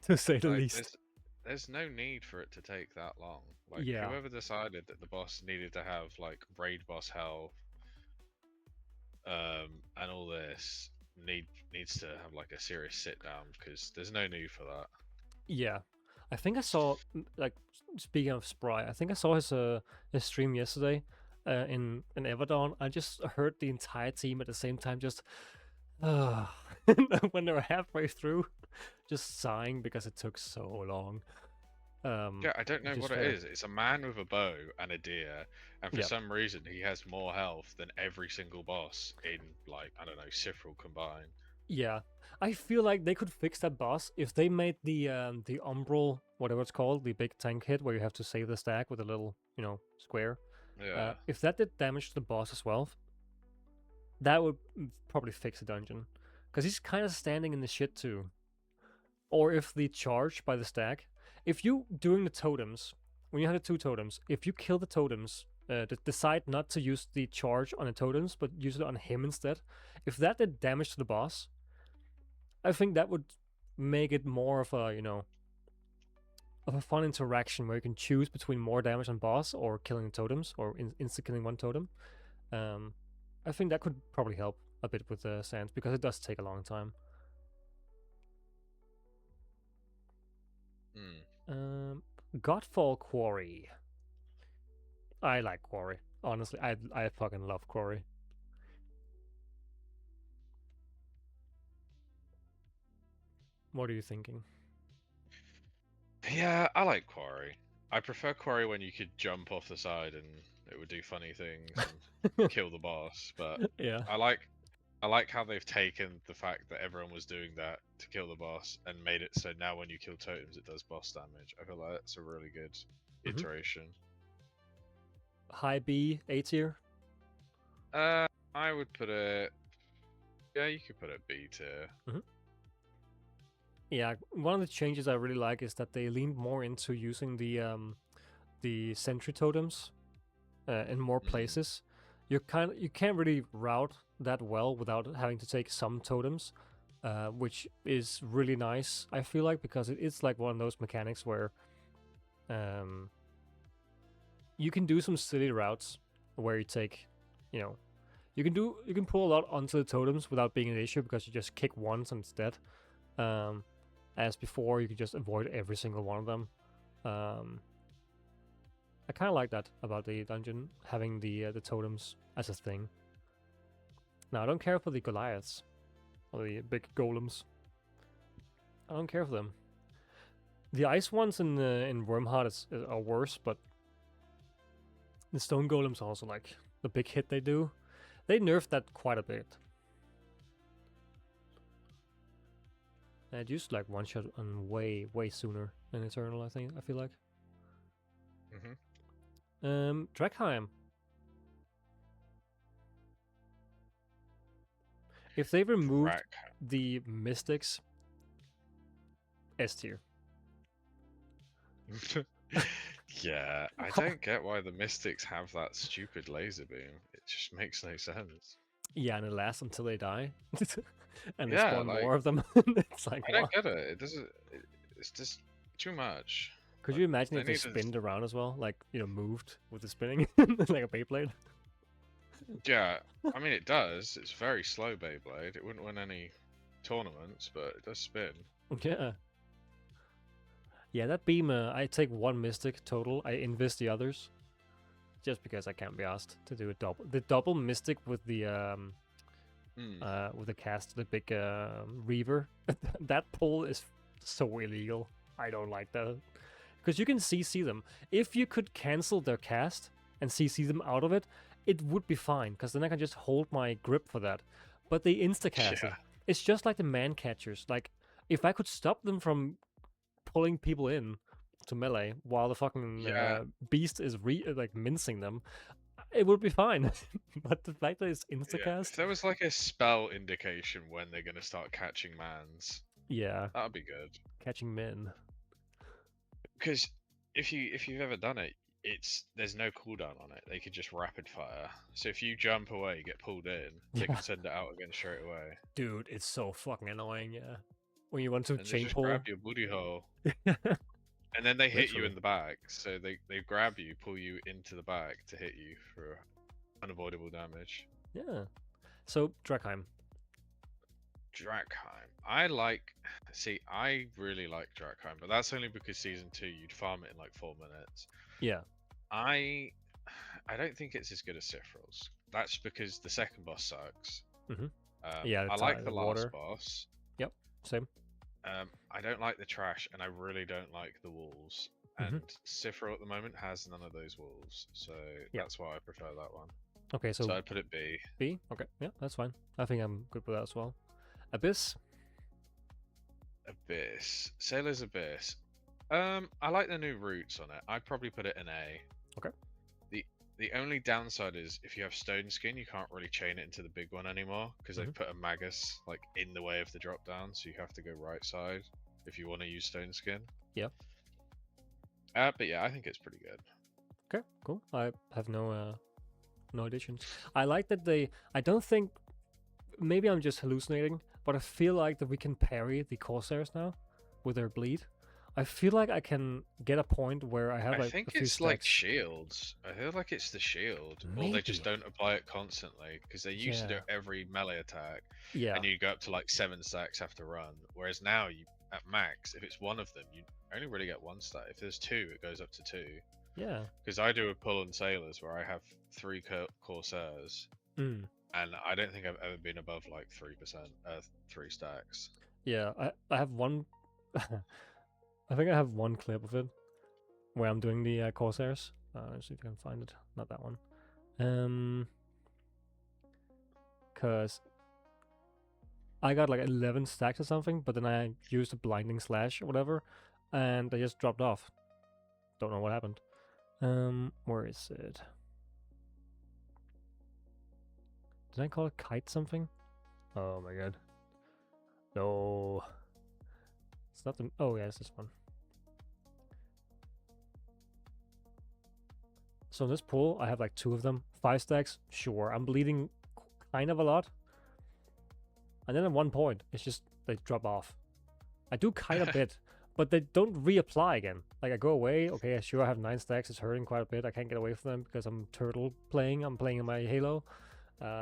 to say the Like, least. there's no need for it to take that long. Like, Yeah. whoever decided that the boss needed to have like raid boss health, and all this needs to have like a serious sit down because there's no need for that. Yeah. I think I saw, like, speaking of Spry, I think I saw his stream yesterday in Everdon. I just heard the entire team at the same time just, when they were halfway through, just sighing because it took so long. Yeah, I don't know which is what it fair. is. It's a man with a bow and a deer, and for Yeah. some reason he has more health than every single boss in, like, I don't know, Sifril combined. Yeah, I feel like they could fix that boss if they made the umbral, whatever it's called, the big tank hit where you have to save the stack with a little, square. Yeah. If that did damage to the boss as well, that would probably fix the dungeon, because he's kind of standing in the shit too. Or if the charge by the stack, if you doing the totems, when you have the 2 totems, if you kill the totems, decide not to use the charge on the totems but use it on him instead. If that did damage to the boss, I think that would make it more of a, of a fun interaction where you can choose between more damage on boss or killing the totems or insta killing one totem. I think that could probably help a bit with the Sands because it does take a long time. Godfall Quarry. I like Quarry. Honestly, I fucking love Quarry. What are you thinking? Yeah, I like Quarry. I prefer Quarry when you could jump off the side and it would do funny things and kill the boss, but Yeah. I like how they've taken the fact that everyone was doing that to kill the boss and made it so now when you kill totems it does boss damage. I feel like that's a really good iteration. High B, A tier? I would put it. Yeah, you could put it B tier. Yeah, one of the changes I really like is that they leaned more into using the sentry totems in more places. You can't really route that well without having to take some totems, which is really nice. I feel like because it's like one of those mechanics where you can do some silly routes where you take, you can pull a lot onto the totems without being an issue because you just kick once instead. As before, you could just avoid every single one of them. I kind of like that about the dungeon, having the totems as a thing. Now, I don't care for the Goliaths, or the big golems. I don't care for them. The ice ones in Wormheart are worse, but the stone golems also, like, the big hit they do. They nerfed that quite a bit. It used to like one shot on way sooner than Eternal. I feel like. Drekheim. If they removed the Mystics, S tier. Yeah, I don't get why the Mystics have that stupid laser beam. It just makes no sense. Yeah, and it lasts until they die, and they Yeah, spawn like, more of them. It's like, I don't get it. It doesn't. It's just too much. Could Like, you imagine if they spinned around as well, like moved with the spinning, like a Beyblade? Yeah, I mean it does. It's very slow Beyblade. It wouldn't win any tournaments, but it does spin. Yeah. Yeah, that beam, I take one Mystic total, I invest the others. Just because I can't be asked to do a double. The double Mystic with the cast, the big Reaver. That pull is so illegal. I don't like that. Because you can CC them. If you could cancel their cast and CC them out of it, it would be fine, because then I can just hold my grip for that. But they insta-cast it. It's just like the man catchers. Like, if I could stop them from pulling people in to melee while the fucking beast is mincing them, it would be fine. But the fact that it's insta-cast... If there was like a spell indication when they're going to start catching mans, yeah, that would be good. Catching men. Because if you've ever done it, there's no cooldown on it. They could just rapid fire. So if you jump away, get pulled in, they can send it out again straight away. Dude, it's so fucking annoying, yeah. When you want to and chain they just pull, grab your booty hole, and then they hit you in the back. So they grab you, pull you into the back to hit you for unavoidable damage. Yeah. So Drekheim. I really like Drekheim, but that's only because season 2 you'd farm it in like 4 minutes. Yeah. I don't think it's as good as Sifril's. That's because the second boss sucks. Yeah, I like the last boss. Yep, same. I don't like the trash, and I really don't like the walls. And Sifril at the moment has none of those walls, so that's why I prefer that one. Okay, so I'd put it B. B? Okay, yeah, that's fine. I think I'm good with that as well. Abyss? Sailor's Abyss. I like the new routes on it. I'd probably put it in A. Okay. The only downside is if you have stone skin, you can't really chain it into the big one anymore, because they've put a Magus like in the way of the drop down, so you have to go right side if you want to use stone skin. Yeah. But yeah, I think it's pretty good. Okay, cool. I have no additions. I like that I don't think, maybe I'm just hallucinating, but I feel like that we can parry the Corsairs now with their bleed. I feel like I can get a point where I have like I think a few it's stacks. like shields. I feel like it's the shield. Maybe. Or they just don't apply it constantly, because they used to do every melee attack. Yeah. And you go up to like 7 stacks after run. Whereas now, at max, if it's one of them, you only really get 1 stack. If there's 2, it goes up to 2. Yeah. Because I do a pull on Sailors where I have 3 Corsairs. And I don't think I've ever been above like 3 stacks. Yeah, I have one... I think I have one clip of it where I'm doing the Corsairs. Let's see if I can find it. Not that one. Because I got like 11 stacks or something, but then I used a blinding slash or whatever, and I just dropped off. Don't know what happened. Where is it? Did I call it kite something? Oh my god. No. It's not the... Oh yeah, it's this one. So in this pool, I have like 2 of them. 5 stacks, sure. I'm bleeding kind of a lot. And then at one point, it's just, they drop off. I do kind of bit, but they don't reapply again. Like I go away, okay, sure I have 9 stacks, it's hurting quite a bit. I can't get away from them because I'm turtle playing. I'm playing in my Halo.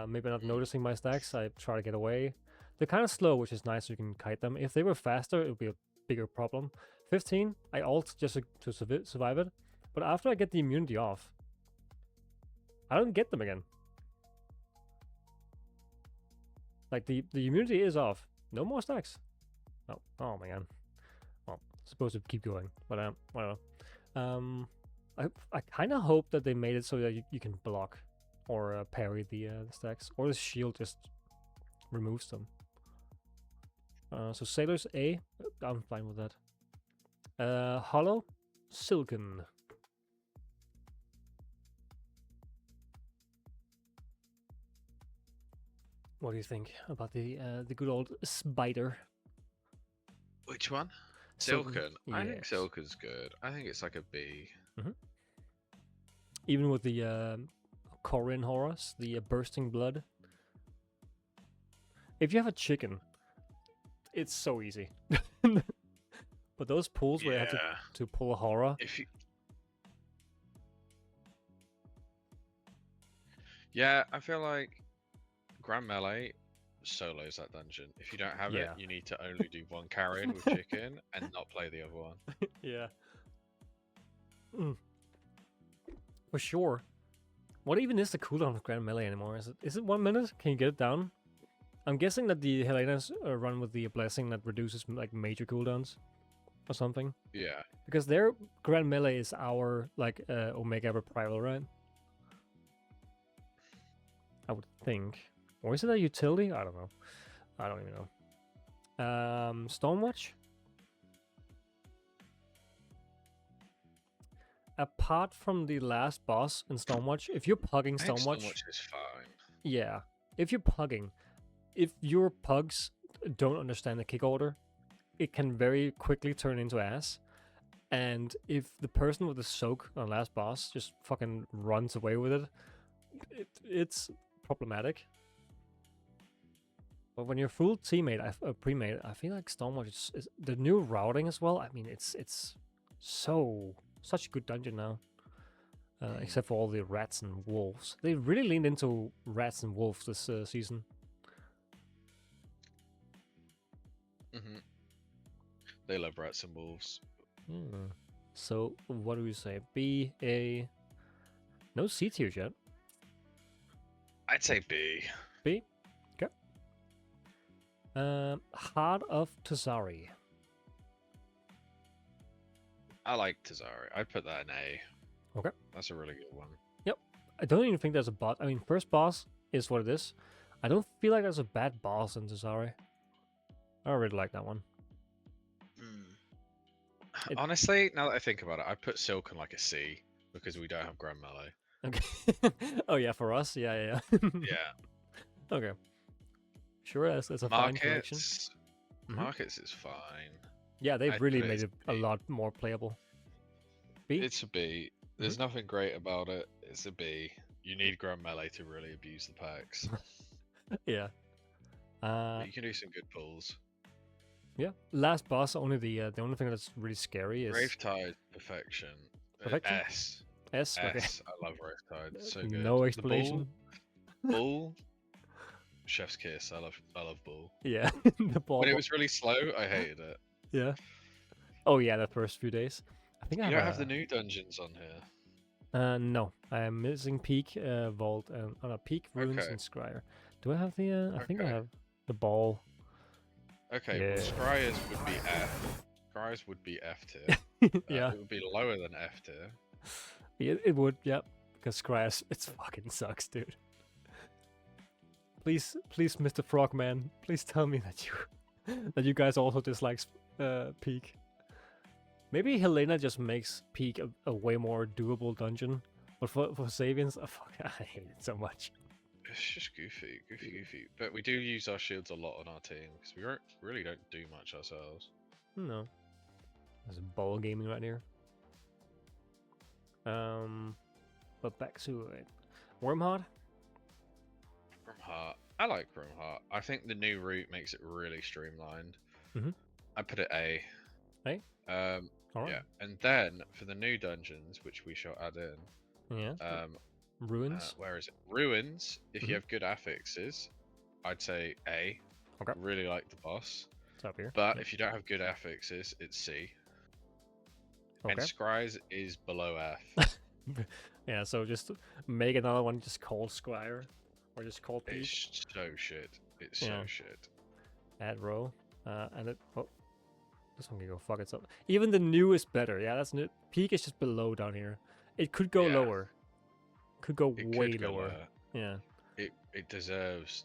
Maybe not noticing my stacks, I try to get away. They're kind of slow, which is nice, so you can kite them. If they were faster, it would be a bigger problem. 15, I ult just to survive it. But after I get the immunity off, I don't get them again. Like the immunity is off. No more stacks. Oh my god. Well, supposed to keep going, but I don't know. I kind of hope that they made it so that you can block or parry the stacks, or the shield just removes them. So Sailor's A. I'm fine with that. Hollow, Silken. What do you think about the good old spider? Which one? Silken. Silken. I think Yes. Silken's good. I think it's like a B. Even with the Korean horrors, the bursting blood. If you have a chicken, it's so easy. But those pulls where you have to pull a horror. If you... Yeah, I feel like Grand Melee solos that dungeon. If you don't have it, you need to only do one carrying with chicken and not play the other one. Yeah. For sure. What even is the cooldown of Grand Melee anymore? Is it 1 minute? Can you get it down? I'm guessing that the Helena's run with the blessing that reduces like major cooldowns or something. Yeah. Because their Grand Melee is our like Omega Reprival, right? I would think. Or is it a utility? I don't know. I don't even know. Stormwatch? Apart from the last boss in Stormwatch, if you're pugging Stormwatch... Stormwatch is fine. Yeah. If you're pugging, if your pugs don't understand the kick order, it can very quickly turn into ass. And if the person with the soak on last boss just fucking runs away with it, it's problematic. But when you're full teammate, pre-made, I feel like Stormwatch is the new routing as well. I mean, it's such a good dungeon now. Except for all the rats and wolves. They really leaned into rats and wolves this season. They love rats and wolves. So, what do we say? B, A... No C tiers yet. I'd say B. B? Okay. Heart of Tazari. I like Tazari. I'd put that in A. Okay. That's a really good one. Yep. I don't even think there's a boss. I mean, first boss is what it is. I don't feel like there's a bad boss in Tazari. I really like that one. Honestly, now that I think about it, I put Silken like a C because we don't have Grand Melee. Okay. Oh yeah, for us, yeah. Yeah. Okay. Sure, that's a fine collection. Markets is fine. Yeah, they've really made it a lot more playable. B? It's a B. There's nothing great about it. It's a B. You need Grand Melee to really abuse the packs. Yeah. You can do some good pulls. Yeah. Last boss, only the only thing that's really scary is Gravetide Perfection. Perfection? S. S. Okay. I love Gravetide. It's so good. No explanation. Bull. Chef's kiss. I love Bull. Yeah. The ball. When it was really slow, I hated it. Yeah. Oh yeah, the first few days. I think you don't have the new dungeons on here. No, I'm missing Peak Vault and Peak Runes and Scryer. Do I have the? I think I have the ball. Okay, yeah. Well, Scryers would be F. Scryers would be F tier. Yeah. It would be lower than F tier. Yeah, it would, yeah. Because Scryers, it fucking sucks, dude. Please, Mr. Frogman, please tell me that you guys also dislike Peak. Maybe Helena just makes Peak a way more doable dungeon. But for Xavians, fuck, I hate it so much. It's just goofy. But we do use our shields a lot on our team because we really don't do much ourselves. No. There's a ball gaming right here. But back to it. Wormheart? Wormheart. I like Wormheart. I think the new route makes it really streamlined. I put it A. A? All right. Yeah. And then for the new dungeons, which we shall add in. Yeah. Ruins? Where is it? Ruins. If you have good affixes, I'd say A. Okay. Really like the boss. It's up here. But if you don't have good affixes, it's C. Okay. And Scryers is below F. Yeah, so just make another one just called Scryer. Or just called Peak. It's so shit. It's so shit. Add row. And it... Oh. This one can go fuck itself. Even the new is better. Yeah, that's new. Peak is just below down here. It could go lower. Could go way lower. Yeah. It deserves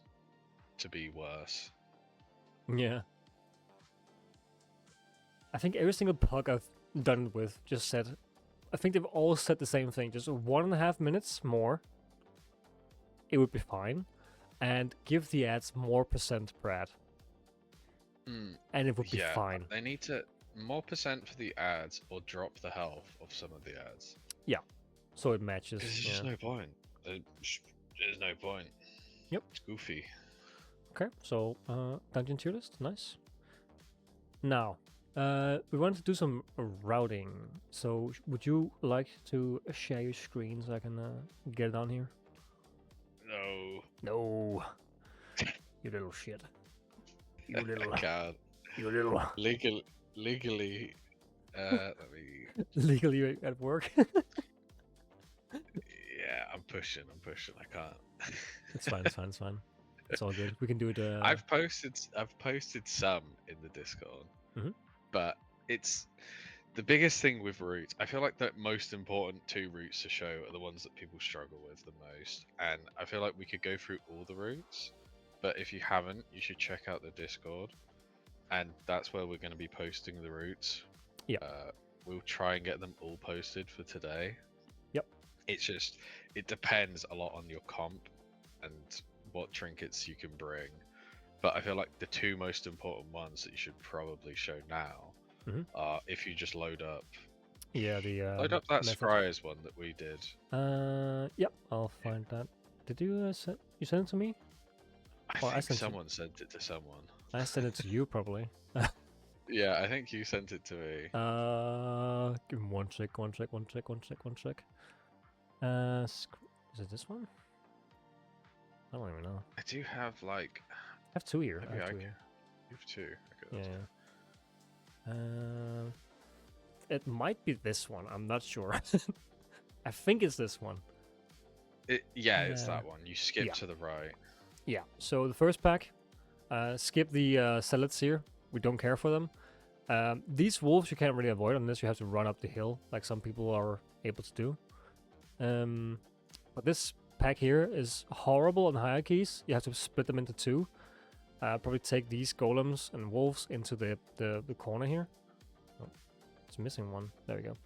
to be worse. Yeah. I think every single pug I've done it with just said, I think they've all said the same thing, just 1.5 minutes more, it would be fine, and give the ads more percent per ad, and it would be fine. They need to more percent for the ads or drop the health of some of the ads. Yeah, so it matches. There's just no point. There's no point. Yep. It's goofy. Okay, so dungeon tier list, nice. Now, we want to do some routing. So, would you like to share your screen so I can get it on here? No. No. You little shit. You little. I can't. You little. Legally. Let me. Legally at work. Yeah, I'm pushing. I can't. It's fine. It's fine. It's fine. It's all good. We can do it. I've posted some in the Discord, but it's the biggest thing with routes. I feel like the most important 2 routes to show are the ones that people struggle with the most, and I feel like we could go through all the routes, but if you haven't, you should check out the Discord, and that's where we're going to be posting the routes. Yeah. We'll try and get them all posted for today. Yep. It's just it depends a lot on your comp and what trinkets you can bring, but I feel like the 2 most important ones that you should probably show now are if you just load up. Yeah, the load up that Scryers one that we did. Yep, I'll find that. Did you send it to me? I think someone sent it to someone. I sent it to you probably. Yeah, I think you sent it to me. Give me one sec. Is it this one? I don't even know. I do have like. I have 2 here. You have 2. Okay, yeah. It might be this one. I'm not sure. I think it's this one. It's that one. You skip to the right. Yeah. So the first pack, skip the zealots here. We don't care for them. These wolves you can't really avoid unless you have to run up the hill, like some people are able to do. But this pack here is horrible on hierarchies. You have to split them into 2. Probably take these golems and wolves into the corner here. Oh, it's missing one. There we go.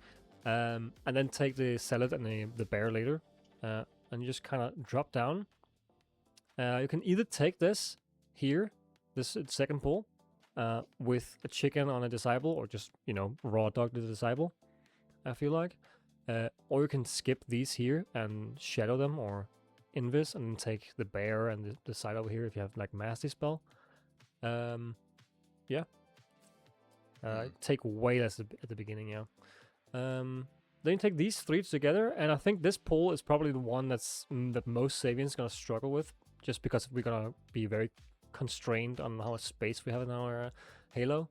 And then take the zealot and the bear later. And you just kind of drop down. You can either take this here, this second pull, with a chicken on a disciple, or just, raw dog the disciple, I feel like. Or you can skip these here and shadow them, or invis, and then take the bear and the side over here if you have like mastery spell. Yeah. Take way less at the beginning, yeah. Then you take these 3 together, and I think this pull is probably the one that most Xavians gonna struggle with, just because we're gonna be very constrained on how much space we have in our Halo.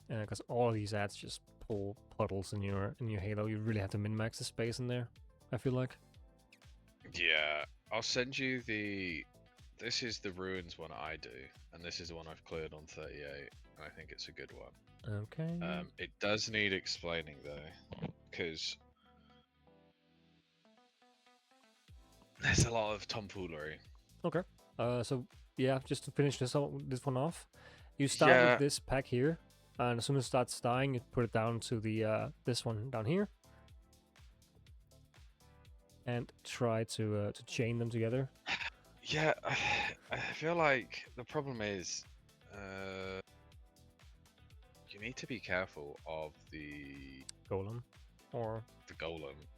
Because all of these ads just pull puddles in your Halo. You really have to min-max the space in there, I feel like. Yeah, I'll send you this is the ruins one I do, and this is the one I've cleared on 38, and I think it's a good one. Okay. It does need explaining though, because there's a lot of tomfoolery. Okay. So yeah, just to finish this one off, you start with this pack here, and as soon as it starts dying, you put it down to the this one down here, and try to chain them together. Yeah, I feel like the problem is you need to be careful of the golem,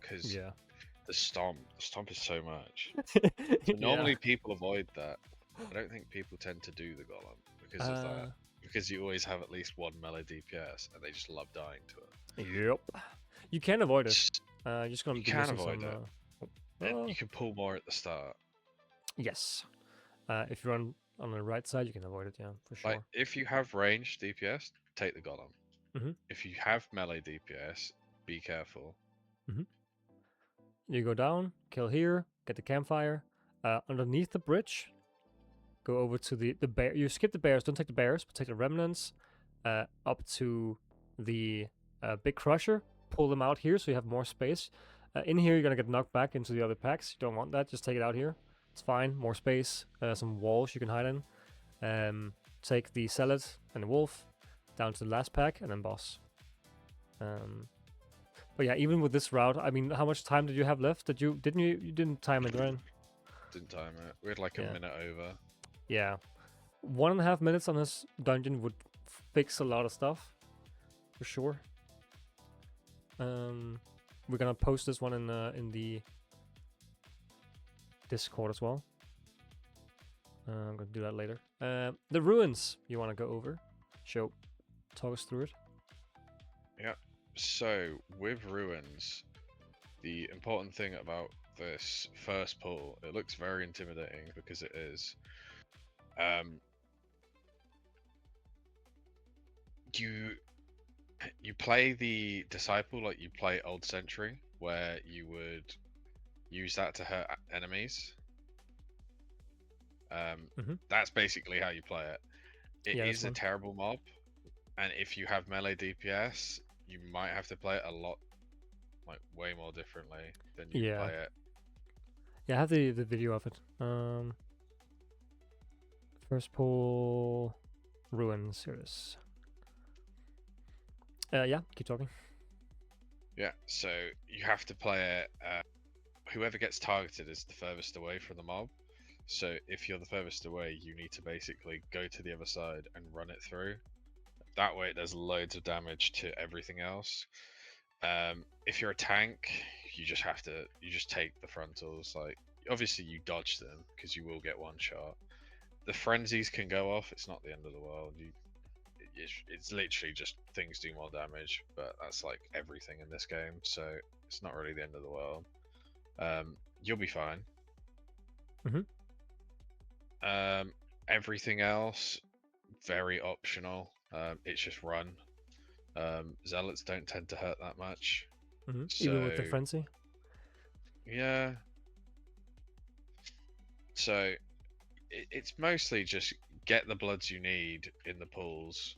because yeah, the stomp is so much. So normally people avoid that. I don't think people tend to do the golem because of that. Because you always have at least 1 melee DPS, and they just love dying to it. Yep. You can avoid it. You're just gonna you can avoid it. And you can pull more at the start. Yes. If you run on the right side, you can avoid it, yeah, for sure. Like, if you have ranged DPS, take the golem. If you have melee DPS, be careful. You go down, kill here, get the campfire. Underneath the bridge, go over to the bear. You skip the bears, don't take the bears, but take the remnants. Up to the big crusher, pull them out here so you have more space. In here, you're gonna get knocked back into the other packs. You don't want that, just take it out here. It's fine, more space, some walls you can hide in. take the Zealot and the Wolf down to the last pack, and then boss. But yeah, even with this route, I mean, how much time did you have left? You didn't time it, right? Didn't time it. We had like a minute over. Yeah, 1.5 minutes on this dungeon would fix a lot of stuff, for sure. We're gonna post this one in the Discord as well. I'm gonna do that later. The ruins you want to go over? Talk us through it. Yeah. So with ruins, the important thing about this first pull, it looks very intimidating because it is. You play the disciple like you play Old Century, where you would use that to hurt enemies. That's basically how you play it. It is a terrible mob, and if you have melee DPS, you might have to play it a lot, like way more differently than you play it. Yeah, I have the video of it. First pull, ruins. Here it is. Yeah, keep talking. Yeah, so you have to play it. Whoever gets targeted is the furthest away from the mob. So if you're the furthest away, you need to basically go to the other side and run it through. That way it does loads of damage to everything else. If you're a tank, you just take the frontals. Like, obviously you dodge them because you will get one shot. The frenzies can go off. It's not the end of the world. It's literally just things do more damage, but that's like everything in this game, so it's not really the end of the world. You'll be fine. Everything else, very optional. It's just run. Zealots don't tend to hurt that much. So, even with the frenzy? Yeah. So it's mostly just get the bloods you need in the pools,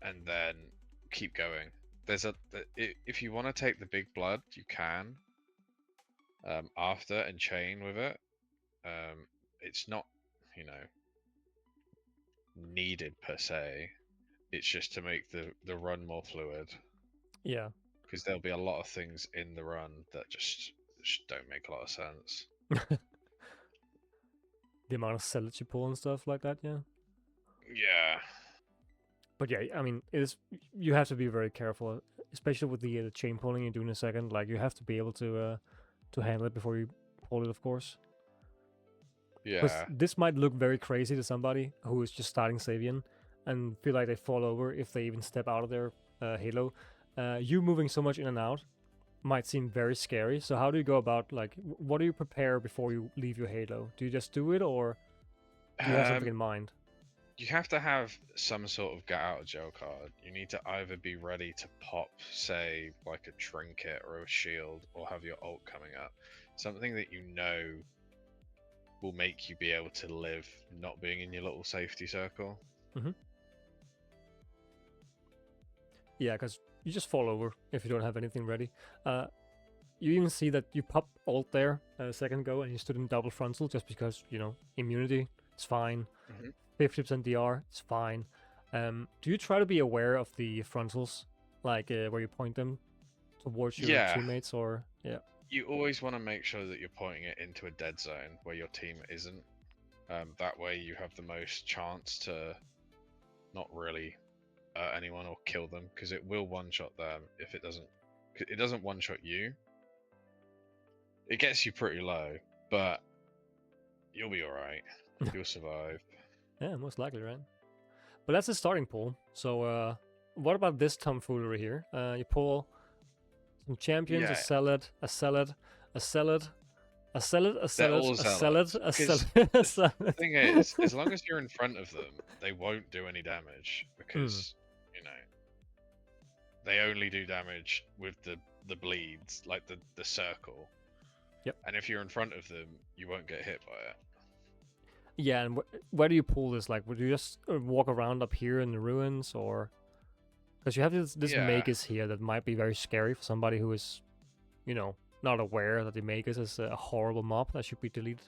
and then keep going. If you want to take the big blood, you can after and chain with it. It's not, needed per se. It's just to make the run more fluid. Yeah. Because there'll be a lot of things in the run that just don't make a lot of sense. The amount of zealots you pull and stuff like that, yeah. Yeah. But yeah, I mean, you have to be very careful, especially with the chain pulling you do in a second. Like, you have to be able to handle it before you pull it, of course. Yeah. This might look very crazy to somebody who is just starting Xavian and feel like they fall over if they even step out of their Halo. You moving so much in and out might seem very scary. So how do you go about, like, what do you prepare before you leave your Halo? Do you just do it, or do you have something in mind? You have to have some sort of get out of jail card. You need to either be ready to pop, say, like a trinket or a shield, or have your ult coming up. Something that you know will make you be able to live not being in your little safety circle. Yeah, because you just fall over if you don't have anything ready. You even see that you pop ult there a second ago and you stood in double frontal just because, immunity, it's fine. 50% DR, it's fine. Do you try to be aware of the frontals, like where you point them towards your teammates, or You always want to make sure that you're pointing it into a dead zone where your team isn't. That way you have the most chance to not really anyone or kill them, because it will one-shot them if it doesn't. It doesn't one-shot you. It gets you pretty low, but you'll be alright. You'll survive. Yeah, most likely, right? But that's the starting pool. So what about this tomfoolery here? You pull some champions, a zealot, a zealot, a zealot, a zealot, a zealot, a zealot, a zealot. The thing is, as long as you're in front of them, they won't do any damage, because they only do damage with the bleeds, like the circle. Yep. And if you're in front of them, you won't get hit by it. Yeah, and where do you pull this? Like, would you just walk around up here in the ruins, or because you have this magus here that might be very scary for somebody who is, not aware that the magus is a horrible mob that should be deleted.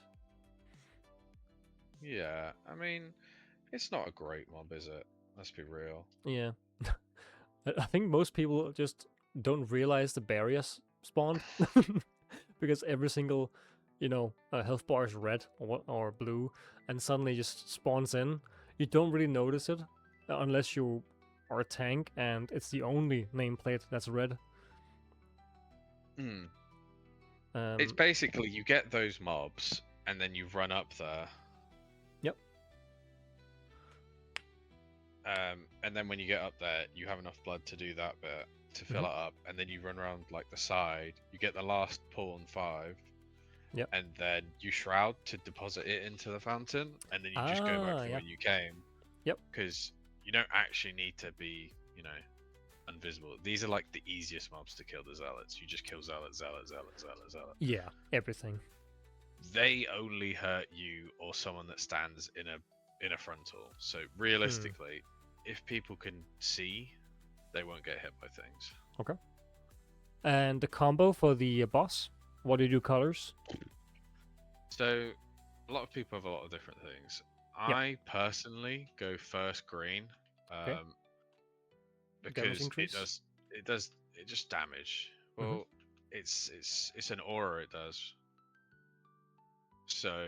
Yeah, I mean, it's not a great mob, is it? Let's be real. Yeah. I think most people just don't realize the barriers spawned because every single, health bar is red or blue, and suddenly just spawns in. You don't really notice it unless you are a tank and it's the only nameplate that's red. Hmm. It's basically you get those mobs and then you run up there. Yep. And then when you get up there, you have enough blood to do that bit to fill it up, and then you run around like the side. You get the last pull on 5. Yep. And then you shroud to deposit it into the fountain, and then you just go back from where you came. Yep. Because you don't actually need to be, invisible. These are like the easiest mobs to kill, the zealots. You just kill zealot, zealot, zealot, zealot, zealot. Yeah, everything. They only hurt you or someone that stands in a frontal. So realistically, if people can see, they won't get hit by things. Okay. And the combo for the boss, what do you do colors? So a lot of people have a lot of different things. Yep. I personally go first green. Okay. Because it just damage. Well, it's an aura it does. So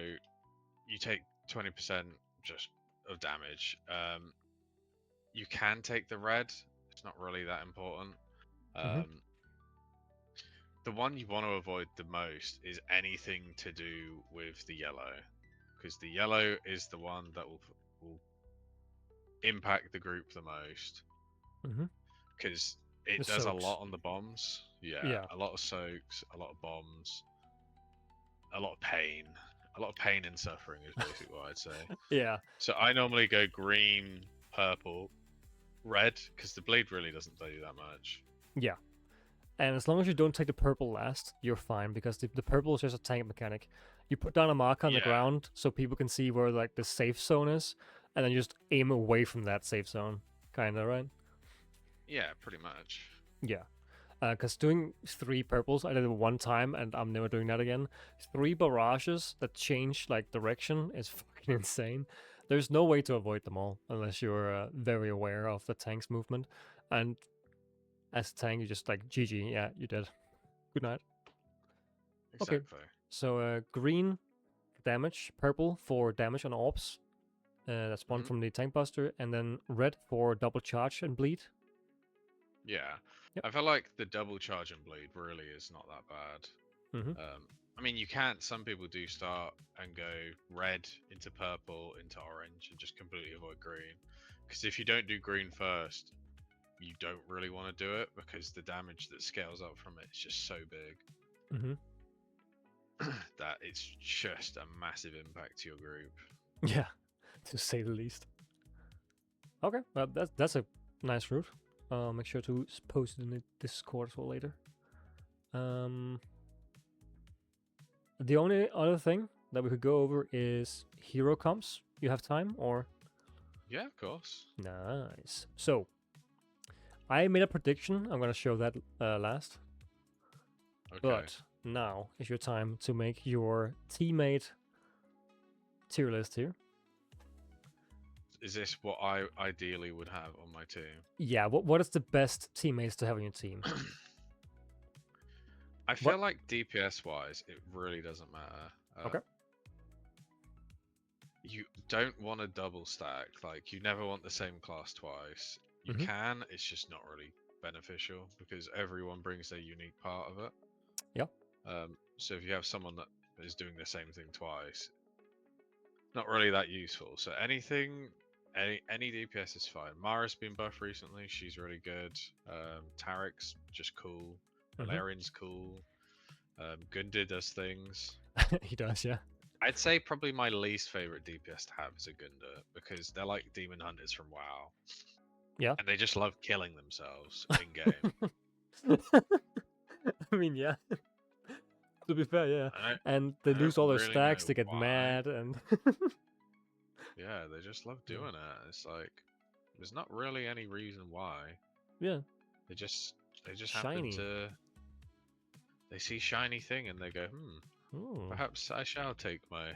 you take 20% just of damage. You can take the red. It's not really that important. The one you want to avoid the most is anything to do with the yellow, because the yellow is the one that will impact the group the most. Because it does a lot on the bombs. Yeah, a lot of soaks, a lot of bombs, a lot of pain. A lot of pain and suffering is basically what I'd say. Yeah. So I normally go green, purple, red, because the bleed really doesn't do that much. Yeah. And as long as you don't take the purple last, you're fine, because the purple is just a tank mechanic. You put down a marker on the ground so people can see where like the safe zone is, and then you just aim away from that safe zone. Kinda, right? Yeah, pretty much. Yeah. Because doing 3 purples, I did it one time, and I'm never doing that again. 3 barrages that change like direction is fucking insane. There's no way to avoid them all unless you're very aware of the tank's movement. And as a tank, you just like GG. Yeah, you did. Good night. Exactly. Okay. So green damage, purple for damage on orbs. That's one from the tank buster, and then red for double charge and bleed. Yeah. Yep. I feel like the double charge and bleed really is not that bad. I mean, you can't. Some people do start and go red into purple into orange and just completely avoid green. Because if you don't do green first, you don't really want to do it, because the damage that scales up from it is just so big that it's just a massive impact to your group. Yeah, to say the least. Okay, well, that's a nice route. Make sure to post it in the Discord as well later. The only other thing that we could go over is hero comps. You have time, or? Yeah, of course. Nice. So, I made a prediction. I'm gonna show that last. Okay. But now is your time to make your teammate tier list here. Is this what I ideally would have on my team? Yeah, what is the best teammates to have on your team? I feel like DPS wise, it really doesn't matter. Okay. You don't want a double stack. Like, you never want the same class twice. You can, it's just not really beneficial, because everyone brings their unique part of it. Yeah. So if you have someone that is doing the same thing twice, not really that useful. So anything, any DPS is fine. Mara's been buffed recently. She's really good. Tarek's just cool. Valerian's cool. Kushdy does things. He does, yeah. I'd say probably my least favorite DPS to have is a Kushdy, because they're like demon hunters from WoW. Yeah. And they just love killing themselves in game. I mean, yeah. To be fair, yeah. And they lose all their really stacks, they get why. mad, and yeah, they just love doing it. It's like, there's not really any reason why. Yeah. They just Shiny. happen to, they see shiny thing and they go, perhaps I shall take my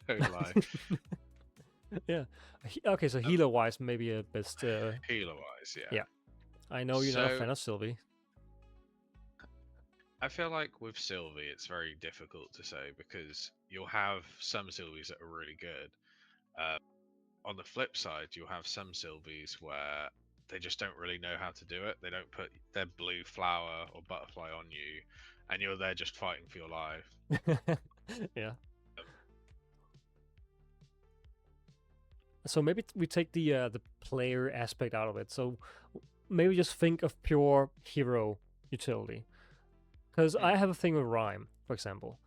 own life. Yeah. Okay, so healer-wise, maybe a best. Healer wise, yeah. Yeah. I know you're not a So fan of Sylvie. I feel like with Sylvie, it's very difficult to say because you'll have some Sylvies that are really good. On the flip side, you'll have some Sylvies where they just don't really know how to do it. They don't put their blue flower or butterfly on you, and you're there just fighting for your life. Yeah. Um, So maybe we take the player aspect out of it. So maybe just think of pure hero utility. Because I have a thing with Rhyme, for example.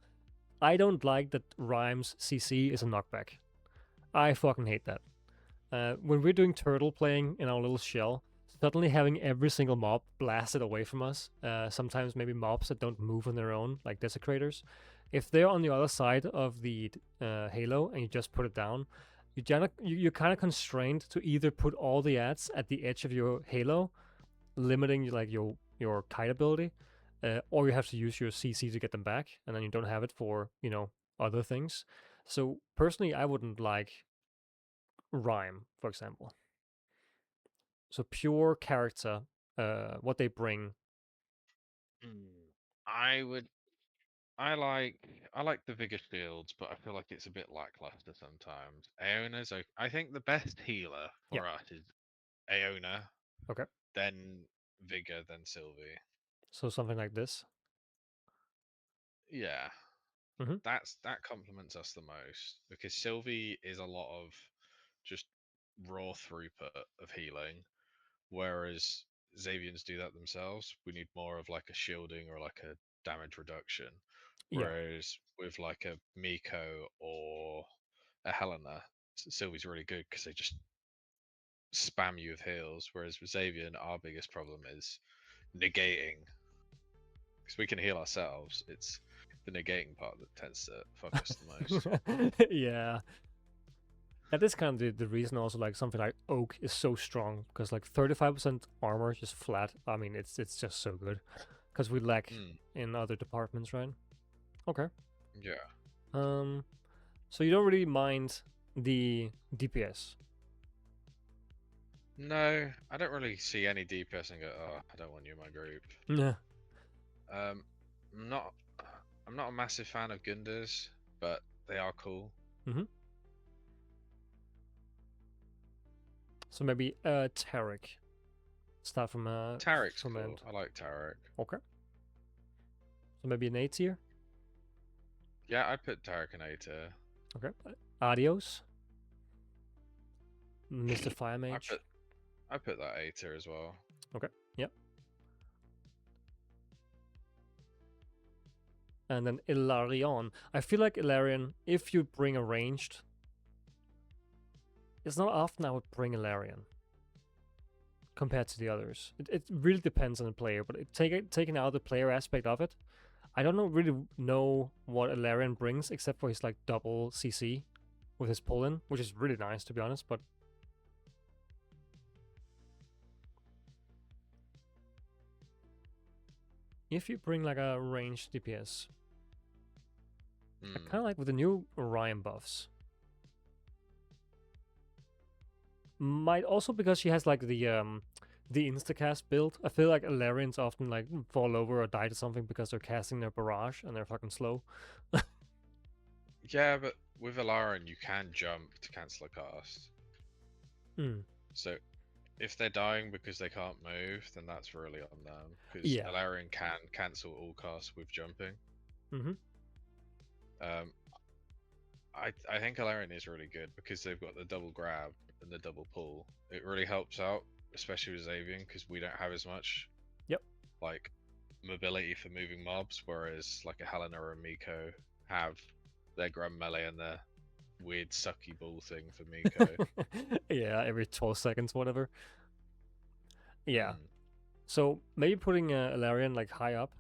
I don't like that Rhyme's CC is a knockback. I fucking hate that. When we're doing turtle playing in our little shell, suddenly having every single mob blasted away from us, sometimes maybe mobs that don't move on their own, like desecrators, if they're on the other side of the halo and you just put it down, you're kind of constrained to either put all the ads at the edge of your halo, limiting like your kite ability, or you have to use your CC to get them back, and then you don't have it for other things. So personally, I wouldn't like Rhyme, for example. So pure character, what they bring. I would. I like I like the vigor shields, but I feel like it's a bit lackluster sometimes. Aona's I think the best healer Yeah. for us is Aona, Okay. then Vigor, then Sylvie. So something like this. Yeah, Mm-hmm. that complements us the most because Sylvie is a lot of just raw throughput of healing, whereas Xavians do that themselves. We need more of like a shielding or like a damage reduction. Yeah. Whereas with like a Miko or a Helena, Sylvie's really good because they just spam you with heals. Whereas with Xavian, our biggest problem is negating because we can heal ourselves. It's the negating part that tends to fuck us the most. Yeah. That is kind of the reason also like something like Oak is so strong because like 35% armor just flat. I mean it's just so good because we lack Mm, in other departments, right? Okay. yeah. So you don't really mind the DPS. No, I don't really see any DPS and go, oh, I don't want you in my group. Yeah. Um, I'm not. I'm not a massive fan of Gundars, but they are cool. Mm-hmm. So maybe Tarek. Start Tarek's from cool. end. I like Tarek. Okay. So maybe an A tier. Yeah, I'd put Tarek in A tier. Okay. Adios. Mr. Fire I Mage. put I put that A tier as well. Okay. Yep. And then Ilarion. I feel like Ilarion, if you bring a ranged, it's not often I would bring Ilarion compared to the others. It really depends on the player, but taking out the player aspect of it, I don't really know what Ilarion brings except for his like double CC with his pull-in, which is really nice to be honest, but if you bring like a ranged DPS, I kind of like with the new Orion buffs. Might also because she has like the instacast build. I feel like Alarians often like fall over or die to something because they're casting their barrage and they're fucking slow. Yeah, but with Alarin, you can jump to cancel a cast. Hmm. So if they're dying because they can't move, then that's really on them. Because Yeah. Alarin can cancel all casts with jumping. Mm-hmm. Um, I think Alarin is really good because they've got the double grab and the double pull. It really helps out, especially with Xavian, because we don't have as much Yep. like mobility for moving mobs, whereas like a Helena or a Miko have their grab melee and their weird sucky ball thing for Miko. Yeah, every 12 seconds, whatever. Yeah. Mm. So maybe putting Alarian like high up.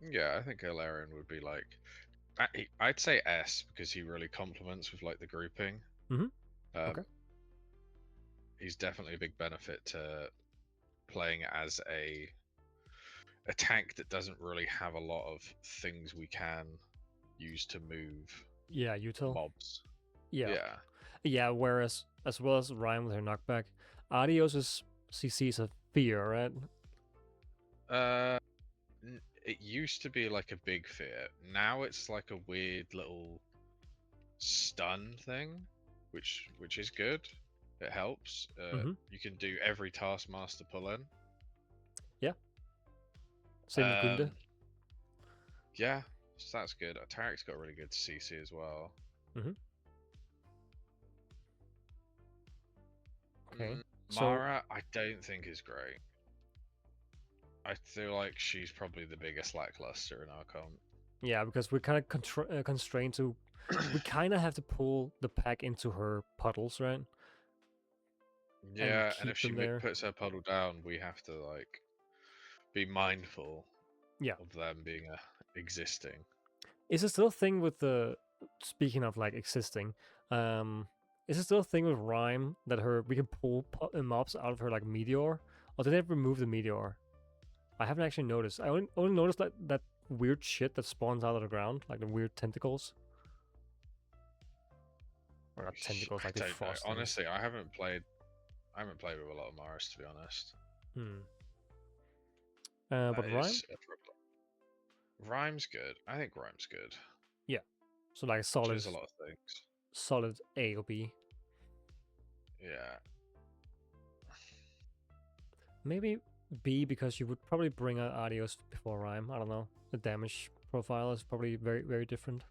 Yeah, I think Alarian would be like I'd say S because he really complements with like the grouping. Mm-hmm. Um, Okay. he's definitely a big benefit to playing as a tank that doesn't really have a lot of things we can use to move. Yeah, util. mobs. Yeah. Yeah. Yeah, whereas as well as Rhyme with her knockback, Adios's CC is a fear, right? It used to be like a big fear. Now it's like a weird little stun thing, which is good. It helps. You can do every Taskmaster pull in. Yeah. Same with Gunde. Yeah, so that's good. Tarek's got really good CC as well. Okay. Mara, I don't think is great. I feel like she's probably the biggest lackluster in our comp. Yeah, because we're kind of constrained to. We kind of have to pull the pack into her puddles, right? Yeah, and if she there. puts her puddle down, we have to like be mindful. Yeah. Of them being existing. Is it still a thing with the? Speaking of like existing, is it still a thing with Rhyme that we can pull mobs out of her like meteor, or did they remove the meteor? I haven't actually noticed. I only noticed that weird shit that spawns out of the ground, like the weird tentacles. Or not tentacles, like the frost. Honestly, I haven't played with a lot of Maris, to be honest. But Rhyme? Rhyme's good. I think Rhyme's good. Yeah. So like solid. There's a lot of things. Solid A or B. Yeah. Maybe B, because you would probably bring out Adios before Rhyme. I don't know. The damage profile is probably very, very different.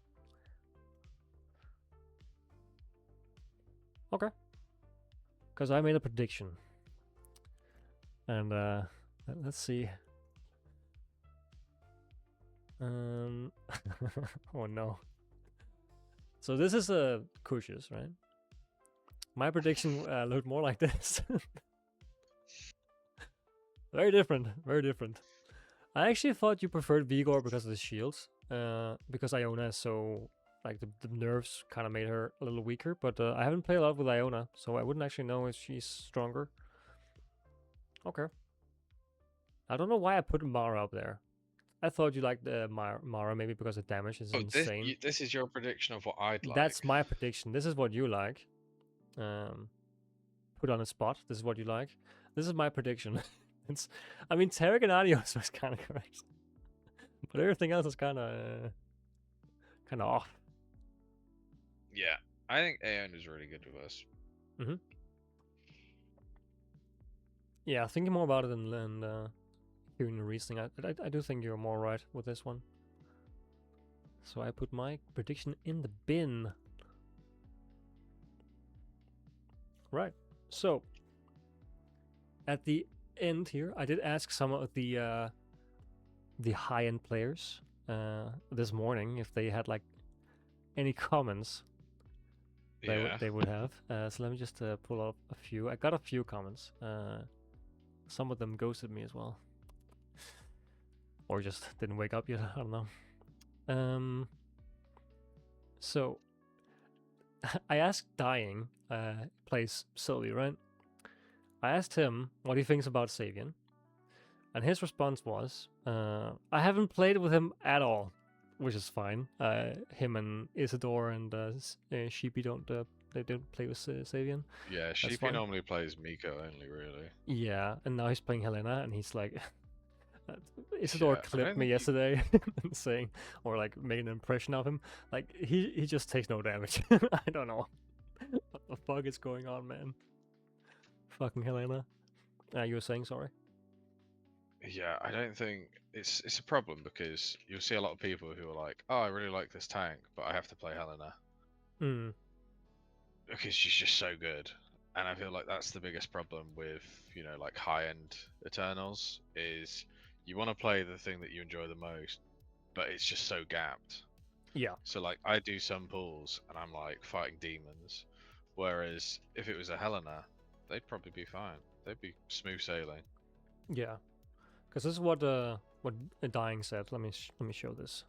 Okay. Because I made a prediction. And let's see. Oh no. So this is a Kush's, right? My prediction looked more like this. Very different, very different. I actually thought you preferred Vigor because of the shields. Because Iona is so... Like, the nerfs kind of made her a little weaker. But I haven't played a lot with Iona, so I wouldn't actually know if she's stronger. Okay. I don't know why I put Mara up there. I thought you liked Mara maybe because the damage is insane. This is your prediction of what I'd like. That's my prediction. This is what you like. Put on a spot. This is what you like. This is my prediction. I mean, Tarek and Adios was kind of correct, but everything else is kind of off. Yeah, I think Aeon is really good with us. Yeah, thinking more about it and hearing the reasoning, I do think you're more right with this one. So I put my prediction in the bin. Right. So at the end here, I did ask some of the high-end players this morning if they had like any comments they would have. So let me just pull up a few. I got a few comments. Some of them ghosted me as well, or just didn't wake up yet. I don't know. So I asked Dying, plays Sylvie, right? I asked him what he thinks about Xavian, and his response was, I haven't played with him at all, which is fine. Him and Isidore and Sheepy don't play with Xavian. Yeah, Sheepy normally plays Miko only, really. Yeah, and now he's playing Helena, and he's like, Isidore clipped me yesterday saying, or like made an impression of him. Like he just takes no damage. I don't know what the fuck is going on, man. Fucking Helena. You were saying, sorry? Yeah, I don't think it's a problem because you'll see a lot of people who are like, oh, I really like this tank, but I have to play Helena. Because she's just so good. And I feel like that's the biggest problem with, like high-end Eternals, is you want to play the thing that you enjoy the most, but it's just so gapped. Yeah. So like I do some pulls and I'm like fighting demons, whereas if it was a Helena, they'd probably be fine. They'd be smooth sailing. Yeah, because this is what Dying said. Let me show this.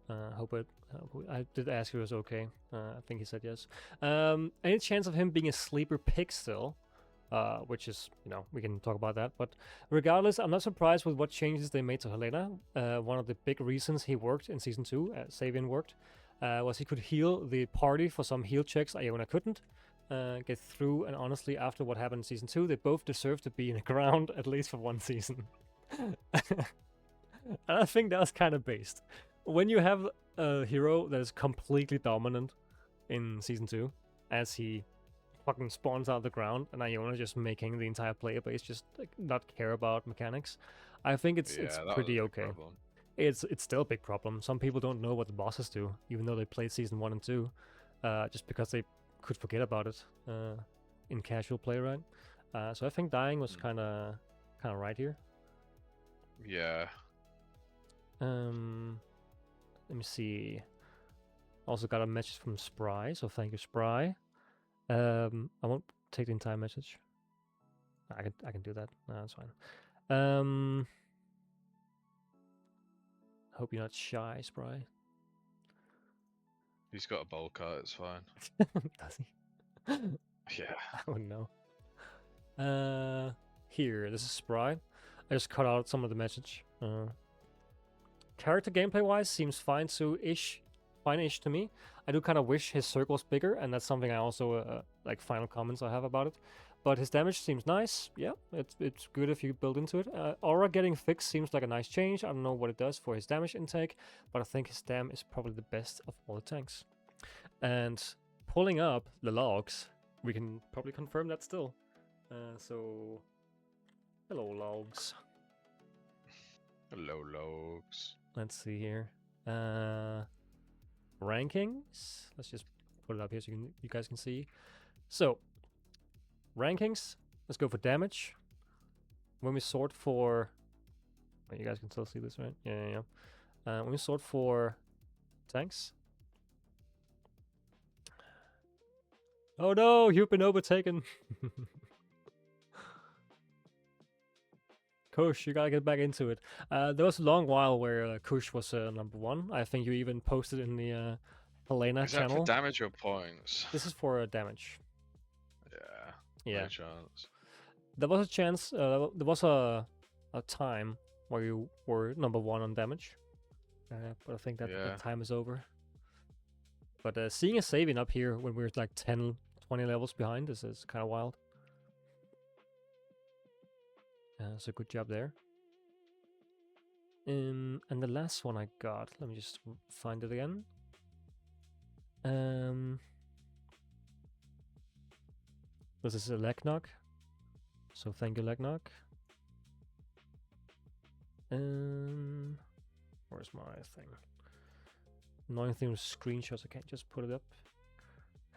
I did ask if it was okay. I think he said yes. Any chance of him being a sleeper pick still? Which is, we can talk about that. But regardless, I'm not surprised with what changes they made to Helena. One of the big reasons he worked in Season 2, Xavian worked, was he could heal the party for some heal checks Iona couldn't get through, and honestly, after what happened in Season 2, they both deserve to be in the ground at least for one season. And I think that's kind of based. When you have a hero that is completely dominant in Season 2, as he fucking spawns out of the ground, and Iona just making the entire player base just like, not care about mechanics, I think it's pretty okay. Problem. It's still a big problem. Some people don't know what the bosses do, even though they played Season 1 and 2, just because they could forget about it in casual play, right? So I think dying was kind of right here. Yeah. Let me see. Also got a message from Spry, so thank you, Spry. I won't take the entire message. I can do that. No, that's fine. Hope you're not shy, Spry. He's got a bowl cut, it's fine. Does he? Yeah. I wouldn't know. Here, this is Spry. I just cut out some of the message. Character gameplay-wise seems fine-ish to me. I do kind of wish his circle's bigger, and that's something I also, like, final comments I have about it. But his damage seems nice. Yeah, it's good if you build into it. Aura getting fixed seems like a nice change. I don't know what it does for his damage intake, but I think his dam is probably the best of all the tanks. And pulling up the logs, we can probably confirm that still. So, hello logs. Hello logs. Let's see here. Rankings. Let's just put it up here so you guys can see. So, rankings. Let's go for damage. When we sort for... Oh, you guys can still see this, right? Yeah. When we sort for tanks. Oh no, you've been overtaken. Kush, you gotta get back into it. There was a long while where Kush was number 1. I think you even posted in the Helena channel. Is that for damage or points? This is for damage. Yeah. No chance. There was a chance. There was a time where you were number 1 on damage, but I think that time is over. But seeing a Xavian up here when we're like 10, 20 levels behind, this is kind of wild. So good job there. And the last one I got, let me just find it again. This is a Legnock. So thank you, Legnock. Where's my thing? Annoying thing with screenshots, I can't just put it up.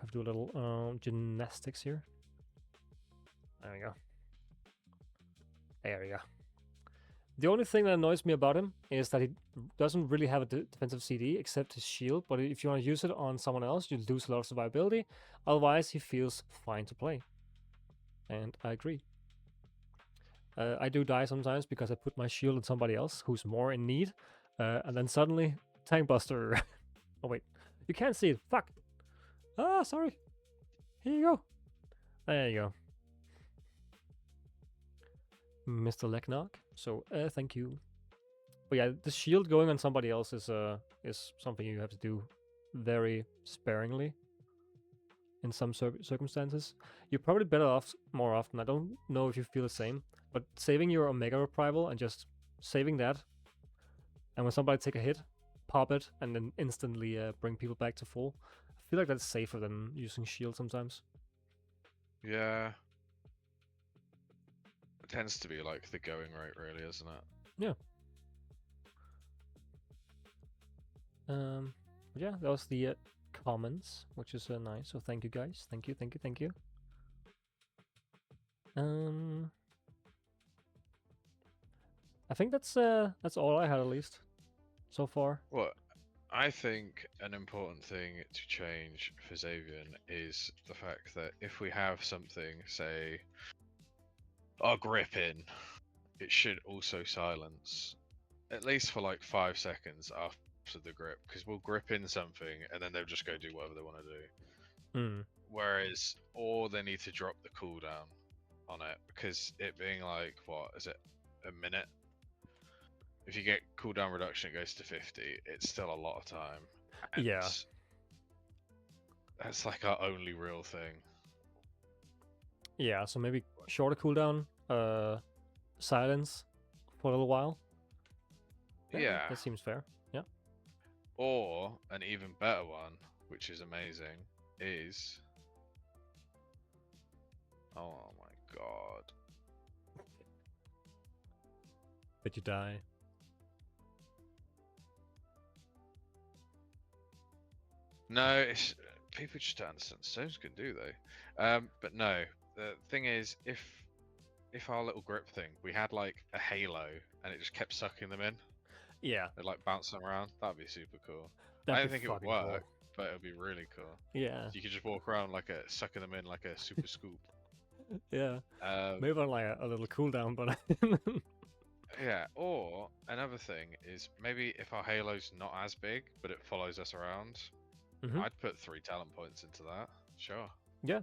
Have to do a little gymnastics here. There we go. There we go. The only thing that annoys me about him is that he doesn't really have a defensive CD except his shield, but if you want to use it on someone else, you lose a lot of survivability. Otherwise, he feels fine to play. And I agree. I do die sometimes because I put my shield on somebody else who's more in need, and then suddenly, Tank Buster. Oh wait, you can't see it. Fuck. Ah, sorry. Here you go. There you go. Mr. Legnock. So thank you. But yeah, the shield going on somebody else is something you have to do very sparingly in some circumstances. You're probably better off more often. I don't know if you feel the same, but saving your Omega Reprival and just saving that, and when somebody take a hit, pop it, and then instantly bring people back to full. I feel like that's safer than using shield sometimes. Yeah. It tends to be like the going rate, really, isn't it? Yeah. Yeah, that was the comments, which is nice. So thank you guys. Thank you. I think that's all I had at least so far. Well, I think an important thing to change for Xavian is the fact that if we have something, say, our grip in, it should also silence, at least for like 5 seconds after the grip, because we'll grip in something and then they'll just go do whatever they want to do. Whereas, or they need to drop the cooldown on it, because it being like, what is it, a minute? If you get cooldown reduction, it goes to 50. It's still a lot of time. And yeah. That's like our only real thing. Yeah, so maybe shorter cooldown, silence for a little while. Yeah. That seems fair. Yeah. Or an even better one, which is amazing, is oh my god. But you die. No, it's people just don't understand stones can do but no, the thing is, if our little grip thing, we had like a halo and it just kept sucking them in, Yeah, they're like bouncing around, that'd be super cool. I that'd don't be think it would fucking work, cool. but it would be really cool. Yeah. You could just walk around like sucking them in like a super scoop. Yeah. Um, Maybe on like a little cooldown, but yeah, or another thing is maybe if our halo's not as big, but it follows us around, I'd put 3 talent points into that. Sure. yeah.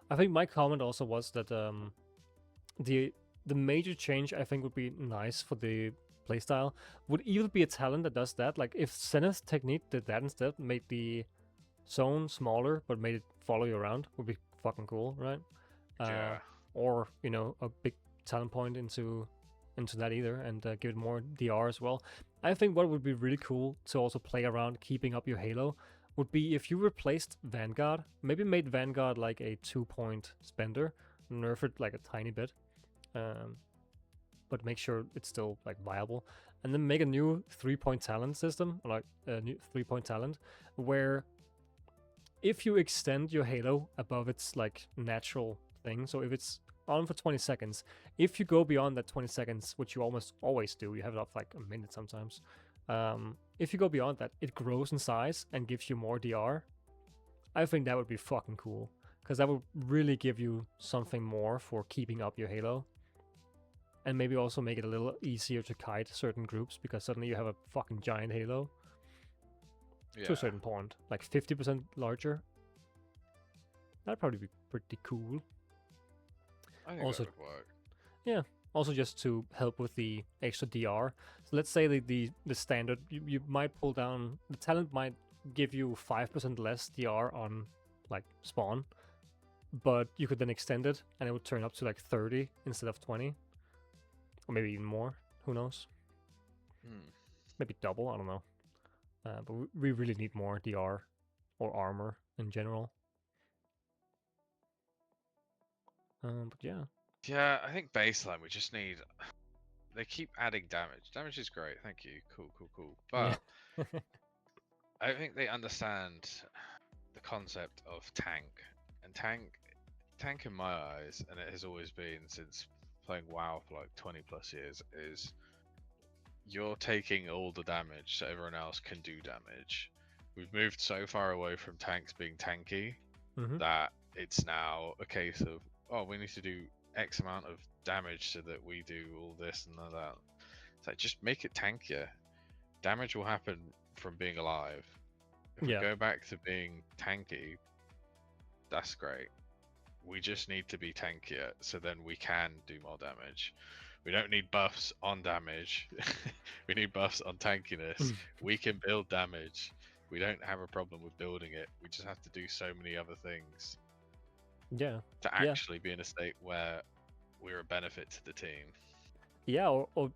I think my comment also was that the major change I think would be nice for the playstyle would either be a talent that does that, like if Zenith's technique did that instead, made the zone smaller but made it follow you around, would be fucking cool, right? Yeah. Or a big talent point into that either, and give it more DR as well. I think what would be really cool to also play around keeping up your Halo would be if you replaced Vanguard, maybe made Vanguard like a 2-point spender, nerf it like a tiny bit, but make sure it's still like viable, and then make a new 3-point talent system, like a new 3-point talent, where if you extend your Halo above its like natural thing, so if it's on for 20 seconds, if you go beyond that 20 seconds, which you almost always do, you have it up like a minute sometimes. If you go beyond that, it grows in size and gives you more DR. I think that would be fucking cool, because that would really give you something more for keeping up your Halo. And maybe also make it a little easier to kite certain groups, because suddenly you have a fucking giant Halo. Yeah. To a certain point, like 50% larger. That'd probably be pretty cool. I think Also, that would work. yeah. Also, just to help with the extra DR. So let's say the standard, you might pull down, the talent might give you 5% less DR on like spawn, but you could then extend it and it would turn up to like 30 instead of 20, or maybe even more. Who knows? Maybe double. I don't know. But we really need more DR or armor in general. But yeah. Yeah, I think baseline we just need. They keep adding damage. Damage is great, thank you. Cool. But Yeah. I don't think they understand the concept of tank. And tank in my eyes, and it has always been since playing WoW for like 20 plus years, is you're taking all the damage so everyone else can do damage. We've moved so far away from tanks being tanky that it's now a case of, oh, we need to do X amount of damage so that we do all this and all that. It's like, just make it tankier. Damage will happen from being alive. If we go back to being tanky, that's great. We just need to be tankier so then we can do more damage. We don't need buffs on damage. We need buffs on tankiness. We can build damage. We don't have a problem with building it. We just have to do so many other things. Yeah. To actually be in a state where we're a benefit to the team. Yeah, or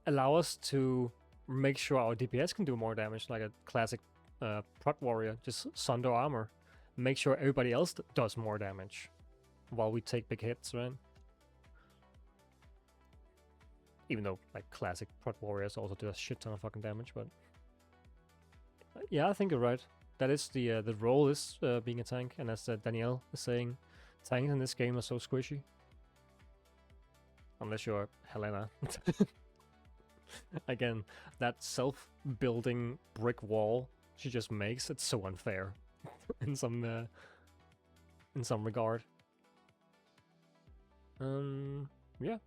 allow us to make sure our DPS can do more damage, like a classic prot warrior, just sunder armor. Make sure everybody else does more damage while we take big hits, right? Even though like classic prot warriors also do a shit ton of fucking damage, but yeah, I think you're right. That is the role is being a tank, and as Danielle is saying, tanks in this game are so squishy. Unless you're Helena. Again, that self-building brick wall she just makes, it's so unfair in some regard. Yeah.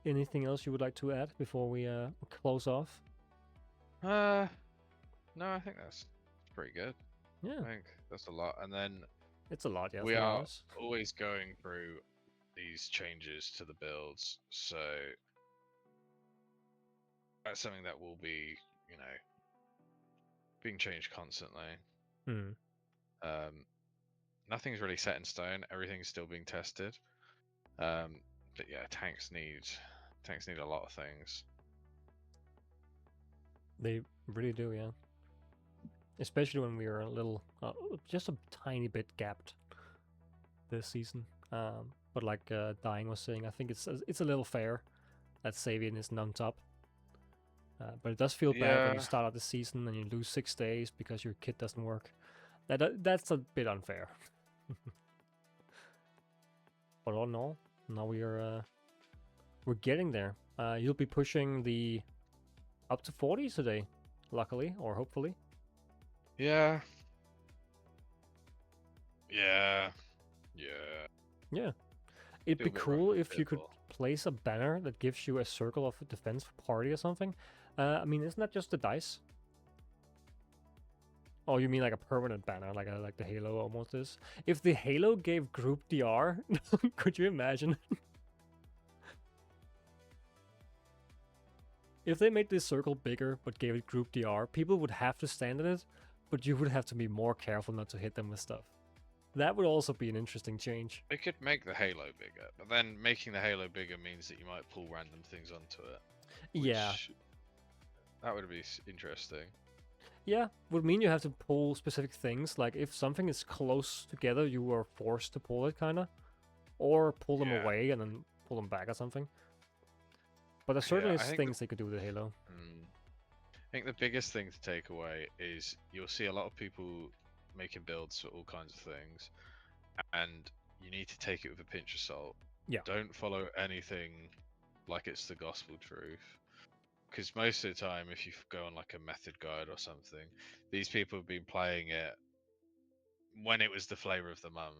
Anything else you would like to add before we close off? No, I think that's pretty good. Yeah. I think that's a lot. And then it's a lot, yeah. We are always going through these changes to the builds, so that's something that will be, being changed constantly. Mm. Nothing's really set in stone. Everything's still being tested. But yeah, tanks need a lot of things. They really do, yeah. Especially when we are a little, just a tiny bit gapped this season. But like Dying was saying, I think it's a little fair that Xavian isn't on top. But it does feel bad when you start out the season and you lose 6 days because your kit doesn't work. That's a bit unfair. But all in all, now we're getting there. You'll be pushing the up to 40s today, luckily or hopefully. Yeah. Yeah. Yeah. Yeah. It'd be cool if you could place a banner that gives you a circle of defense for party or something. I mean, isn't that just the dice? Oh, you mean like a permanent banner, like the Halo almost is? If the Halo gave group DR, could you imagine? If they made this circle bigger but gave it group DR, people would have to stand in it, but you would have to be more careful not to hit them with stuff. That would also be an interesting change. It could make the Halo bigger, but then making the Halo bigger means that you might pull random things onto it. Yeah. That would be interesting. Yeah, would mean you have to pull specific things. Like if something is close together, you are forced to pull it, kinda, or pull them away and then pull them back or something. But there certainly is things they could do with Halo. I think the biggest thing to take away is you'll see a lot of people making builds for all kinds of things, and you need to take it with a pinch of salt. Yeah. Don't follow anything like it's the gospel truth. Because most of the time, if you go on like a method guide or something, these people have been playing it when it was the flavor of the month.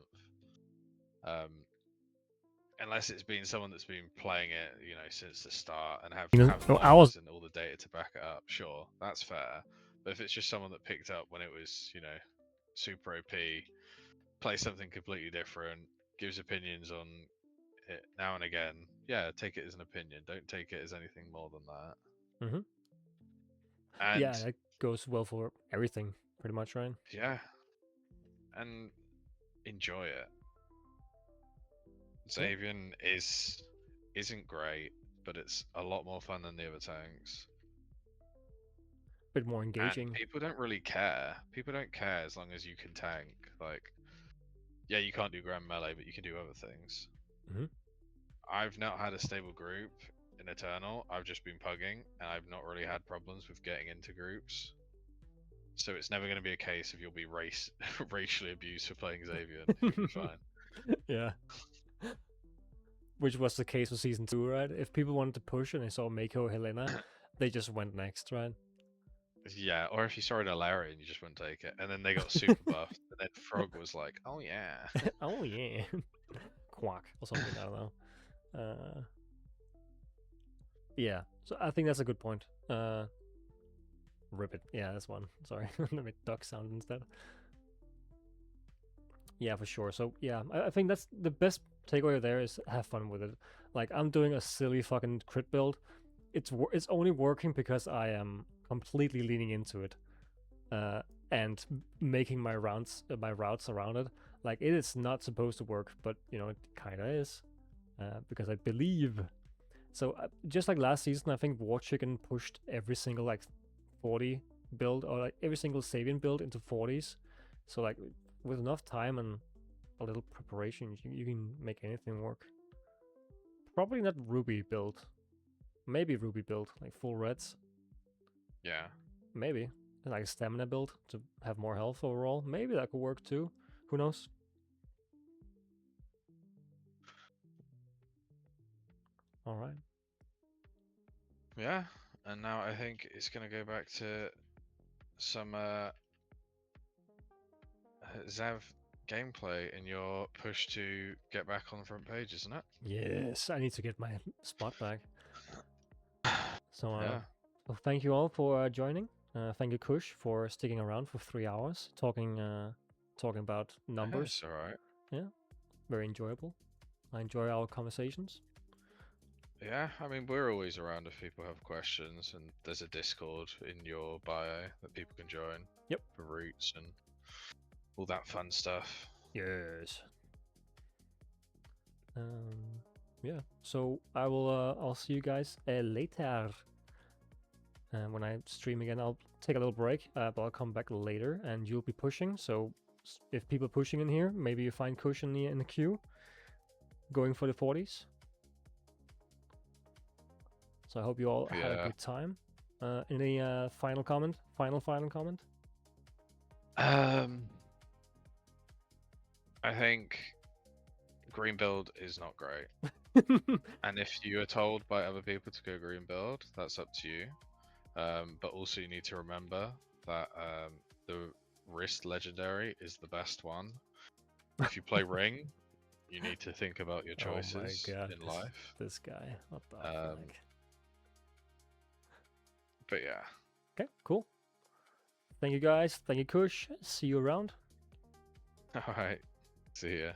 Unless it's been someone that's been playing it, since the start and have numbers and all the data to back it up, sure, that's fair. But if it's just someone that picked up when it was, super OP, plays something completely different, gives opinions on it now and again, yeah, take it as an opinion. Don't take it as anything more than that. Mm-hmm. And yeah, that goes well for everything, pretty much, right? Yeah. And enjoy it. Xavian isn't great, but it's a lot more fun than the other tanks. Bit more engaging. And people don't really care. People don't care as long as you can tank. Like, yeah, you can't do grand melee, but you can do other things. Mm-hmm. I've not had a stable group in Eternal. I've just been pugging, and I've not really had problems with getting into groups. So it's never going to be a case of you'll be racially abused for playing Xavian. You'll be fine. Yeah. Which was the case with Season 2, right? If people wanted to push and they saw Mako or Helena, they just went next, right? Yeah, or if you saw an Alaria and you just wouldn't take it. And then they got super buffed, and then Frog was like, oh yeah. Oh yeah. Quack or something, I don't know. Yeah, so I think that's a good point. Rip it. Yeah, that's one. Sorry, let me duck sound instead. Yeah, for sure. So yeah, I think that's the best takeaway there is have fun with it. Like I'm doing a silly fucking crit build. It's only working because I am completely leaning into it, and making my routes around it. Like it is not supposed to work, but it kind of is, because I believe. So just like last season, I think War Chicken pushed every single like 40 build or like every single Xavian build into 40s. So like with enough time and a little preparation, you can make anything work. Probably not Ruby build. Maybe Ruby build, like full reds. Yeah. Maybe. Like a stamina build to have more health overall. Maybe that could work too. Who knows? Alright. Yeah, and now I think it's going to go back to some Xav gameplay in your push to get back on the front page, isn't it? Yes, I need to get my spot back. So, yeah. Well, thank you all for joining. Thank you, Kush, for sticking around for 3 hours talking about numbers. That's all right. Yeah, very enjoyable. I enjoy our conversations. Yeah, I mean, we're always around if people have questions, and there's a Discord in your bio that people can join. Yep. For roots and all that fun stuff. Yes. Yeah. So I will. I'll see you guys later. And when I stream again, I'll take a little break, but I'll come back later, and you'll be pushing. So if people are pushing in here, maybe you find Kush in the queue, going for the 40s. So I hope you all had a good time. Any final comment? Final comment? I think green build is not great. And if you are told by other people to go green build, that's up to you. But also you need to remember that the wrist legendary is the best one. If you play ring, you need to think about your choices in life. This guy, what the fuck? But yeah. Okay, cool. Thank you guys. Thank you, Kush. See you around. All right. See ya.